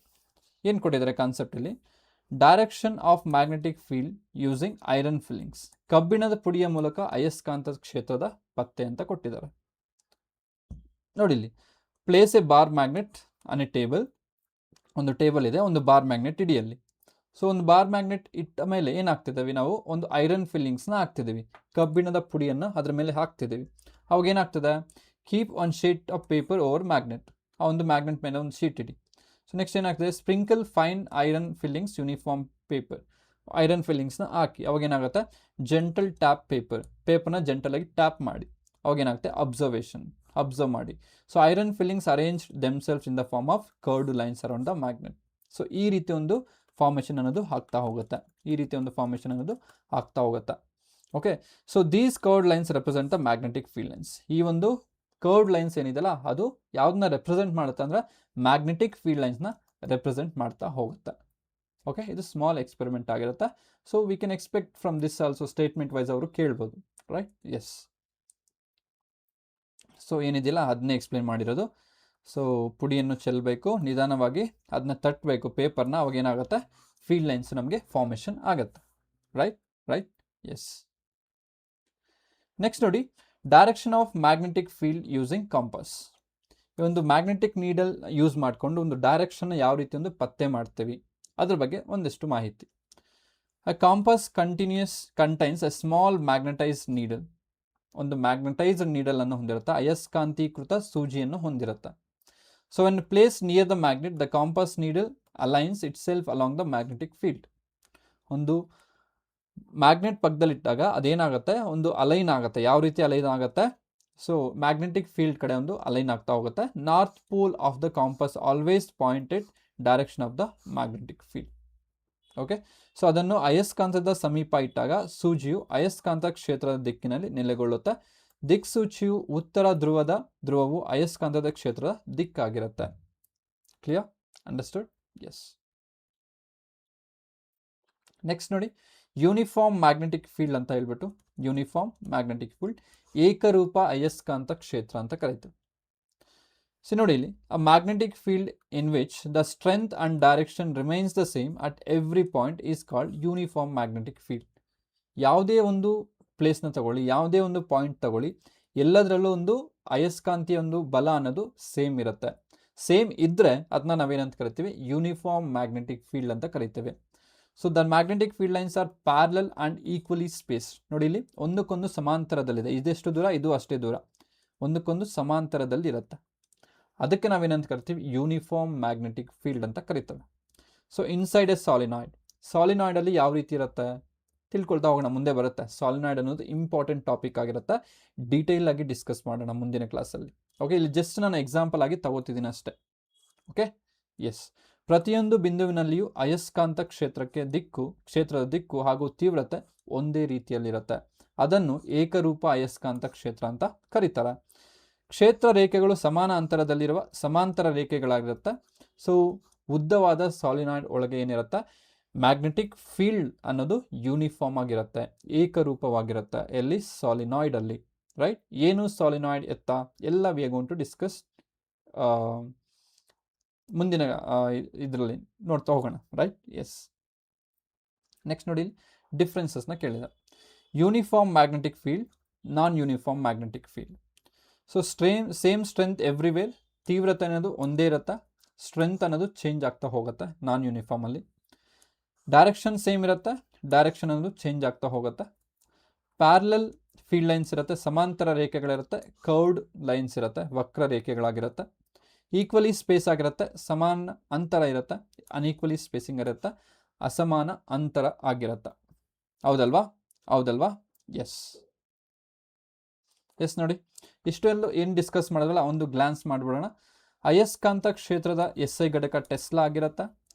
ಏನು ಕೊಟ್ಟಿದ್ದಾರೆ ಕಾನ್ಸೆಪ್ಟಲ್ಲಿ, direction of magnetic field using iron filings. ಕಬ್ಬಿಣದ ಪುಡಿಯ ಮೂಲಕ ಅಯಸ್ಕಾಂತ ಕ್ಷೇತ್ರದ ಪತ್ತೆ ಅಂತ ಕೊಟ್ಟಿದ್ದಾರೆ. ನೋಡಿ ಇಲ್ಲಿ, place A bar magnet on A table. ಒಂದು ಟೇಬಲ್ ಇದೆ, ಒಂದು ಬಾರ್ ಮ್ಯಾಗ್ನೆಟ್ ಇಡಿಯಲ್ಲಿ. ಸೊ ಒಂದು ಬಾರ್ ಮ್ಯಾಗ್ನೆಟ್ ಇಟ್ಟ ಮೇಲೆ ಏನಾಗ್ತಿದ್ದೀವಿ ನಾವು, ಒಂದು ಐರನ್ ಫಿಲ್ಲಿಂಗ್ಸ್ನ ಹಾಕ್ತಿದ್ದೀವಿ, ಕಬ್ಬಿಣದ ಪುಡಿಯನ್ನು ಅದ್ರ ಮೇಲೆ ಹಾಕ್ತಿದ್ದೀವಿ. ಅವಾಗ ಏನಾಗ್ತದೆ, keep one sheet of paper over magnet. ಆ ಒಂದು ಮ್ಯಾಗ್ನೆಟ್ ಮೇಲೆ ಒಂದು ಶೀಟ್ ಇಡಿ. ಸೊ ನೆಕ್ಸ್ಟ್ ಏನಾಗ್ತದೆ, sprinkle fine iron filings uniform paper. Iron ಫಿಲ್ಲಿಂಗ್ಸ್ನ ಹಾಕಿ ಅವಾಗ ಏನಾಗುತ್ತೆ, ಜೆಂಟಲ್ ಟ್ಯಾಪ್ ಪೇಪರ್ನ ಜೆಂಟಲಾಗಿ ಟ್ಯಾಪ್ ಮಾಡಿ. ಅವಾಗ ಏನಾಗುತ್ತೆ, ಅಬ್ಸರ್ವ್ ಮಾಡಿ. So iron filings arrange themselves in the form of curved lines around the magnet. So ಈ ರೀತಿ ಒಂದು ಫಾರ್ಮೇಷನ್ ಅನ್ನೋದು ಆಗ್ತಾ ಹೋಗುತ್ತೆ, okay. So these curved lines represent the magnetic field lines. ಈ ಒಂದು ಕರ್ವ್ಡ್ ಲೈನ್ಸ್ ಏನಿದೆಯಲ್ಲ, ಅದು ಯಾವ್ದನ್ನ ರೆಪ್ರೆಸೆಂಟ್ ಮಾಡುತ್ತೆ ಅಂದರೆ ಮ್ಯಾಗ್ನೆಟಿಕ್ ಫೀಲ್ಡ್ ಲೈನ್ಸ್ನ ರೆಪ್ರೆಸೆಂಟ್ ಮಾಡ್ತಾ ಹೋಗುತ್ತೆ. ಓಕೆ, ಇದು ಸ್ಮಾಲ್ ಎಕ್ಸ್ಪೆರಿಮೆಂಟ್ ಆಗಿರುತ್ತೆ. So we can expect from this also statement wise ಅವರು ಕೇಳ್ಬೋದು, ರೈಟ್? ಎಸ್. ಸೊ ಏನಿದೆಯಲ್ಲ ಅದನ್ನೇ ಎಕ್ಸ್ಪ್ಲೇನ್ ಮಾಡಿರೋದು. ಸೊ ಪುಡಿಯನ್ನು ಚೆಲ್ಲಬೇಕು, ನಿಧಾನವಾಗಿ ಅದನ್ನ ತಟ್ಟಬೇಕು ಪೇಪರ್ನ, ಅವಾಗ ಏನಾಗುತ್ತೆ, ಫೀಲ್ಡ್ ಲೈನ್ಸ್ ನಮಗೆ ಫಾರ್ಮೇಷನ್ ಆಗುತ್ತೆ, ರೈಟ್? ಎಸ್. ನೆಕ್ಸ್ಟ್ ನೋಡಿ, direction of magnetic field using compass. ಈ ಒಂದು ಮ್ಯಾಗ್ನೆಟಿಕ್ ನೀಡಲ್ ಯೂಸ್ ಮಾಡಿಕೊಂಡು ಒಂದು ಡೈರೆಕ್ಷನ್ ಯಾವ ರೀತಿ ಒಂದು ಪತ್ತೆ ಮಾಡ್ತೀವಿ ಅದ್ರ ಬಗ್ಗೆ ಒಂದಿಷ್ಟು ಮಾಹಿತಿ. A compass contains a small magnetised needle. ಒಂದು ಮ್ಯಾಗ್ನೆಟೈಸ್ಡ್ ನೀಡಲ್ ಅನ್ನು ಹೊಂದಿರುತ್ತೆ, ಅಯಸ್ಕಾಂತೀಕೃತ ಸೂಜಿಯನ್ನು ಹೊಂದಿರುತ್ತೆ. So when place near the magnet, the compass needle aligns itself along the magnetic field. ಒಂದು ಮ್ಯಾಗ್ನೆಟ್ ಪಕ್ಕದಲ್ಲಿಟ್ಟಾಗ ಅದೇನಾಗುತ್ತೆ, ಒಂದು ಅಲೈನ್ ಆಗುತ್ತೆ. ಯಾವ ರೀತಿ ಅಲೈನ್ ಆಗುತ್ತೆ, ಸೊ ಮ್ಯಾಗ್ನೆಟಿಕ್ ಫೀಲ್ಡ್ ಕಡೆ ಒಂದು ಅಲೈನ್ ಆಗ್ತಾ ಹೋಗುತ್ತೆ. North pole of the compass always pointed direction of the magnetic field. Okay, so ಅದನ್ನು ಅಯಸ್ಕಾಂತದ ಸಮೀಪ ಇಟ್ಟಾಗ ಸೂಜಿಯು ಅಯಸ್ಕಾಂತ ಕ್ಷೇತ್ರದ ದಿಕ್ಕಿನಲ್ಲಿ ನೆಲೆಗೊಳ್ಳುತ್ತೆ. ದಿಕ್ಸೂಚಿಯು ಉತ್ತರ ಧ್ರುವವು ಅಯಸ್ಕಾಂತದ ಕ್ಷೇತ್ರದ ದಿಕ್ಕಾಗಿರುತ್ತೆ. ಕ್ಲಿಯರ್? ಅಂಡರ್ಸ್ಟುಡ್? ಎಸ್. ನೆಕ್ಸ್ಟ್ ನೋಡಿ, ಯೂನಿಫಾರ್ಮ್ ಮ್ಯಾಗ್ನೆಟಿಕ್ ಫೀಲ್ಡ್ ಅಂತ ಹೇಳ್ಬಿಟ್ಟು, ಯೂನಿಫಾರ್ಮ್ ಮ್ಯಾಗ್ನೆಟಿಕ್ ಫೀಲ್ಡ್ ಏಕರೂಪ ಅಯಸ್ಕಾಂತ ಕ್ಷೇತ್ರ ಅಂತ ಕರೀತೀವಿ. ಸೊ ನೋಡಿ ಇಲ್ಲಿ, a magnetic field in which the strength and direction remains the same at every point is called uniform magnetic field. ಯಾವುದೇ ಒಂದು ಪ್ಲೇಸ್ನ ತಗೊಳ್ಳಿ, ಯಾವುದೇ ಒಂದು ಪಾಯಿಂಟ್ ತಗೊಳ್ಳಿ, ಎಲ್ಲದರಲ್ಲೂ ಒಂದು ಅಯಸ್ಕಾಂತೀಯ ಒಂದು ಬಲ ಅನ್ನೋದು ಸೇಮ್ ಇರುತ್ತೆ. ಸೇಮ್ ಇದ್ದರೆ ಅದನ್ನ ನಾವೇನಂತ ಕರಿತೀವಿ, ಯೂನಿಫಾರ್ಮ್ ಮ್ಯಾಗ್ನೆಟಿಕ್ ಫೀಲ್ಡ್ ಅಂತ ಕರಿತೇವೆ. So the magnetic field lines are parallel and equally space. ನೋಡಿ ಇಲ್ಲಿ ಒಂದಕ್ಕೊಂದು ಸಮಾಂತರದಲ್ಲಿದೆ, ಇದೆಷ್ಟು ದೂರ, ಇದು ಅಷ್ಟೇ ದೂರ, ಒಂದಕ್ಕೊಂದು ಸಮಾಂತರದಲ್ಲಿ ಇರುತ್ತೆ. ಅದಕ್ಕೆ ನಾವೇನಂತ ಕರಿತೀವಿ, ಯೂನಿಫಾರ್ಮ್ ಮ್ಯಾಗ್ನೆಟಿಕ್ ಫೀಲ್ಡ್ ಅಂತ ಕರಿತೇವೆ. ಸೊ ಇನ್ಸೈಡ್ ಎ ಸಾಲಿನಾಯ್ಡಲ್ಲಿ ಯಾವ ರೀತಿ ಇರುತ್ತೆ ತಿಳ್ಕೊಳ್ತಾ ಹೋಗೋಣ, ಮುಂದೆ ಬರುತ್ತೆ. ಸಾಲಿನಾಯ್ಡ್ ಅನ್ನೋದು ಇಂಪಾರ್ಟೆಂಟ್ ಟಾಪಿಕ್ ಆಗಿರುತ್ತೆ, ಡೀಟೇಲ್ ಆಗಿ ಡಿಸ್ಕಸ್ ಮಾಡೋಣ ಮುಂದಿನ ಕ್ಲಾಸಲ್ಲಿ. ಓಕೆ, ಇಲ್ಲಿ ಜಸ್ಟ್ ನಾನು ಎಕ್ಸಾಂಪಲ್ ಆಗಿ ತಗೋತಿದ್ದೀನಿ ಅಷ್ಟೇ. Okay, yes. ಪ್ರತಿಯೊಂದು ಬಿಂದುವಿನಲ್ಲಿಯೂ ಅಯಸ್ಕಾಂತ ಕ್ಷೇತ್ರದ ದಿಕ್ಕು ಹಾಗೂ ತೀವ್ರತೆ ಒಂದೇ ರೀತಿಯಲ್ಲಿರುತ್ತೆ. ಅದನ್ನು ಏಕರೂಪ ಅಯಸ್ಕಾಂತ ಕ್ಷೇತ್ರ ಅಂತ ಕರೀತಾರೆ. ಕ್ಷೇತ್ರ ರೇಖೆಗಳು ಸಮಾನ ಅಂತರದಲ್ಲಿರುವ ಸಮಾಂತರ ರೇಖೆಗಳಾಗಿರುತ್ತೆ. ಸೊ ಉದ್ದವಾದ ಸಾಲಿನಾಯ್ಡ್ ಒಳಗೆ ಏನಿರುತ್ತೆ, ಮ್ಯಾಗ್ನೆಟಿಕ್ ಫೀಲ್ಡ್ ಅನ್ನೋದು ಯೂನಿಫಾರ್ಮ್ ಆಗಿರುತ್ತೆ, ಏಕರೂಪವಾಗಿರುತ್ತೆ. ಎಲ್ಲಿ? ಸಾಲಿನಾಯ್ಡ್ ಅಲ್ಲಿ, ರೈಟ್? ಏನು ಸಾಲಿನಾಯ್ಡ್ ಎತ್ತ ಎಲ್ಲ we are going to discuss ಮುಂದಿನ ಇದರಲ್ಲಿ ನೋಡ್ತಾ ಹೋಗೋಣ, ರೈಟ್? ಎಸ್. ನೆಕ್ಸ್ಟ್ ನೋಡಿ, ಡಿಫ್ರೆನ್ಸಸ್ನ ಕೇಳಿದ. ಯೂನಿಫಾರ್ಮ್ ಮ್ಯಾಗ್ನೆಟಿಕ್ ಫೀಲ್ಡ್, ನಾನ್ uniform magnetic field. So same strength everywhere. ತೀವ್ರತೆ ಅನ್ನೋದು ಒಂದೇ ಇರುತ್ತೆ, ಸ್ಟ್ರೆಂತ್ ಅನ್ನೋದು ಚೇಂಜ್ ಆಗ್ತಾ ಹೋಗುತ್ತೆ ನಾನ್ ಯೂನಿಫಾರ್ಮಲ್ಲಿ. ಡೈರೆಕ್ಷನ್ ಸೇಮ್ ಇರುತ್ತೆ, ಡೈರೆಕ್ಷನ್ ಅನ್ನೋದು ಚೇಂಜ್ ಆಗ್ತಾ ಹೋಗುತ್ತೆ. ಪ್ಯಾರಲಲ್ ಫೀಲ್ಡ್ ಲೈನ್ಸ್ ಇರುತ್ತೆ, ಸಮಾಂತರ ರೇಖೆಗಳಿರುತ್ತೆ, ಕರ್ವ್ಡ್ ಲೈನ್ಸ್ ಇರುತ್ತೆ, ವಕ್ರ ರೇಖೆಗಳಾಗಿರುತ್ತೆ. ಈಕ್ವಲಿ ಸ್ಪೇಸ್ ಆಗಿರುತ್ತೆ, ಸಮಾನ ಅಂತರ ಇರುತ್ತೆ, ಅನ್ಈಕ್ವಲಿ ಸ್ಪೇಸಿಂಗ್ ಇರುತ್ತೆ, ಅಸಮಾನ ಅಂತರ ಆಗಿರುತ್ತೆ. ಹೌದಲ್ವಾ? ಹೌದಲ್ವಾ? Yes yes. ನೋಡಿ, ಇಷ್ಟೆಲ್ಲ ಏನು ಡಿಸ್ಕಸ್ ಮಾಡಿದ್ರಲ್ಲ ಒಂದು ಗ್ಲಾನ್ಸ್ ಮಾಡಿಬಿಡೋಣ. ಅಯಸ್ಕಾಂತ ಕ್ಷೇತ್ರದ SI ಘಟಕ ಟೆಸ್ಲಾ ಆಗಿರುತ್ತೆ.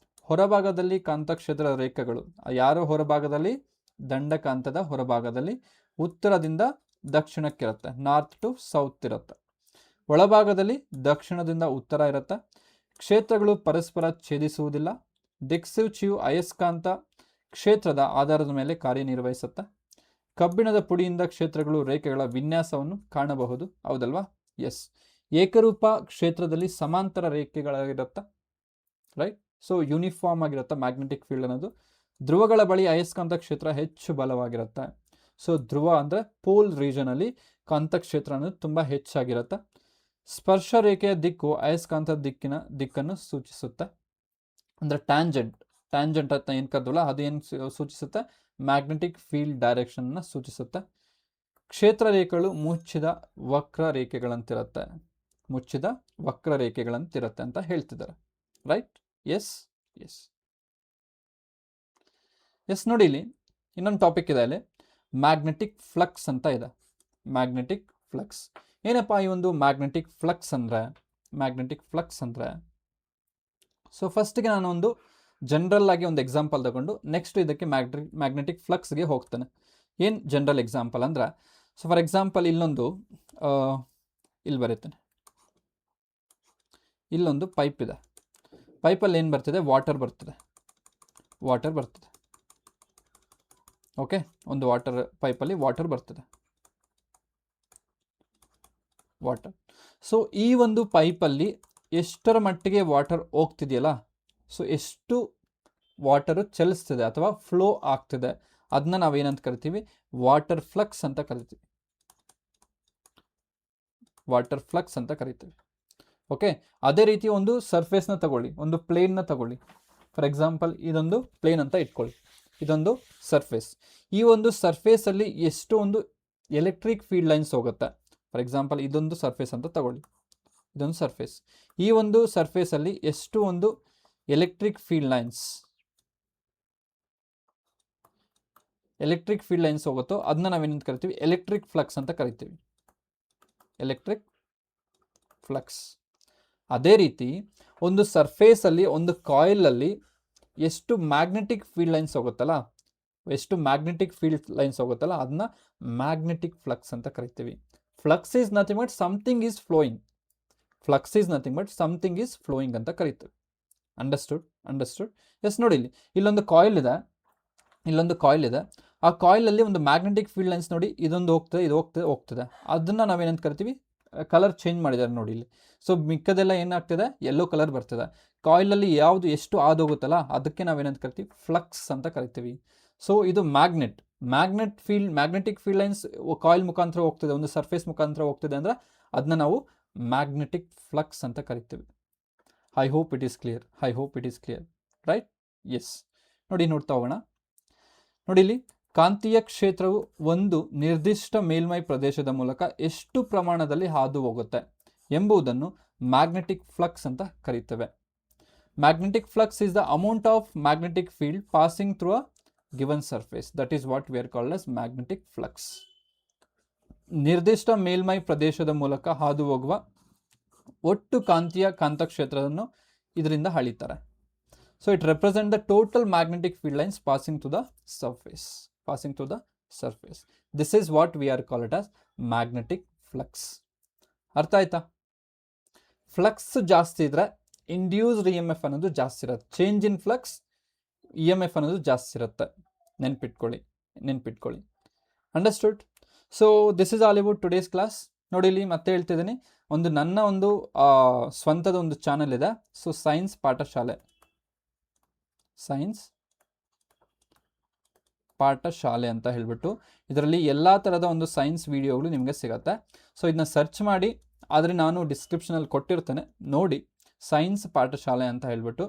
ಹೊರಭಾಗದಲ್ಲಿ ಕಾಂತಕ್ಷೇತ್ರದ ರೇಖೆಗಳು ಯಾರು ಹೊರಭಾಗದಲ್ಲಿ? ದಂಡಕಾಂತದ ಹೊರಭಾಗದಲ್ಲಿ ಉತ್ತರದಿಂದ ದಕ್ಷಿಣಕ್ಕಿರುತ್ತೆ, ನಾರ್ತ್ ಟು ಸೌತ್ ಇರುತ್ತೆ. ಒಳಭಾಗದಲ್ಲಿ ದಕ್ಷಿಣದಿಂದ ಉತ್ತರ ಇರುತ್ತೆ. ಕ್ಷೇತ್ರಗಳು ಪರಸ್ಪರ ಛೇದಿಸುವುದಿಲ್ಲ. ದಿಕ್ಸೂಚಿಯು ಅಯಸ್ಕಾಂತ ಕ್ಷೇತ್ರದ ಆಧಾರದ ಮೇಲೆ ಕಾರ್ಯನಿರ್ವಹಿಸುತ್ತೆ. ಕಬ್ಬಿಣದ ಪುಡಿಯಿಂದ ಕ್ಷೇತ್ರಗಳು ರೇಖೆಗಳ ವಿನ್ಯಾಸವನ್ನು ಕಾಣಬಹುದು. ಹೌದಲ್ವಾ? ಎಸ್. ಏಕರೂಪ ಕ್ಷೇತ್ರದಲ್ಲಿ ಸಮಾಂತರ ರೇಖೆಗಳಾಗಿರುತ್ತೆ, ರೈಟ್? ಸೊ ಯೂನಿಫಾರ್ಮ್ ಆಗಿರುತ್ತೆ ಮ್ಯಾಗ್ನೆಟಿಕ್ ಫೀಲ್ಡ್ ಅನ್ನೋದು. ಧ್ರುವಗಳ ಬಳಿ ಅಯಸ್ಕಾಂತ ಕ್ಷೇತ್ರ ಹೆಚ್ಚು ಬಲವಾಗಿರುತ್ತೆ. ಸೊ ಧ್ರುವ ಅಂದರೆ ಪೋಲ್ ರೀಜನಲ್ಲಿ ಕಾಂತಕ್ಷೇತ್ರ ಅನ್ನೋದು ತುಂಬ ಹೆಚ್ಚಾಗಿರುತ್ತೆ. ಸ್ಪರ್ಶ ರೇಖೆಯ ದಿಕ್ಕು ಅಯಸ್ಕಾಂತ ದಿಕ್ಕನ್ನು ಸೂಚಿಸುತ್ತೆ. ಅಂದರೆ ಟ್ಯಾಂಜೆಂಟ್ ಅಂತ ಏನು ಕರೆದ್ವಲ್ಲ ಅದು ಏನು ಸೂಚಿಸುತ್ತೆ? ಮ್ಯಾಗ್ನೆಟಿಕ್ ಫೀಲ್ಡ್ ಡೈರೆಕ್ಷನ್ನ ಸೂಚಿಸುತ್ತೆ. ಕ್ಷೇತ್ರ ರೇಖೆಗಳು ಮುಚ್ಚಿದ ವಕ್ರ ರೇಖೆಗಳಂತಿರುತ್ತೆ ಅಂತ ಹೇಳ್ತಿದ್ದಾರೆ, ರೈಟ್? S S yes. ನೋಡಿ, ಇಲ್ಲಿ ಇನ್ನೊಂದು ಟಾಪಿಕ್ ಇದೆ, ಅಲ್ಲಿ ಮ್ಯಾಗ್ನೆಟಿಕ್ ಫ್ಲಕ್ಸ್ ಅಂತ ಇದೆ. ಮ್ಯಾಗ್ನೆಟಿಕ್ ಫ್ಲಕ್ಸ್ ಏನಪ್ಪ? ಈ ಒಂದು ಮ್ಯಾಗ್ನೆಟಿಕ್ ಫ್ಲಕ್ಸ್ ಅಂದರೆ ಸೊ ಫಸ್ಟ್ಗೆ ನಾನು ಒಂದು ಜನರಲ್ ಆಗಿ ಒಂದು ಎಕ್ಸಾಂಪಲ್ ತಗೊಂಡು ನೆಕ್ಸ್ಟ್ ಇದಕ್ಕೆ ಮ್ಯಾಗ್ನೆಟಿಕ್ ಫ್ಲಕ್ಸ್ಗೆ ಹೋಗ್ತಾನೆ. ಏನು ಜನರಲ್ ಎಕ್ಸಾಂಪಲ್ ಅಂದ್ರೆ, ಸೊ ಫಾರ್ ಎಕ್ಸಾಂಪಲ್ ಇಲ್ಲಿ ಬರೀತಾನೆ, ಇಲ್ಲೊಂದು ಪೈಪ್ ಇದೆ. ಪೈಪಲ್ಲಿ ಏನು ಬರ್ತಿದೆ? ವಾಟರ್ ಬರ್ತಿದೆ. ಓಕೆ, ಒಂದು ಪೈಪಲ್ಲಿ ವಾಟರ್ ಬರ್ತಿದೆ. ಸೊ ಈ ಒಂದು ಪೈಪಲ್ಲಿ ಎಷ್ಟರ ಮಟ್ಟಿಗೆ ವಾಟರ್ ಹೋಗ್ತಿದೆಯಲ್ಲ, ಸೊ ಎಷ್ಟು ವಾಟರು ಚಲಿಸ್ತಿದೆ ಅಥವಾ ಫ್ಲೋ ಆಗ್ತಿದೆ, ಅದನ್ನ ನಾವೇನಂತ ಕರಿತೀವಿ? ವಾಟರ್ ಫ್ಲಕ್ಸ್ ಅಂತ ಕರಿತೀವಿ. ಓಕೆ, ಅದೇ ರೀತಿ ಒಂದು ಸರ್ಫೇಸ್ನ ತಗೊಳ್ಳಿ, ಒಂದು ಪ್ಲೇನ್ನ ತಗೊಳ್ಳಿ. ಫಾರ್ ಎಕ್ಸಾಂಪಲ್ ಇದೊಂದು ಪ್ಲೇನ್ ಅಂತ ಇಟ್ಕೊಳ್ಳಿ, ಇದೊಂದು ಸರ್ಫೇಸ್. ಈ ಒಂದು ಸರ್ಫೇಸಲ್ಲಿ ಎಷ್ಟು ಒಂದು ಎಲೆಕ್ಟ್ರಿಕ್ ಫೀಲ್ಡ್ ಲೈನ್ಸ್ ಹೋಗುತ್ತೆ. ಫಾರ್ ಎಕ್ಸಾಂಪಲ್ ಇದೊಂದು ಸರ್ಫೇಸ್ ಅಂತ ತಗೊಳ್ಳಿ, ಇದೊಂದು ಸರ್ಫೇಸ್. ಈ ಒಂದು ಸರ್ಫೇಸಲ್ಲಿ ಎಷ್ಟು ಒಂದು ಎಲೆಕ್ಟ್ರಿಕ್ ಫೀಲ್ಡ್ ಲೈನ್ಸ್ ಹೋಗುತ್ತೋ ಅದನ್ನ ನಾವೇನಂತ ಕರಿತೀವಿ? ಎಲೆಕ್ಟ್ರಿಕ್ ಫ್ಲಕ್ಸ್ ಅಂತ ಕರಿತೀವಿ. Electric flux. ಅದೇ ರೀತಿ ಒಂದು ಸರ್ಫೇಸಲ್ಲಿ, ಒಂದು ಕಾಯಿಲಲ್ಲಿ ಎಷ್ಟು ಮ್ಯಾಗ್ನೆಟಿಕ್ ಫೀಲ್ಡ್ ಲೈನ್ಸ್ ಹೋಗುತ್ತಲ್ಲ, ಅದನ್ನ ಮ್ಯಾಗ್ನೆಟಿಕ್ ಫ್ಲಕ್ಸ್ ಅಂತ ಕರಿತೀವಿ. Flux is nothing but something is flowing ಅಂತ ಕರಿತೀವಿ. ಅಂಡರ್ಸ್ಟುಡ್? ಎಸ್. ನೋಡಿ, ಇಲ್ಲೊಂದು ಕಾಯಿಲ್ ಇದೆ. ಆ ಕಾಯಿಲಲ್ಲಿ ಒಂದು ಮ್ಯಾಗ್ನೆಟಿಕ್ ಫೀಲ್ಡ್ ಲೈನ್ಸ್ ನೋಡಿ, ಇದೊಂದು ಹೋಗ್ತದೆ. ಅದನ್ನ ನಾವೇನಂತ ಕರಿತೀವಿ? ಕಲರ್ ಚೇಂಜ್ ಮಾಡಿದ್ದಾರೆ ನೋಡಿ ಇಲ್ಲಿ. ಸೊ ಮಿಕ್ಕದೆಲ್ಲ ಏನಾಗ್ತಿದೆ? ಯೆಲ್ಲೋ ಕಲರ್ ಬರ್ತಿದೆ. ಕಾಯಿಲಲ್ಲಿ ಯಾವುದು ಎಷ್ಟು ಆದೋಗುತ್ತಲ್ಲ ಅದಕ್ಕೆ ನಾವೇನಂತ ಕರಿತೀವಿ? ಫ್ಲಕ್ಸ್ ಅಂತ ಕರಿತೀವಿ. ಸೊ ಇದು ಮ್ಯಾಗ್ನೆಟಿಕ್ ಫೀಲ್ಡ್ ಲೈನ್ಸ್ ಕಾಯಿಲ್ ಮುಖಾಂತರ ಹೋಗ್ತಿದೆ, ಒಂದು ಸರ್ಫೇಸ್ ಮುಖಾಂತರ ಹೋಗ್ತಿದೆ ಅಂದ್ರೆ ಅದನ್ನ ನಾವು ಮ್ಯಾಗ್ನೆಟಿಕ್ ಫ್ಲಕ್ಸ್ ಅಂತ ಕರಿತೀವಿ. I hope it is clear, right? Yes. ನೋಡ್ತಾ ಹೋಗೋಣ. ನೋಡಿ, ಇಲ್ಲಿ ಕಾಂತೀಯ ಕ್ಷೇತ್ರವು ಒಂದು ನಿರ್ದಿಷ್ಟ ಮೇಲ್ಮೈ ಪ್ರದೇಶದ ಮೂಲಕ ಎಷ್ಟು ಪ್ರಮಾಣದಲ್ಲಿ ಹಾದು ಹೋಗುತ್ತೆ ಎಂಬುದನ್ನು ಮ್ಯಾಗ್ನೆಟಿಕ್ ಫ್ಲಕ್ಸ್ ಅಂತ ಕರೀತೇವೆ. Magnetic flux is the amount of magnetic field passing through a given surface. That is what we are called as magnetic flux. ನಿರ್ದಿಷ್ಟ ಮೇಲ್ಮೈ ಪ್ರದೇಶದ ಮೂಲಕ ಹಾದು ಹೋಗುವ ಒಟ್ಟು ಕಾಂತಕ್ಷೇತ್ರವನ್ನು ಇದರಿಂದ ಅಳಿತಾರೆ. So it represents the total magnetic field lines passing to the surface. This is what we are called it as magnetic flux. ಅರ್ಥ ಆಯ್ತಾ? ಫ್ಲಕ್ಸ್ ಜಾಸ್ತಿ ಇದ್ರೆ ಇಂಡ್ಯೂಸ್ಡ್ EMF ಅನ್ನೋದು ಜಾಸ್ತಿ ಇರುತ್ತೆ. ಚೇಂಜ್ ಇನ್ ಫ್ಲಕ್ಸ್ EMF ಅನ್ನೋದು ಜಾಸ್ತಿ ಇರುತ್ತೆ. ನೆನ್ಪಿಟ್ಕೊಳ್ಳಿ. Understood? So this is all about today's class. ನೋಡಿ, ಇಲ್ಲಿ ಮತ್ತೆ ಹೇಳ್ತಿದ್ದೀನಿ, ನನ್ನ ಒಂದು ಸ್ವಂತದ ಒಂದು ಚಾನಲ್ ಇದೆ. ಸೊ ಸೈನ್ಸ್ ಪಾಠಶಾಲೆ ಅಂತ ಹೇಳ್ಬಿಟ್ಟು ಇದರಲ್ಲಿ ಎಲ್ಲ ಥರದ ಒಂದು ಸೈನ್ಸ್ ವಿಡಿಯೋಗಳು ನಿಮಗೆ ಸಿಗುತ್ತೆ. ಸೊ ಇದನ್ನ ಸರ್ಚ್ ಮಾಡಿ, ಆದರೆ ನಾನು ಡಿಸ್ಕ್ರಿಪ್ಷನಲ್ಲಿ ಕೊಟ್ಟಿರ್ತೇನೆ ನೋಡಿ, ಸೈನ್ಸ್ ಪಾಠಶಾಲೆ ಅಂತ ಹೇಳ್ಬಿಟ್ಟು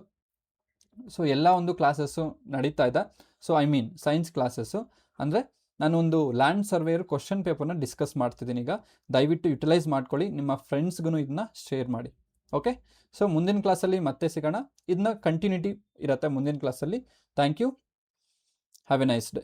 ಸೊ ಎಲ್ಲ ಒಂದು ಕ್ಲಾಸಸ್ಸು ನಡೀತಾ ಇದೆ. So I mean science classes. ಅಂದರೆ ನಾನೊಂದು ಲ್ಯಾಂಡ್ ಸರ್ವೇಯರ್ ಕ್ವಶನ್ ಪೇಪರ್ನ ಡಿಸ್ಕಸ್ ಮಾಡ್ತಿದ್ದೀನಿ ಈಗ. ದಯವಿಟ್ಟು ಯುಟಿಲೈಸ್ ಮಾಡ್ಕೊಳ್ಳಿ, ನಿಮ್ಮ ಫ್ರೆಂಡ್ಸ್ಗೂ ಇದನ್ನ ಶೇರ್ ಮಾಡಿ. ಓಕೆ, ಸೊ ಮುಂದಿನ ಕ್ಲಾಸಲ್ಲಿ ಮತ್ತೆ ಸಿಗೋಣ. ಇದನ್ನ ಕಂಟಿನ್ಯೂಟಿ ಇರುತ್ತೆ ಮುಂದಿನ ಕ್ಲಾಸಲ್ಲಿ. Thank you, have a nice day.